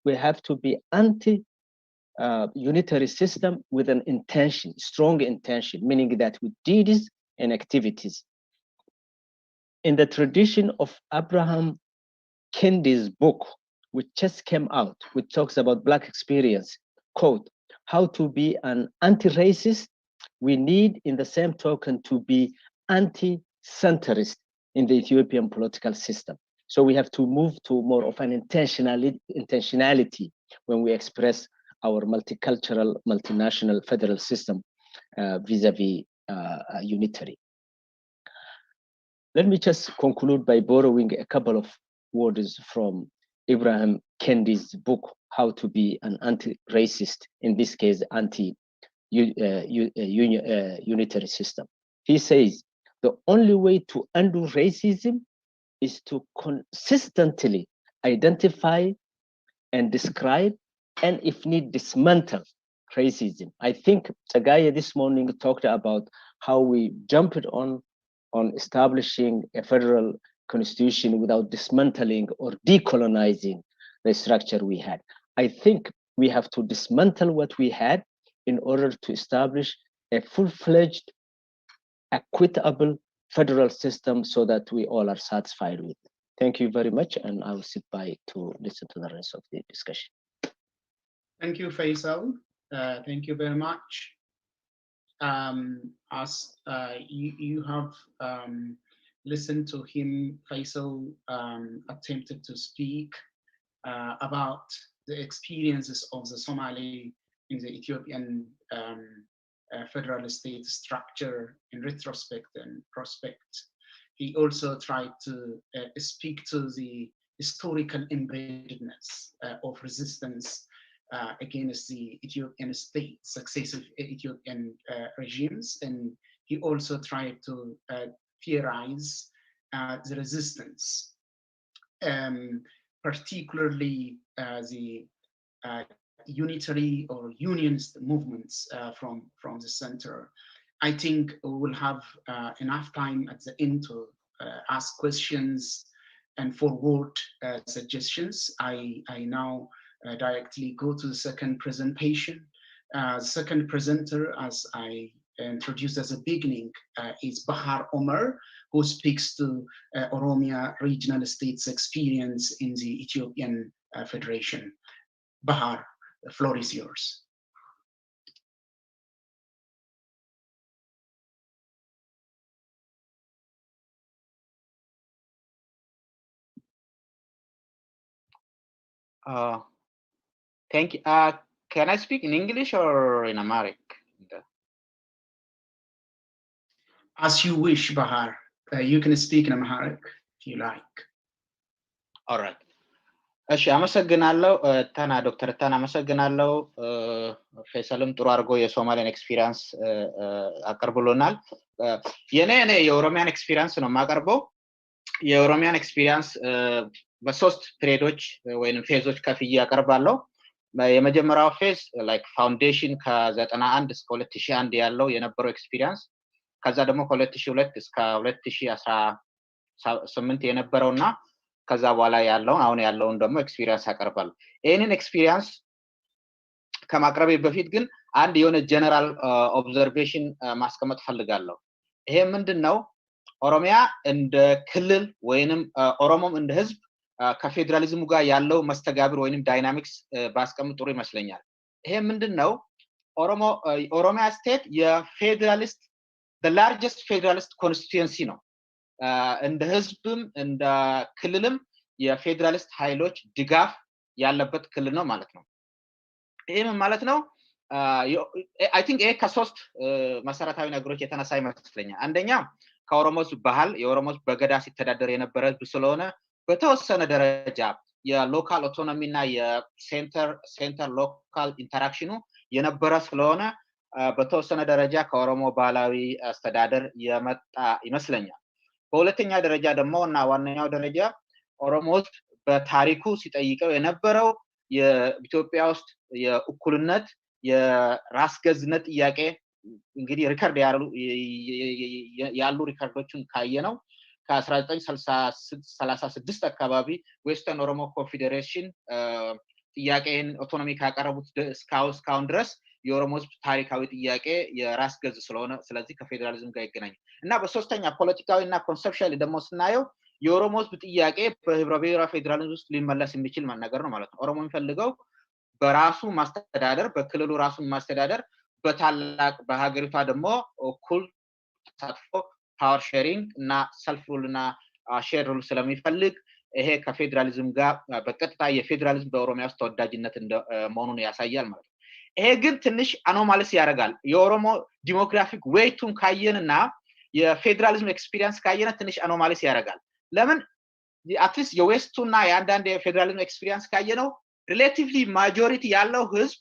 we have to be anti-unitary system with an intention, strong intention, meaning that with deeds and activities. In the tradition of Abraham Kendi's book, which just came out, which talks about Black experience, quote, how to be an anti-racist, we need in the same token to be anti-centrist in the Ethiopian political system. So we have to move to more of an intentionality when we express our multicultural, multinational federal system vis-a-vis unitary. Let me just conclude by borrowing a couple of words from Abraham Kendi's book, How to be an Anti-Racist, in this case, anti-unitary system. He says, the only way to undo racism is to consistently identify and describe, and if need, dismantle racism. I think Sagaya this morning talked about how we jumped on establishing a federal constitution without dismantling or decolonizing the structure we had. I think we have to dismantle what we had in order to establish a full-fledged, equitable federal system so that we all are satisfied with. Thank you very much, and I will sit by to listen to the rest of the discussion.
Thank you, Faisal. Thank you very much. As you have listened to him, Faisal attempted to speak about the experiences of the Somali in the Ethiopian federal state structure in retrospect and prospect. He also tried to speak to the historical embeddedness of resistance against the Ethiopian state, successive Ethiopian regimes, and he also tried to theorize the resistance, particularly the unitary or unionist movements from the center. I think we will have enough time at the end to ask questions and forward suggestions. I now directly go to the second presentation. Second presenter, as I introduced as a beginning, is Bahar Omar, who speaks to Oromia regional states experience in the Ethiopian Federation. Bahar, the floor is yours.
Thank you. Can I speak in English or in Amharic?
As you wish, Bahar. You can speak in Amharic if you like.
All right. እሺ አመሰግናለሁ ዶክተር ታና አመሰግናለሁ። ፈይሰልም ጥሩ አድርጎ የሶማሊያን ኤክስፒሪየንስ አቀርብሎናል። የኔ የኦሮሚያን ኤክስፒሪየንስ ነው የማቀርበው የኦሮሚያን ኤክስፒሪየንስ በሶስት ፔሪዶች ወይንም ፌዞች ከፍዬ ያቀርባለሁ የመጀመሪያው ፌዝ ላይክ ፋውንዴሽን ከ91 እስከ 2001 ያለው የነበረው ኤክስፒሪየንስ ከዛ ደግሞ ከ2002 እስከ 2018 የነበረውና ከዛ በኋላ ያለው አሁን ያለውን ደግሞ ኤክስፒሪየንስ ያቀርባል ይሄንን ኤክስፒሪየንስ ከማቅረቤ በፊት ግን አንድ የሆነ ጀነራል ኦብዘርቬሽን ማስቀመጥ ፈልጋለሁ ይሄ ምንድነው ኦሮሚያ እንደ ክልል ወይንም ኦሮሞም እንደ ህዝብ ከፌደራሊዝሙ ጋር ያለው መስተጋብር ወይንም ዳይናሚክስ ባስቀምጥ ጥሩ ይመስለኛል ይሄ ምንድነው ኦሮሚያ ስቴት የፌደራሊስት the largest federalist constituency ነው እንደ ህዝብም እንደ ክልልም የፌደራሊስት ኃይሎች ድጋፍ ያለበት ክልል ነው ማለት ነው ይሄም ማለት ነው I think ይሄ ከሶስት መሰረታዊ ነገሮች የተነሳ ይመስለኛል አንደኛ ከኦሮሞስ ባህል የኦሮሞስ በገዳ ሲተዳደር የነበረ ህዝብ ስለሆነ በተወሰነ ደረጃ የሎካል ኦቶኖሚ እና የሴንተር ሎካል ኢንተራክሽኑ የነበረ ስለሆነ በተወሰነ ደረጃ ከኦሮሞ ባህላዊ አስተዳደር የመጣ ይመስለኛል በሁለተኛ ደረጃ ደግሞ እና ዋነኛው ደረጃ ኦሮሞስ በታሪኩ ሲጠይቀው የነበረው የኢትዮጵያ ውስጥ የእኩልነት የራስ ገዝነት ጥያቄ እንግዲህ ሪከርድ ያሉ ሪከርዶችን ካየነው ከ1936 አካባቢ ዌስተርን ኦሮሞ ኮንፌዴሬሽን ጥያቄን ኦቶኖሚ ካቀረቡት እስካሁን ድረስ የኦሮሞ ህዝብ ታሪካዊ ጥያቄ የራስ ገዝ ስለሆነ ስለዚህ ከፌደራሊዝም ጋር ይገናኛል እና በሶስተኛ ፖለቲካዊና ኮንሰፕቹዋሊ ደግሞ ስናየው የኦሮሞ ህዝብ ጥያቄ በህብረ ብሔራዊ ፌደራሊዝም ውስጥ ሊመለስ የሚችል ነገር ነው ማለት ነው ኦሮሞ የሚፈልገው በራሱ ማስተዳደር በክልሉ ራሱን ማስተዳደር በታላቅ በሀገሪቷ ደግሞ እኩል ተሳትፎ ፓወር ሼሪንግ እና ሰልፍ ሩል እና ሼር ሩል ስለሚፈልግ ይሄ ከፌደራሊዝም ጋር በቀጥታ የፌደራሊዝም በኦሮሚያ ውስጥ ተወዳጅነት መሆኑን ያሳያል ማለት ነው ይሄ ግን ትንሽ አኖማሊስ ያደርጋል የኦሮሞ ዲሞግራፊክ ዌይቱን ካየንና የፌደራሊዝም ኤክስፒሪየንስ ካየን ትንሽ አኖማሊስ ያደርጋል ለምን አትሊስት የዌስቱና የአንዳንድ የፌደራሊዝም ኤክስፒሪየንስ ካየነው ሪሌቲቭሊ ማጆሪቲ ያለው ህዝብ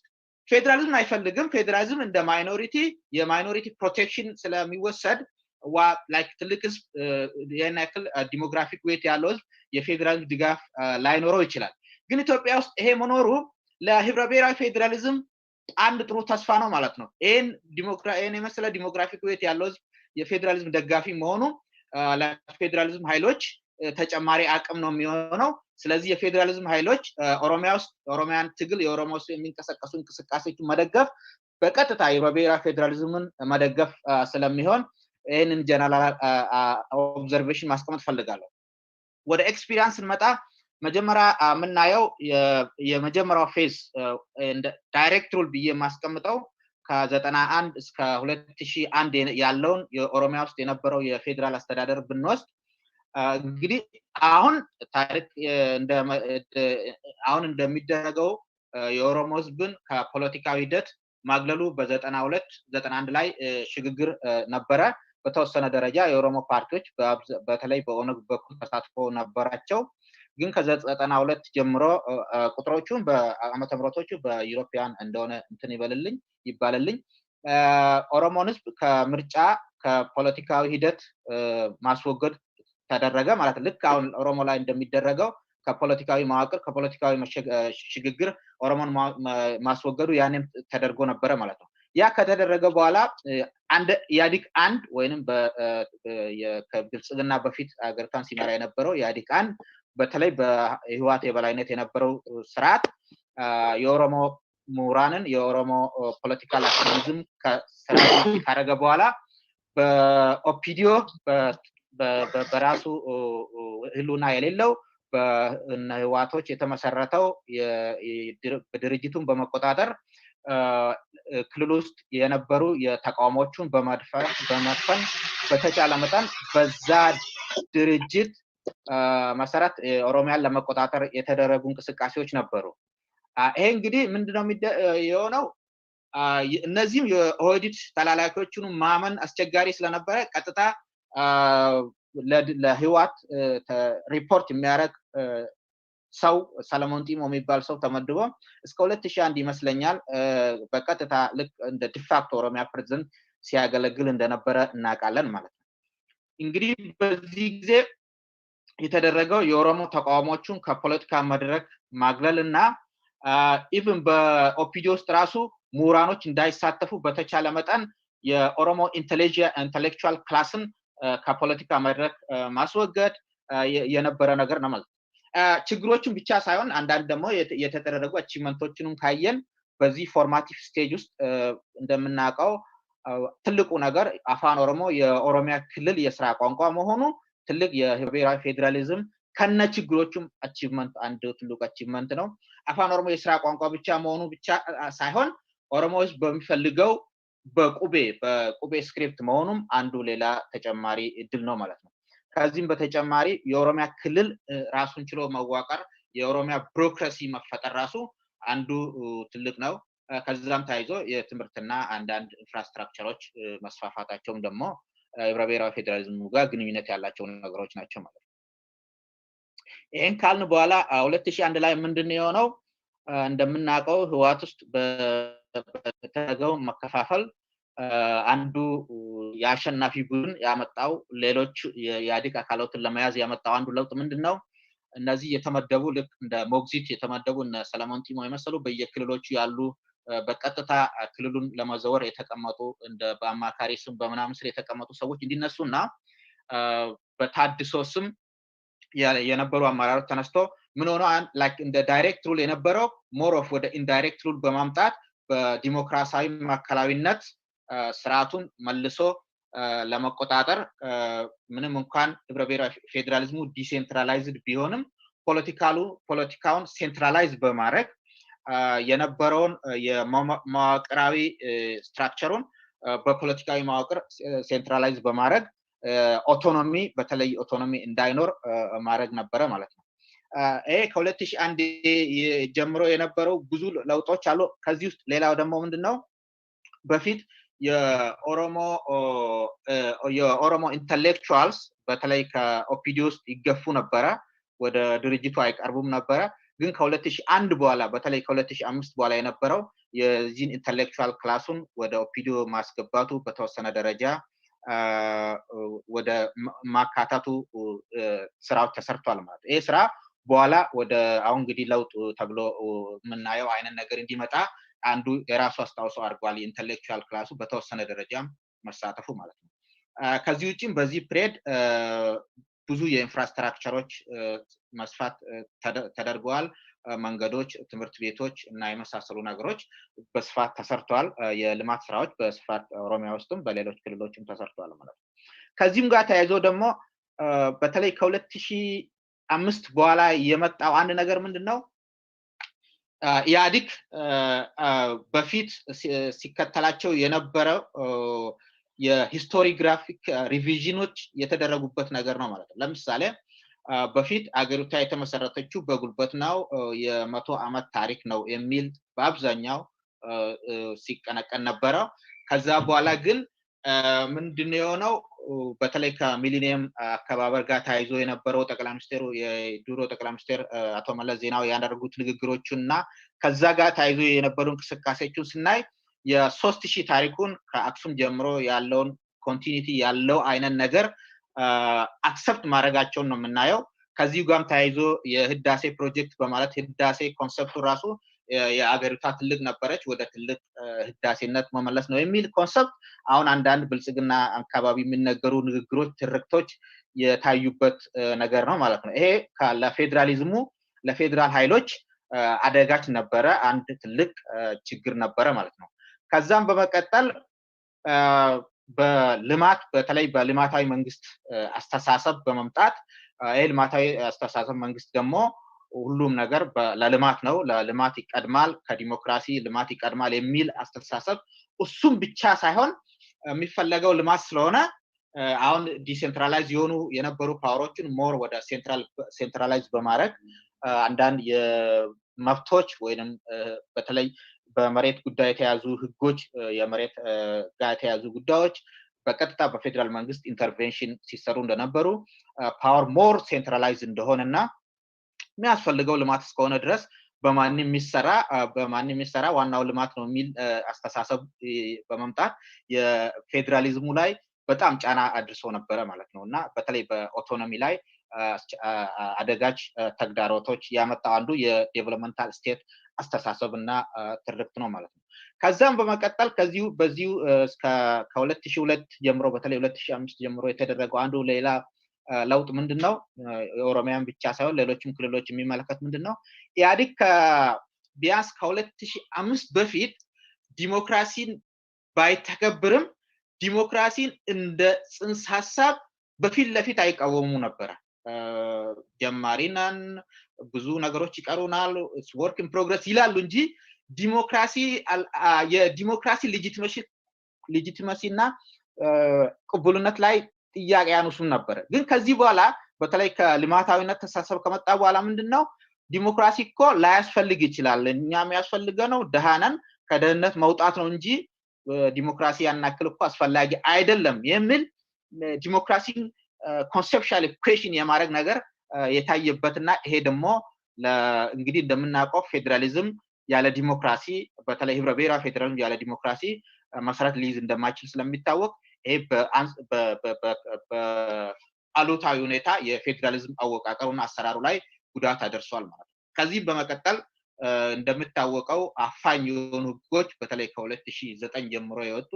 ፌደራሊዝም አይፈልግም ፌደራሊዝም እንደ ማይኖሪቲ የማይኖሪቲ ፕሮቴክሽን ስለሚወሰድ ላይክ ትልቅ ህዝብ የና ያክል ዲሞግራፊክ ዌት ያለው ህዝብ የፌደራሊዝም ድጋፍ ላይኖረው ይችላል ግን ኢትዮጵያ ውስጥ ይሄ መኖሩ ለህብረ ብሔራዊ ፌደራሊዝም አንድ ጥሩ ተስፋ ነው ማለት ነው ይሄን የመሰለ ዲሞግራፊክ ዌት ያለው ህዝብ የፌደራሊዝም ደጋፊ መሆኑ ለፌደራሊዝም ኃይሎች ተጨማሪ አቅም ነው የሚሆነው ስለዚህ የፌደራሊዝም ኃይሎች ኦሮሚያን ትግል የኦሮሞ ውስጥ የሚንቀሳቀሱ እንቅስቃሴዎችን መደገፍ በቀጥታ የብሔራዊ ፌደራሊዝምን መደገፍ ስለሚሆን ይሄንን ጀነራል ኦብዘርቬሽን ማስቀመጥ ፈልጋለሁ ወደ ኤክስፒሪየንስ እንመጣ መጀመሪያ የምናየው የመጀመሪያው ፌዝ ዳይሬክት ሩል ብዬ ማስቀምጠው ከ91 እስከ 2001 ያለውን የኦሮሚያ ውስጥ የነበረው የፌደራል አስተዳደር ብንወስድ እንግዲህ አሁን ታሪክ አሁን እንደሚደረገው የኦሮሞ ህዝብን ከፖለቲካዊ ሂደት ማግለሉ በ92 ላይ ሽግግር ነበረ በተወሰነ ደረጃ የኦሮሞ ፓርቲዎች በተለይ በኦነግ በኩል ተሳትፎ ነበራቸው ግን ከ92 ጀምሮ ቁጥሮቹን በአመተ ምህረቶቹ በዩሮፒያን እንደሆነ እንትን ይባልልኝ ኦሮሞን ህዝብ ከምርጫ ከፖለቲካዊ ሂደት ማስወገድ ተደረገ ማለት ልክ አሁን ኦሮሞ ላይ እንደሚደረገው ከፖለቲካዊ መዋቅር ከፖለቲካዊ ሽግግር ኦሮሞን ማስወገዱ ያኔም ተደርጎ ነበረ ማለት ነው ያ ከተደረገ በኋላ አንድ ያዲክ አንድ ወይንም ከብልጽግና በፊት አገርታን ሲመራ የነበረው ያዲክ አንድ በተለይ በህዋት የበላይነት የነበረው ስርዓት የኦሮሞ ምሁራንን የኦሮሞ ፖለቲካል አክቲቪዝም ከስርዓት ካረገ በኋላ በኦፒዲዮ በራሱ ህሉና የሌለው በህዋቶች የተመሰረተው ድርጅቱን በመቆጣጠር ክልል ውስጥ የነበሩ የተቃውሞቹን በመድፈን በተቻለ መጠን በዛ ድርጅት መሰረት ኦሮሚያን ለመቆጣጠር የተደረጉ እንቅስቃሴዎች ነበሩ ይሄ እንግዲህ ምንድነው የሆነው እነዚህም የኦህዴድ ተላላኪዎቹን ማመን አስቸጋሪ ስለነበረ ቀጥታ ለህዋት ሪፖርት የሚያደርግ ሰው ሰለሞን ጢሞ የሚባል ሰው ተመድቦ እስከ 2001 ይመስለኛል በቀጥታ ልክ እንደ ዲፋክቶ ኦሮሚያ ፕሬዝዳንት ሲያገለግል እንደነበረ እናውቃለን ማለት ነው። እንግዲህ በዚህ ጊዜ የተደረገው የኦሮሞ ተቃውሞቹን ከፖለቲካ መድረክ ማግለልና ኢቭን በኦፒዲ ውስጥ ራሱ ምሁራኖች እንዳይሳተፉ በተቻለ መጠን የኦሮሞ ኢንተሌክቹዋል ክላስን ከፖለቲካ መድረክ ማስወገድ የነበረ ነገር ነው ማለት ነው። ችግሮችን ብቻ ሳይሆን አንዳንድ ደግሞ የተደረጉ አቺቭመንቶችንም ካየን በዚህ ፎርማቲቭ ስቴጅ ውስጥ እንደምናውቀው ትልቁ ነገር አፋን ኦሮሞ የኦሮሚያ ክልል የስራ ቋንቋ መሆኑ ትልቅ የብሔራዊ ፌዴራሊዝም ከነ ችግሮቹም አቺቭመንት አንድ ትልቅ አቺቭመንት ነው። አፋን ኦሮሞ የስራ ቋንቋ ብቻ መሆኑ ብቻ ሳይሆን ኦሮሞዎች በሚፈልገው በቁቤ ስክሪፕት መሆኑም አንዱ ሌላ ተጨማሪ እድል ነው ማለት ነው። ከዚህም በተጨማሪ የኦሮሚያ ክልል ራሱን ችሎ መዋቀር የኦሮሚያ ቢሮክራሲ መፈጠር ራሱ አንዱ ትልቅ ነው። ከዛም ታይዞ የትምህርትና አንዳንድ ኢንፍራስትራክቸሮች መስፋፋታቸውም ደግሞ የብሔራዊ ፌዴራሊዝም ጋር ግንኙነት ያላቸው ነገሮች ናቸው ማለት ነው። ይሄን ካልን በኋላ 2001 ላይ ምንድነው የሆነው? እንደምናውቀው ህወሓት ውስጥ በተደረገው መከፋፈል አንዱ የአሸናፊ ቡድን ያመጣው ሌሎች የኢህአዴግ አካላትን ለመያዝ ያመጣው አንዱ ለውጥ ምንድነው? እነዚህ የተመደቡ ልክ እንደ ሞግዚት የተመደቡ እነ ሰለሞን ጢሞ የመሰሉ በየክልሎቹ ያሉ በቀጥታ ክልሉን ለማዘወር የተቀመጡ እንደ በአማካሪ ስም በመናምን ስር የተቀመጡ ሰዎች እንዲነሱና በታድሶ ስም የነበሩ አመራሮች ተነስቶ ምን ሆነ ላይክ እንደ ዳይሬክት ሩል የነበረው ሞር ኦፍ ወደ ኢንዳይሬክት ሩል በማምጣት በዲሞክራሲያዊ ማዕከላዊነት ስርዓቱን መልሶ ለመቆጣጠር ምንም እንኳን ህብረብሔራዊ ፌዴራሊዝሙ ዲሴንትራላይዝድ ቢሆንም ፖለቲካውን ሴንትራላይዝ በማድረግ የነበረውን የመዋቅራዊ ስትራክቸሩን በፖለቲካዊ መዋቅር ሴንትራላይዝ በማድረግ ኦቶኖሚ በተለይ ኦቶኖሚ እንዳይኖር ማድረግ ነበረ ማለት ነው። ይሄ ከ2001 ጀምሮ የነበረው ብዙ ለውጦች አሉ። ከዚህ ውስጥ ሌላው ደግሞ ምንድነው? በፊት የኦሮሞ ኢንተሌክቹዋልስ በተለይ ከኦፒዲ ውስጥ ይገፉ ነበረ፣ ወደ ድርጅቱ አይቀርቡም ነበረ። ግን ከ2001 በኋላ በተለይ ከ2005 በኋላ የነበረው የዚህን ኢንተሌክቹዋል ክላሱን ወደ ኦፒዲዮ ማስገባቱ በተወሰነ ደረጃ ወደ ማካታቱ ስራዎች ተሰርቷል ማለት ነው። ይሄ ስራ በኋላ ወደ አሁን እንግዲህ ለውጥ ተብሎ የምናየው አይነት ነገር እንዲመጣ አንዱ የራሱ አስተዋጽኦ አድርጓል፣ የኢንተሌክቹዋል ክላሱ በተወሰነ ደረጃም መሳተፉ ማለት ነው። ከዚህ ውጪም በዚህ ፕሬድ ብዙ የኢንፍራስትራክቸሮች መስፋት ተደርገዋል። መንገዶች፣ ትምህርት ቤቶች እና የመሳሰሉ ነገሮች በስፋት ተሰርተዋል። የልማት ስራዎች በስፋት ኦሮሚያ ውስጥም በሌሎች ክልሎችም ተሰርተዋል ማለት ነው። ከዚህም ጋር ተያይዞ ደግሞ በተለይ ከ2005 በኋላ የመጣው አንድ ነገር ምንድነው? ኢህአዴግ በፊት ሲከተላቸው የነበረው የሂስቶሪግራፊክ ሪቪዥኖች የተደረጉበት ነገር ነው ማለት ነው። ለምሳሌ በፊት አገሪቷ የተመሰረተችው በጉልበት ነው፣ የ100 ዓመት ታሪክ ነው የሚል በአብዛኛው ሲቀነቀን ነበረ። ከዛ በኋላ ግን ምንድነው የሆነው? በተለይ ከሚሊኒየም አከባበር ጋር ተያይዞ የነበረው ጠቅላይ ሚኒስቴሩ የድሮ ጠቅላይ ሚኒስቴር አቶ መለስ ዜናዊ ያደረጉት ንግግሮችና ከዛ ጋር ተያይዞ የነበሩ እንቅስቃሴዎችን ስናይ የ3000 ታሪኩን ከአክሱም ጀምሮ ያለውን ኮንቲኒቲ ያለው አይነት ነገር አክሰፕት ማድረጋቸውን ነው የምናየው። ከዚህ ጋርም ተያይዞ የህዳሴ ፕሮጀክት በማለት ህዳሴ ኮንሰፕቱ ራሱ የአገሪቷ ትልቅ ነበረች ወደ ትልቅ ህዳሴነት መመለስ ነው የሚል ኮንሰፕት አሁን አንዳንድ ብልጽግና አካባቢ የሚነገሩ ንግግሮች፣ ትርክቶች የታዩበት ነገር ነው ማለት ነው። ይሄ ለፌዴራሊዝሙ ለፌዴራል ኃይሎች አደጋች ነበረ፣ አንድ ትልቅ ችግር ነበረ ማለት ነው። ከዛም በመቀጠል በልማት በተለይ በልማታዊ መንግስት አስተሳሰብ በመምጣት ይሄ ልማታዊ አስተሳሰብ መንግስት ደግሞ ሁሉም ነገር ለልማት ነው፣ ለልማት ይቀድማል፣ ከዲሞክራሲ ልማት ይቀድማል የሚል አስተሳሰብ እሱም ብቻ ሳይሆን የሚፈለገው ልማት ስለሆነ አሁን ዲሴንትራላይዝ የሆኑ የነበሩ ፓወሮችን ሞር ወደ ሴንትራላይዝ በማድረግ አንዳንድ የመብቶች ወይንም በተለይ በመሬት ጉዳይ የተያዙ ህጎች፣ የመሬት ጋር የተያዙ ጉዳዮች በቀጥታ በፌዴራል መንግስት ኢንተርቬንሽን ሲሰሩ እንደነበሩ ፓወር ሞር ሴንትራላይዝ እንደሆነና የሚያስፈልገው ልማት እስከሆነ ድረስ በማንም የሚሰራ ዋናው ልማት ነው የሚል አስተሳሰብ በመምጣት የፌዴራሊዝሙ ላይ በጣም ጫና አድርሶ ነበረ ማለት ነው እና በተለይ በኦቶኖሚ ላይ አደጋች ተግዳሮቶች ያመጣው አንዱ የዴቨሎፕመንታል ስቴት አስተሳሰብና ትርክት ነው ማለት ነው። ከዛም በመቀጠል በዚሁ ከ2002 ጀምሮ በተለይ 2005 ጀምሮ የተደረገው አንዱ ሌላ ለውጥ ምንድነው? የኦሮሚያን ብቻ ሳይሆን ሌሎችም ክልሎች የሚመለከት ምንድነው? ኢህአዴግ ቢያንስ ከ2005 በፊት ዲሞክራሲን ባይተገብርም ዲሞክራሲን እንደ ጽንሰ ሐሳብ በፊት ለፊት አይቃወሙ ነበር። ጀማሪ ነን፣ ብዙ ነገሮች ይቀሩናል፣ ወርክ ኢን ፕሮግረስ ይላሉ እንጂ የዲሞክራሲ ሌጂቲመሲና ቅቡልነት ላይ ጥያቄ ያነሱን ነበር። ግን ከዚህ በኋላ በተለይ ከልማታዊነት ተሳሰብ ከመጣ በኋላ ምንድነው ዲሞክራሲ እኮ ላያስፈልግ ይችላል፣ እኛም ያስፈልገነው ደሃነን ከደህንነት መውጣት ነው እንጂ ዲሞክራሲ ያናክል እኮ አስፈላጊ አይደለም የሚል ዲሞክራሲን ኮንሴፕቹዋል ኢኩዌሽን የማድረግ ነገር የታየበትና ይሄ ደግሞ እንግዲህ እንደምናውቀው ፌዴራሊዝም ያለ ዲሞክራሲ በተለይ ህብረ ብሔራዊ ፌዴራሊዝም ያለ ዲሞክራሲ መሰረት ሊይዝ እንደማይችል ስለሚታወቅ ይሄ በአሉታዊ ሁኔታ የፌዴራሊዝም አወቃቀሩና አሰራሩ ላይ ጉዳት አደርሷል ማለት ነው። ከዚህ በመቀጠል እንደምታወቀው አፋኝ የሆኑ ህጎች በተለይ ከ2009 ጀምሮ የወጡ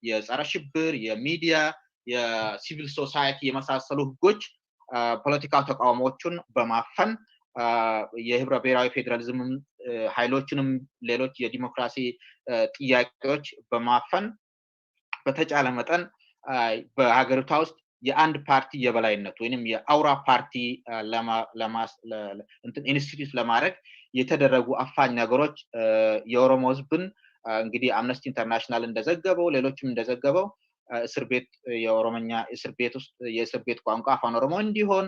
የጸረ ሽብር፣ የሚዲያ፣ የሲቪል ሶሳይቲ የመሳሰሉ ህጎች ፖለቲካዊ ተቃውሞዎችን በማፈን የህብረ ብሔራዊ ፌዴራሊዝም ኃይሎችንም ሌሎች የዲሞክራሲ ጥያቄዎች በማፈን በተቻለ መጠን በሀገሪቷ ውስጥ የአንድ ፓርቲ የበላይነት ወይንም የአውራ ፓርቲ ኢንስቲትዩት ለማድረግ የተደረጉ አፋኝ ነገሮች የኦሮሞ ህዝብን እንግዲህ አምነስቲ ኢንተርናሽናል እንደዘገበው ሌሎችም እንደዘገበው እስር ቤት የኦሮሞኛ እስር ቤት ውስጥ የእስር ቤት ቋንቋ አፋን ኦሮሞ እንዲሆን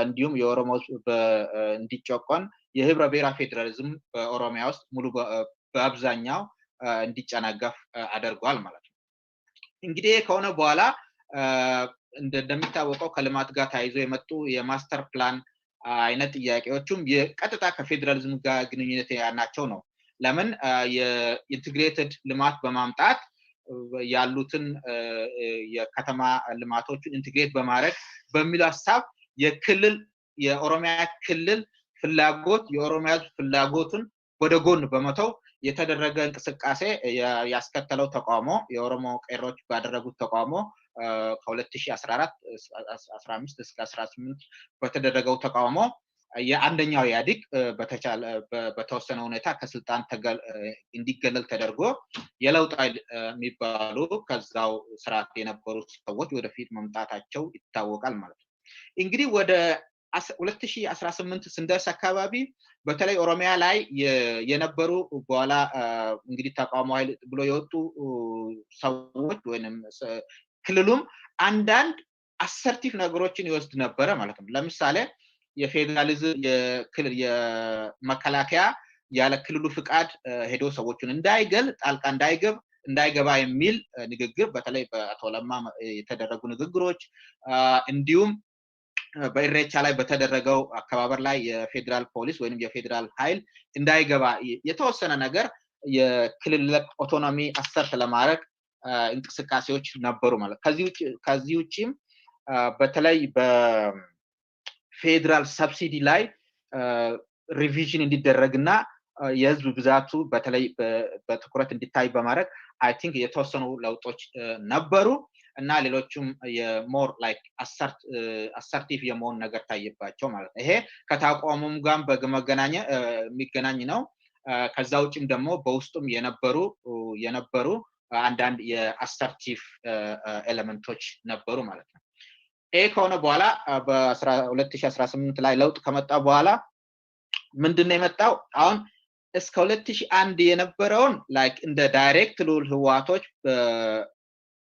እንዲሁም የኦሮሞ እንዲጨቆን የህብረ ብሔራዊ ፌዴራሊዝም በኦሮሚያ ውስጥ ሙሉ በአብዛኛው እንዲጨናገፍ አድርጓል ማለት ነው። እንግዲህ ከሆነ በኋላ እንደሚታወቀው ከልማት ጋር ተያይዞ የመጡ የማስተር ፕላን አይነት ጥያቄዎችም የቀጥታ ከፌዴራሊዝም ጋር ግንኙነት ያላቸው ነው። ለምን የኢንተግሬትድ ልማት በማምጣት ያሉትን የከተማ ልማቶችን ኢንተግሬት በማድረግ በሚል ሐሳብ የኦሮሚያ ክልል ፍላጎት የኦሮሚያ ፍላጎትን ወደ ጎን በመተው የተደረገ እንቅስቃሴ ያስከተለው ተቃውሞ የኦሮሞ ቄሮች ባደረጉት ተቃውሞ ከ2014 15 እስከ 18 በተደረገው ተቃውሞ የአንደኛው ኢህአዴግ በተወሰነ ሁኔታ ከስልጣን እንዲገለል ተደርጎ የለውጥ ኃይል የሚባሉ ከዛው ስርዓት የነበሩ ሰዎች ወደፊት መምጣታቸው ይታወቃል ማለት ነው። እንግዲህ ወደ 2018 ስንደርስ አካባቢ በተለይ ኦሮሚያ ላይ የነበሩ በኋላ እንግዲህ ተቃውሞ ኃይል ብሎ የወጡ ሰዎች ወይንም ክልሉም አንዳንድ አሰርቲቭ ነገሮችን ይወስድ ነበረ ማለት ነው። ለምሳሌ የፌዴራሊዝም የመከላከያ ያለ ክልሉ ፍቃድ ሄዶ ሰዎችን ጣልቃ እንዳይገባ የሚል ንግግር በተለይ በአቶ ለማ የተደረጉ ንግግሮች እንዲሁም በኢሬቻ ላይ በተደረገው አከባበር ላይ የፌዴራል ፖሊስ ወይንም የፌዴራል ኃይል እንዳይገባ የተወሰነ ነገር የክልል ኦቶኖሚ አሰርት ለማድረግ እንቅስቃሴዎች ነበሩ ማለት። ከዚህ ውጪም በተለይ በፌዴራል ሰብሲዲ ላይ ሪቪዥን እንዲደረግና የህዝብ ብዛቱ በተለይ በትኩረት እንዲታይ በማድረግ አይ ቲንክ የተወሰኑ ለውጦች ነበሩ እና ሌሎችም የሞር ላይክ አሰርቲቭ የመሆን ነገር ታይባቸው ማለት ነው። ይሄ ከተቃውሞም ጋር የሚገናኝ ነው። ከዛ ውጭም ደግሞ በውስጡም የነበሩ አንዳንድ የአሰርቲቭ ኤሌመንቶች ነበሩ ማለት ነው። ይሄ ከሆነ በኋላ በ2018 ላይ ለውጥ ከመጣ በኋላ ምንድነው የመጣው? አሁን እስከ 2001 የነበረውን ላይክ እንደ ዳይሬክት ሉል ህዋቶች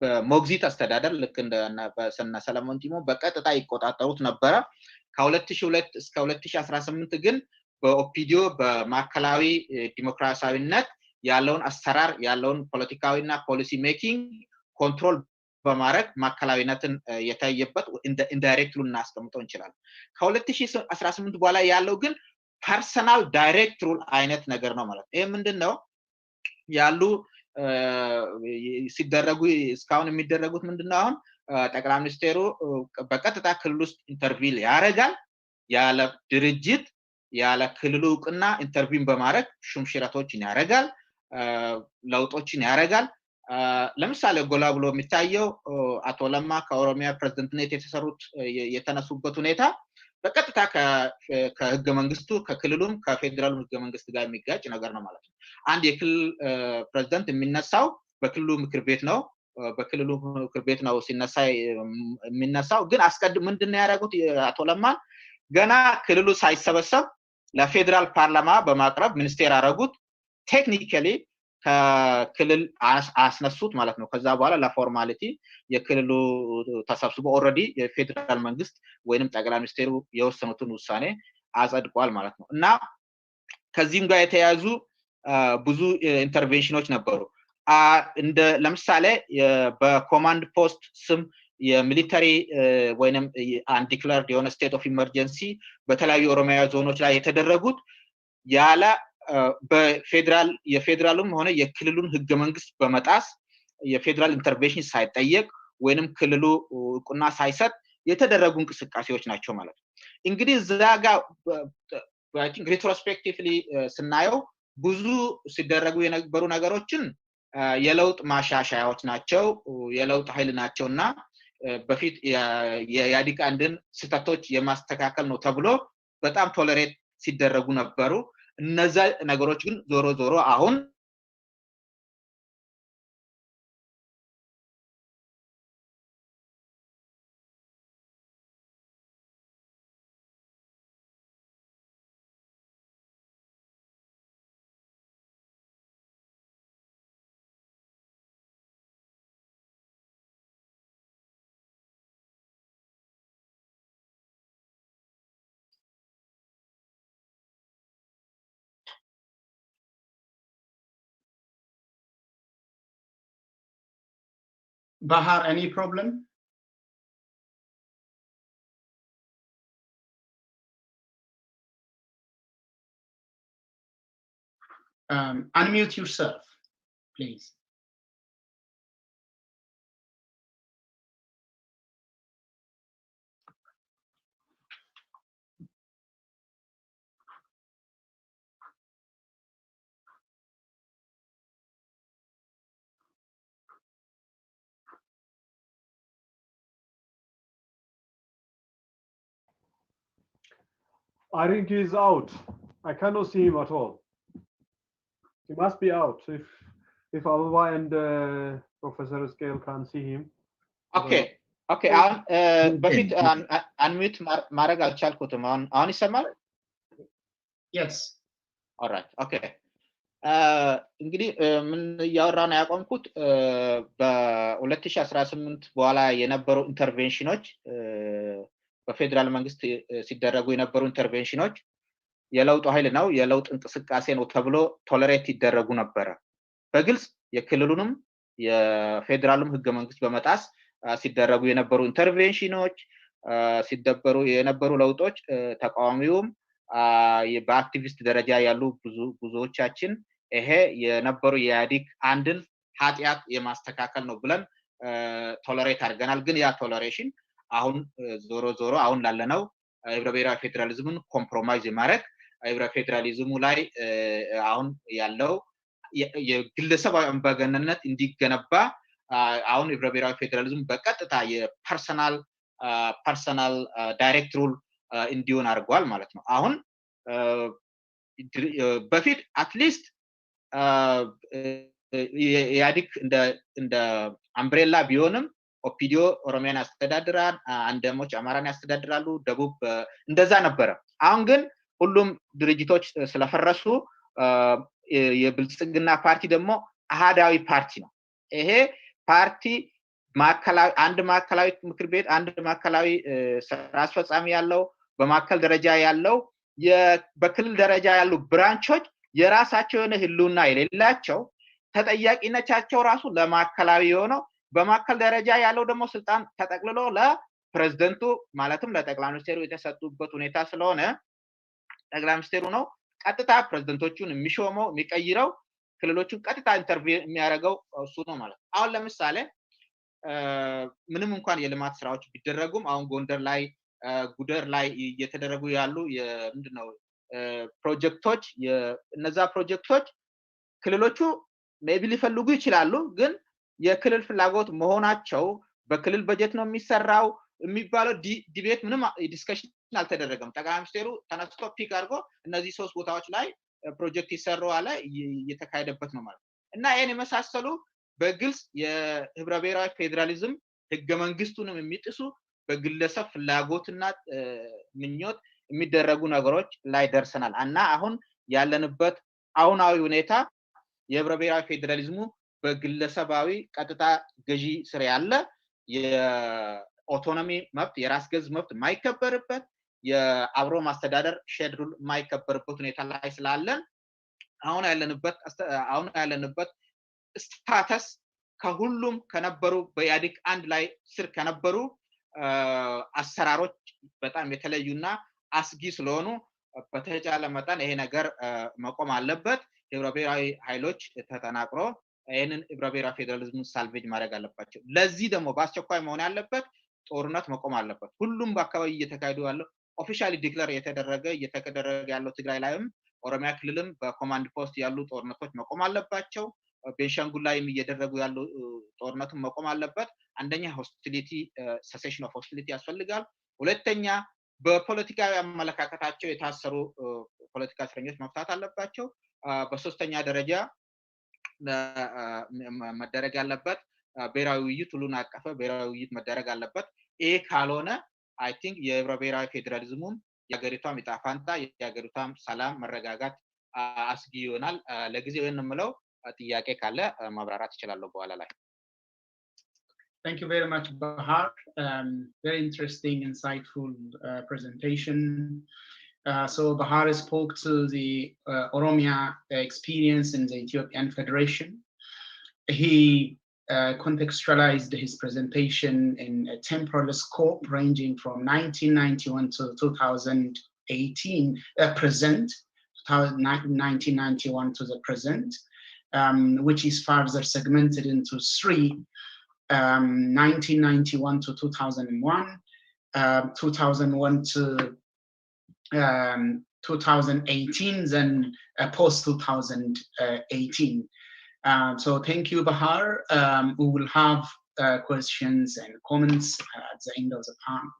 በሞግዚት አስተዳደር ልክ እንደ በሰና ሰለሞን ቲሞ በቀጥታ ይቆጣጠሩት ነበረ። ከ2002 እስከ 2018 ግን በኦፒዲዮ በማዕከላዊ ዲሞክራሲያዊነት ያለውን አሰራር ያለውን ፖለቲካዊና ፖሊሲ ሜኪንግ ኮንትሮል በማድረግ ማዕከላዊነትን የታየበት ኢንዳይሬክት ሉል እናስቀምጠው እንችላለን። ከ2018 በኋላ ያለው ግን ፐርሰናል ዳይሬክት ሩል አይነት ነገር ነው ማለት ይሄ ምንድነው ያሉ ሲደረጉ እስካሁን የሚደረጉት ምንድነው አሁን ጠቅላይ ሚኒስቴሩ በቀጥታ ክልል ውስጥ ኢንተርቪው ያረጋል ያለ ድርጅት ያለ ክልሉ እውቅና ኢንተርቪው በማድረግ ሹምሽረቶችን ያረጋል ለውጦችን ያረጋል ለምሳሌ ጎላ ብሎ የሚታየው አቶ ለማ ከኦሮሚያ ፕሬዝዳንትነት የተሰሩት የተነሱበት ሁኔታ በቀጥታ ከህገ መንግስቱ ከክልሉም ከፌደራል ህገ መንግስት ጋር የሚጋጭ ነገር ነው ማለት ነው አንድ የክልል ፕሬዝዳንት የሚነሳው በክልሉ ምክር ቤት ነው በክልሉ ምክር ቤት ነው ሲነሳ የሚነሳው ግን አስቀድም ምንድነው ያደረጉት አቶ ለማ ገና ክልሉ ሳይሰበሰብ ለፌደራል ፓርላማ በማቅረብ ሚኒስቴር አረጉት ቴክኒካሊ ከክልል አስነሱት ማለት ነው ከዛ በኋላ ለፎርማሊቲ የክልሉ ተሰብስቦ ኦሬዲ የፌደራል መንግስት ወይንም ጠቅላይ ሚኒስቴሩ የወሰኑትን ውሳኔ አጸድቋል ማለት ነው እና ከዚህም ጋር የተያዙ ብዙ ኢንተርቬንሽኖች ነበሩ እንደ ለምሳሌ በኮማንድ ፖስት ስም የሚሊተሪ ወይንም አንዲክላርድ የሆነ ስቴት ኦፍ ኢመርጀንሲ በተለያዩ ኦሮሚያ ዞኖች ላይ የተደረጉት ያለ በፌደራል የፌደራሉም ሆነ የክልሉን ህገ መንግስት በመጣስ የፌደራል ኢንተርቬንሽን ሳይጠየቅ ወይንም ክልሉ ቁና ሳይሰጥ የተደረጉ እንቅስቃሴዎች ናቸው ማለት ነው እንግዲህ ዘጋ አይ ቲንክ ሪትሮስፔክቲቭሊ ስናየው ብዙ ሲደረጉ የነበሩ ነገሮችን የለውጥ ማሻሻያዎች ናቸው የለውጥ ኃይል ናቸውና በፊት የያዲቅ አንድን ስተቶች የማስተካከል ነው ተብሎ በጣም ቶለሬት ሲደረጉ ነበሩ እነዛ ነገሮች ግን ዞሮ ዞሮ አሁን
Bahar, any problem? Unmute yourself, please.
I think he's out. I cannot see him at all. He must be out. If Alva and Professor Scale can see him.
Okay. Okay. በፊት አንሚት ማድረግ አልቻልኩትም አሁን ይሰማል?
Yes.
All right. Okay. እንግዲህ ምን ያወራና ያቆምኩት በ2018 በኋላ የነበሩ ኢንተርቬንሽኖች በፌደራል መንግስት ሲደረጉ የነበሩ ኢንተርቬንሽኖች የለውጥ ኃይል ነው የለውጥ እንቅስቃሴ ነው ተብሎ ቶለሬት ይደረጉ ነበር በግልጽ የክልሉንም የፌደራሉም ህገ መንግስት በመጣስ ሲደረጉ የነበሩ ኢንተርቬንሽኖች ሲደበሩ የነበሩ ለውጦች ተቃዋሚውም በአክቲቪስት ደረጃ ያሉ ብዙዎቻችን ይሄ የነበሩ የያዲክ አንድን ኃጢያት የማስተካከል ነው ብለን ቶለሬት አድርገናል ግን ያ ቶለሬሽን አሁን ዞሮ አሁን ላለነው ህብረ ብሔራዊ ፌደራሊዝምን ኮምፕሮማይዝ የማድረግ ህብረ ፌደራሊዝሙ ላይ አሁን ያለው የግለሰባዊ አምባገነንነት እንዲገነባ አሁን ህብረ ብሔራዊ ፌደራሊዝም በቀጥታ የፐርሰናል ዳይሬክት ሩል እንዲሆን አድርጓል ማለት ነው አሁን በፊት አትሊስት ያዲክ እንደ አምብሬላ ቢሆንም ኦፒዲዮ ኦሮሚያን ያስተዳድራል አንደሞች አማራን ያስተዳድራሉ ደቡብ እንደዛ ነበረ አሁን ግን ሁሉም ድርጅቶች ስለፈረሱ የብልጽግና ፓርቲ ደግሞ አሃዳዊ ፓርቲ ነው ይሄ ፓርቲ ማከላዊ አንድ ማከላዊ ምክር ቤት አንድ ማከላዊ ስራ አስፈጻሚ ያለው በማከል ደረጃ ያለው በክልል ደረጃ ያሉ ብራንቾች የራሳቸው የሆነ ህልውና የሌላቸው ተጠያቂነታቸው ራሱ ለማከላዊ የሆነው በማከል ደረጃ ያለው ደግሞ ስልጣን ተጠቅልሎ ለፕሬዝዳንቱ ማለትም ለጠቅላይ ሚኒስቴሩ የተሰጡበት ሁኔታ ስለሆነ ጠቅላይ ሚኒስትሩ ነው ቀጥታ ፕሬዝዳንቶቹን የሚሾመው የሚቀይረው ክልሎቹን ቀጥታ ኢንተርቪው የሚያደርገው እሱ ነው ማለት ነው። አሁን ለምሳሌ ምንም እንኳን የልማት ስራዎች ቢደረጉም አሁን ጎንደር ላይ ጉደር ላይ እየተደረጉ ያሉ ምንድነው ፕሮጀክቶች እነዛ ፕሮጀክቶች ክልሎቹ ሜቢ ሊፈልጉ ይችላሉ ግን የክልል ፍላጎት መሆናቸው በክልል በጀት ነው የሚሰራው የሚባለው ዲቤት ምንም ዲስከሽን አልተደረገም። ጠቅላይ ሚኒስትሩ ተነስቶ ፒክ አድርጎ እነዚህ 3 ቦታዎች ላይ ፕሮጀክት ይሰሩ አለ እየተካሄደበት ነው ማለት እና ይሄን የመሳሰሉ በግልጽ የህብረ ብሔራዊ ፌዴራሊዝም ህገ መንግስቱንም የሚጥሱ በግለሰብ ፍላጎትና ምኞት የሚደረጉ ነገሮች ላይ ደርሰናል እና አሁን ያለንበት አሁናዊ ሁኔታ የህብረ ብሔራዊ ፌዴራሊዝሙ በግለሰባዊ ቀጥታ ገዢ ስር ያለ የኦቶኖሚ መብት የራስ ገዝ መብት የማይከበርበት የአብሮ ማስተዳደር ሼድሩል የማይከበርበት ሁኔታ ላይ ስላለን አሁን ያለንበት ስታተስ ከሁሉም ከነበሩ በኢህአዴግ አንድ ላይ ስር ከነበሩ አሰራሮች በጣም የተለዩና አስጊ ስለሆኑ በተቻለ መጠን ይሄ ነገር መቆም አለበት። ህብረ ብሔራዊ ኃይሎች ተጠናክሮ ይሄንን ህብረ ብሔራዊ ፌዴራሊዝም ሳልቬጅ ማድረግ አለባቸው። ለዚህ ደግሞ በአስቸኳይ መሆን ያለበት ጦርነት መቆም አለበት። ሁሉም በአካባቢ እየተካሄዱ ያለው ኦፊሻሊ ዲክለር እየተደረገ ያለው ትግራይ ላይም ኦሮሚያ ክልልም በኮማንድ ፖስት ያሉ ጦርነቶች መቆም አለባቸው። ቤንሻንጉል ላይም እየደረጉ ያሉ ጦርነቱን መቆም አለበት። አንደኛ ሆስቲሊቲ ሰሴሽን ኦፍ ሆስቲሊቲ ያስፈልጋል። ሁለተኛ በፖለቲካዊ አመለካከታቸው የታሰሩ ፖለቲካ እስረኞች መፍታት አለባቸው። በሶስተኛ ደረጃ መደረግ ያለበት ብሔራዊ ውይይት ሁሉን አቀፈ ብሔራዊ ውይይት መደረግ አለበት። ይሄ ካልሆነ አይ ቲንክ የህብረ ብሔራዊ ፌዴራሊዝሙም የሀገሪቷም ዕጣ ፈንታ የሀገሪቷም ሰላም መረጋጋት አስጊ ይሆናል። ለጊዜው ይሄን የምለው ጥያቄ ካለ ማብራራት እችላለሁ በኋላ ላይ።
Thank you very much, Bahar. Very interesting, insightful presentation. So Bahar spoke to the Oromia experience in the Ethiopian Federation. He contextualized his presentation in a temporal scope ranging from 1991 to 2018, present, 1991 to the present, which is further segmented into 3, 1991 to 2001, 2001 to 2018, then post-2018. So thank you, Bahar. We will have questions and comments at the end of the panel.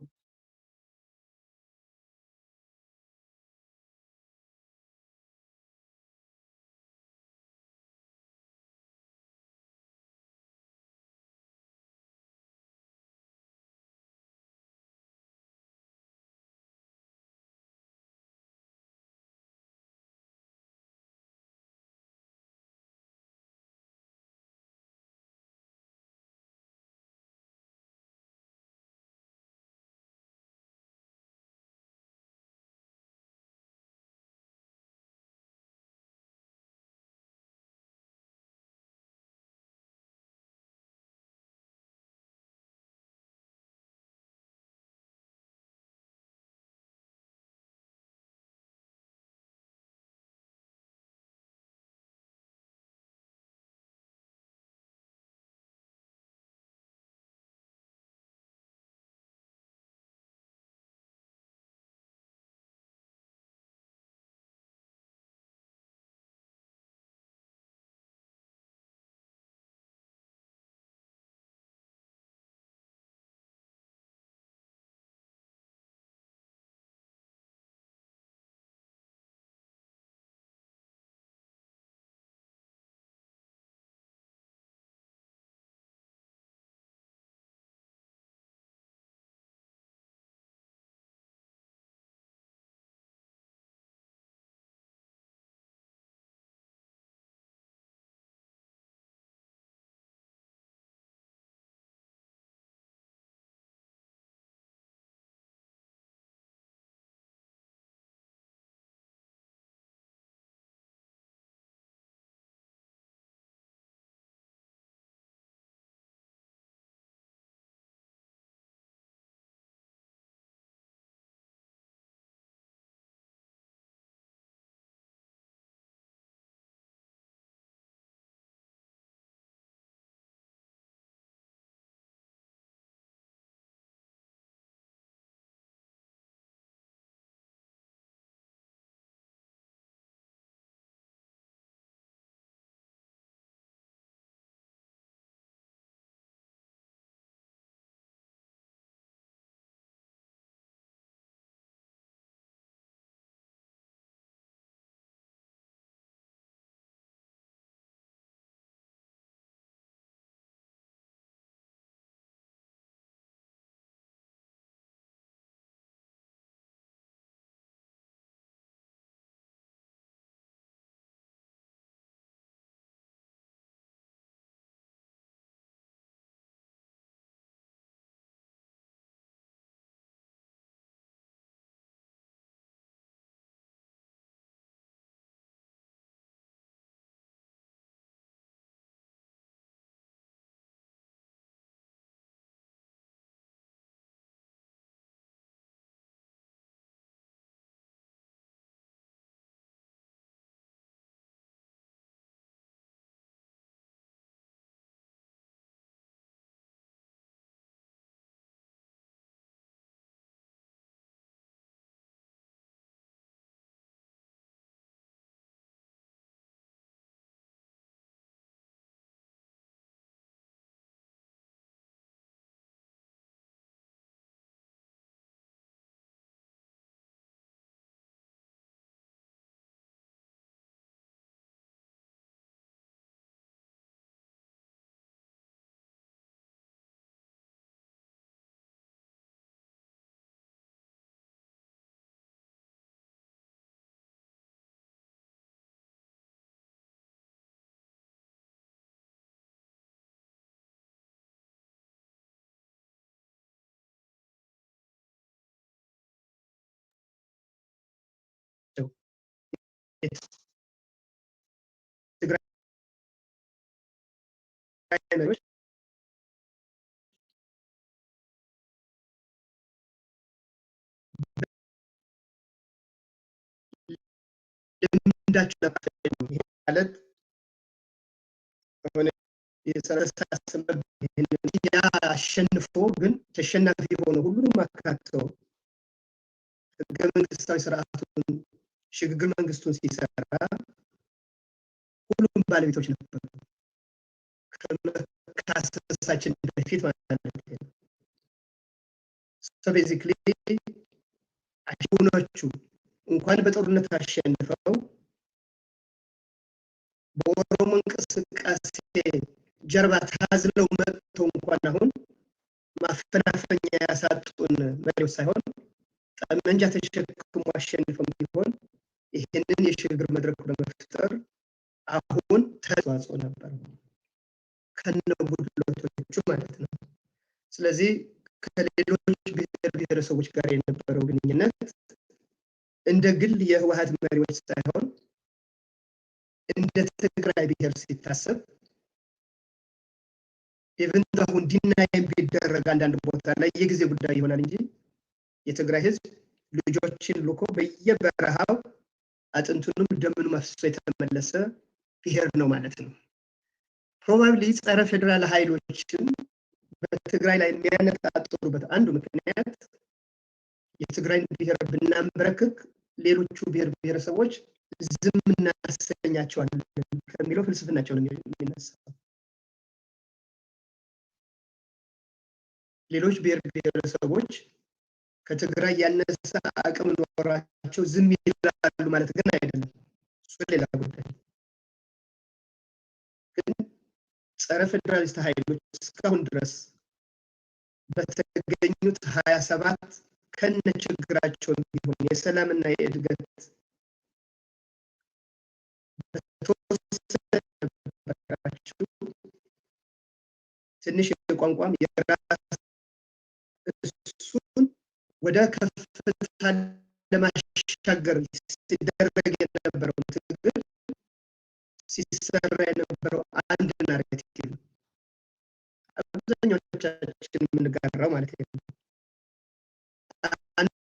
መሪዎች ልምዳቸው ማለት ሆነ የሰረሳስመብ አሸንፎ ግን ተሸናፊ ሆነ ሁሉንም አካተው ህገ መንግስታዊ ስርዓቱን ሽግግር መንግስቱን ሲሰራ ሁሉም ባለቤቶች ነበሩ ከመካሰሳችን በፊት ማለት ነው። so basically አሽኖቹ እንኳን በጦርነት አሸንፈው በኦሮሞ እንቅስቃሴ ጀርባ ታዝለው መጥተው እንኳን አሁን ማፈናፈኛ ያሳጡን መሪዎች ሳይሆን ጠመንጃ ተሸክሞ አሸንፈው ቢሆን ይሄንን የሽግግር መድረክ ለመፍጠር አሁን ተዋጽኦ ነበር ከነጉድለቶቹ ማለት ነው። ስለዚህ ከሌሎች ብሔረሰቦች ጋር የነበረው ግንኙነት እንደ ግል የህወሓት መሪዎች ሳይሆን እንደ ትግራይ ብሔር ሲታሰብ ኢቭን አሁን ዲናይም ቢደረግ አንዳንድ ቦታ ላይ የጊዜ ጉዳይ ይሆናል እንጂ የትግራይ ህዝብ ልጆችን ልኮ በየበረሃው አጥንቱንም ደምንም አፍስሶ የተመለሰ ብሔር ነው ማለት ነው። ፕሮባብሊ ጸረ ፌደራል ኃይሎችን በትግራይ ላይ የሚያነጣጥሩበት አንዱ ምክንያት የትግራይ ብሔር ብናንበረክክ ሌሎቹ ብሔረሰቦች ዝም እናሰኛቸዋለን ከሚለው ፍልስፍናቸው ነው የሚነሳው። ሌሎች ብሔረሰቦች ከትግራይ ያነሰ አቅም ኖራቸው ዝም ይላሉ ማለት ግን አይደለም። እሱ ሌላ ጉዳይ። ግን ጸረ ፌደራሊስት ኃይሎች እስካሁን ድረስ በተገኙት 27 ከነ ችግራቸው ቢሆን የሰላምና የእድገት ትንሽ የቋንቋም የራስ እሱን ወደ ከፍታ ለማሻገር ሲደረግ የነበረው ትግል ሲሰራ የነበረው አንድ ናሬቲቭ ነው። አብዛኞቻችን የምንጋራው ማለት ነው። አንድ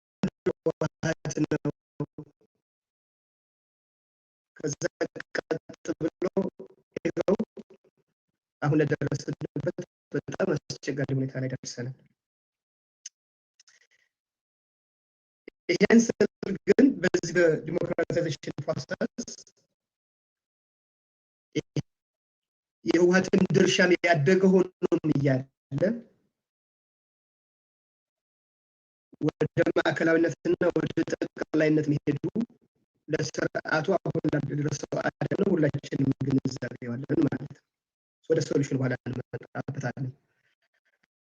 ዋህት ነው። ከዛ ቀጥ ብሎ ሄደው አሁን ለደረስንበት በጣም አስቸጋሪ ሁኔታ ላይ ደርሰናል። ይሄን ስል ግን በዚህ በዲሞክራታይዜሽን ፕሮሰስ የህወሓትን ድርሻም ያደገ ሆኖም እያለ ወደ ማዕከላዊነትና ወደ ጠቅላይነት መሄዱ ለስርዓቱ አሁን ለደረሰው አደጋ ሁላችንም ግንዛቤዋለን ማለት ነው። ወደ ሶሉሽን በኋላ እንመጣበታለን።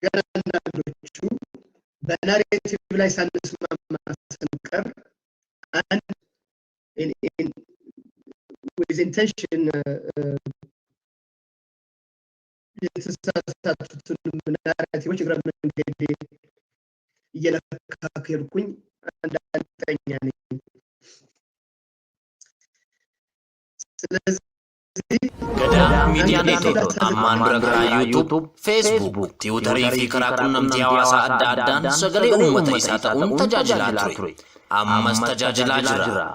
ገና አንዳንዶቹ በናሬቲቭ ላይ ሳንስማማ ስንቀር አንድ with intention የተሳሳቱትን ናሬቲቮች ግራ መንገድ እየለካከልኩኝ አንዳንደኛ ነኝ። ስለዚህ
ገዳ ሚዲያ ኔትወርክ አማን ብረግራ ዩቱብ ፌስቡክ ትዊተር fi karaa qunnamtii hawaasaa adda addaan sagalee uummata isaa ta'uun tajaajilaa ture ammas tajaajilaa jira.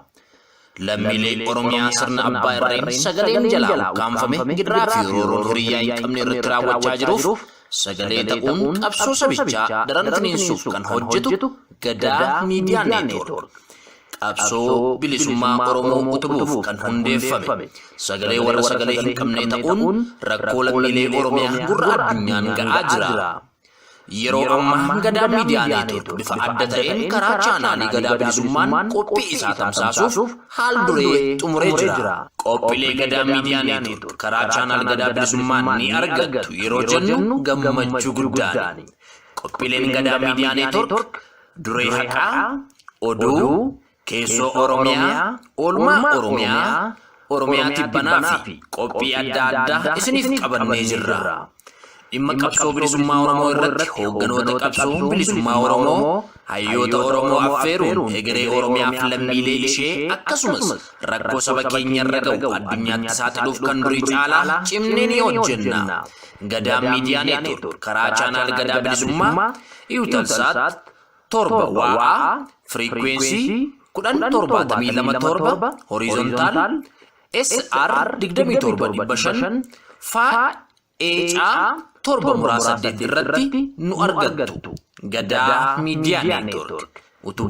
lammiilee oromiyaa sirna abbaa irreen sagaleen jalaa kaanfame gidiraa fi rooroon hiriyaa hin qabne irratti raawwachaa jiruuf sagalee ta'uun qabsoo sabichaa daran finiinsuuf kan hojjetu gadaa miidiyaa neetwoork. qabsoo bilisummaa oromoo utubuuf kan hundeeffame sagalee warra sagalee hin qabne ta'uun rakkoo lammiilee oromiyaa gurra addunyaan ga'aa jira. yeroo ammaa gadaa miidiyaa neetwoork bifa adda ta'een karaa chaanaalii gadaa bilisummaan qophii isaa tamsaasuuf haal duree xumuree jira. qophiilee gadaa miidiyaa neetwoork karaa chaanaal gadaa bilisummaan ni argattu yeroo jennu gammachuu guddaani. qophiileen gadaa miidiyaa neetwoork duree haqaa, oduu, keessoo oromiyaa, oolmaa oromiyaa tibbanaa fi qophii adda addaa isiniif qabannee jirra. dhimma qabsoo bilisummaa Oromoo irratti hoogganoota qabsoo bilisummaa Oromoo hayyoota Oromoo affeeruun egeree Oromiyaaf lammiilee ishee akkasumas rakkoo saba keenya irra ga'u addunyaatti saaxiluuf kan durii caalaa cimnee ni hojjenna. Gadaa Miidiyaa Neetwork karaa chaanaal Gadaa Bilisummaa Iwutalsaat torba waa frequency 1727 horizontal SR 27 fa eecaa torba muraasa irratti nu argattu. Gadaa Miidiyaa Neetwork utubaa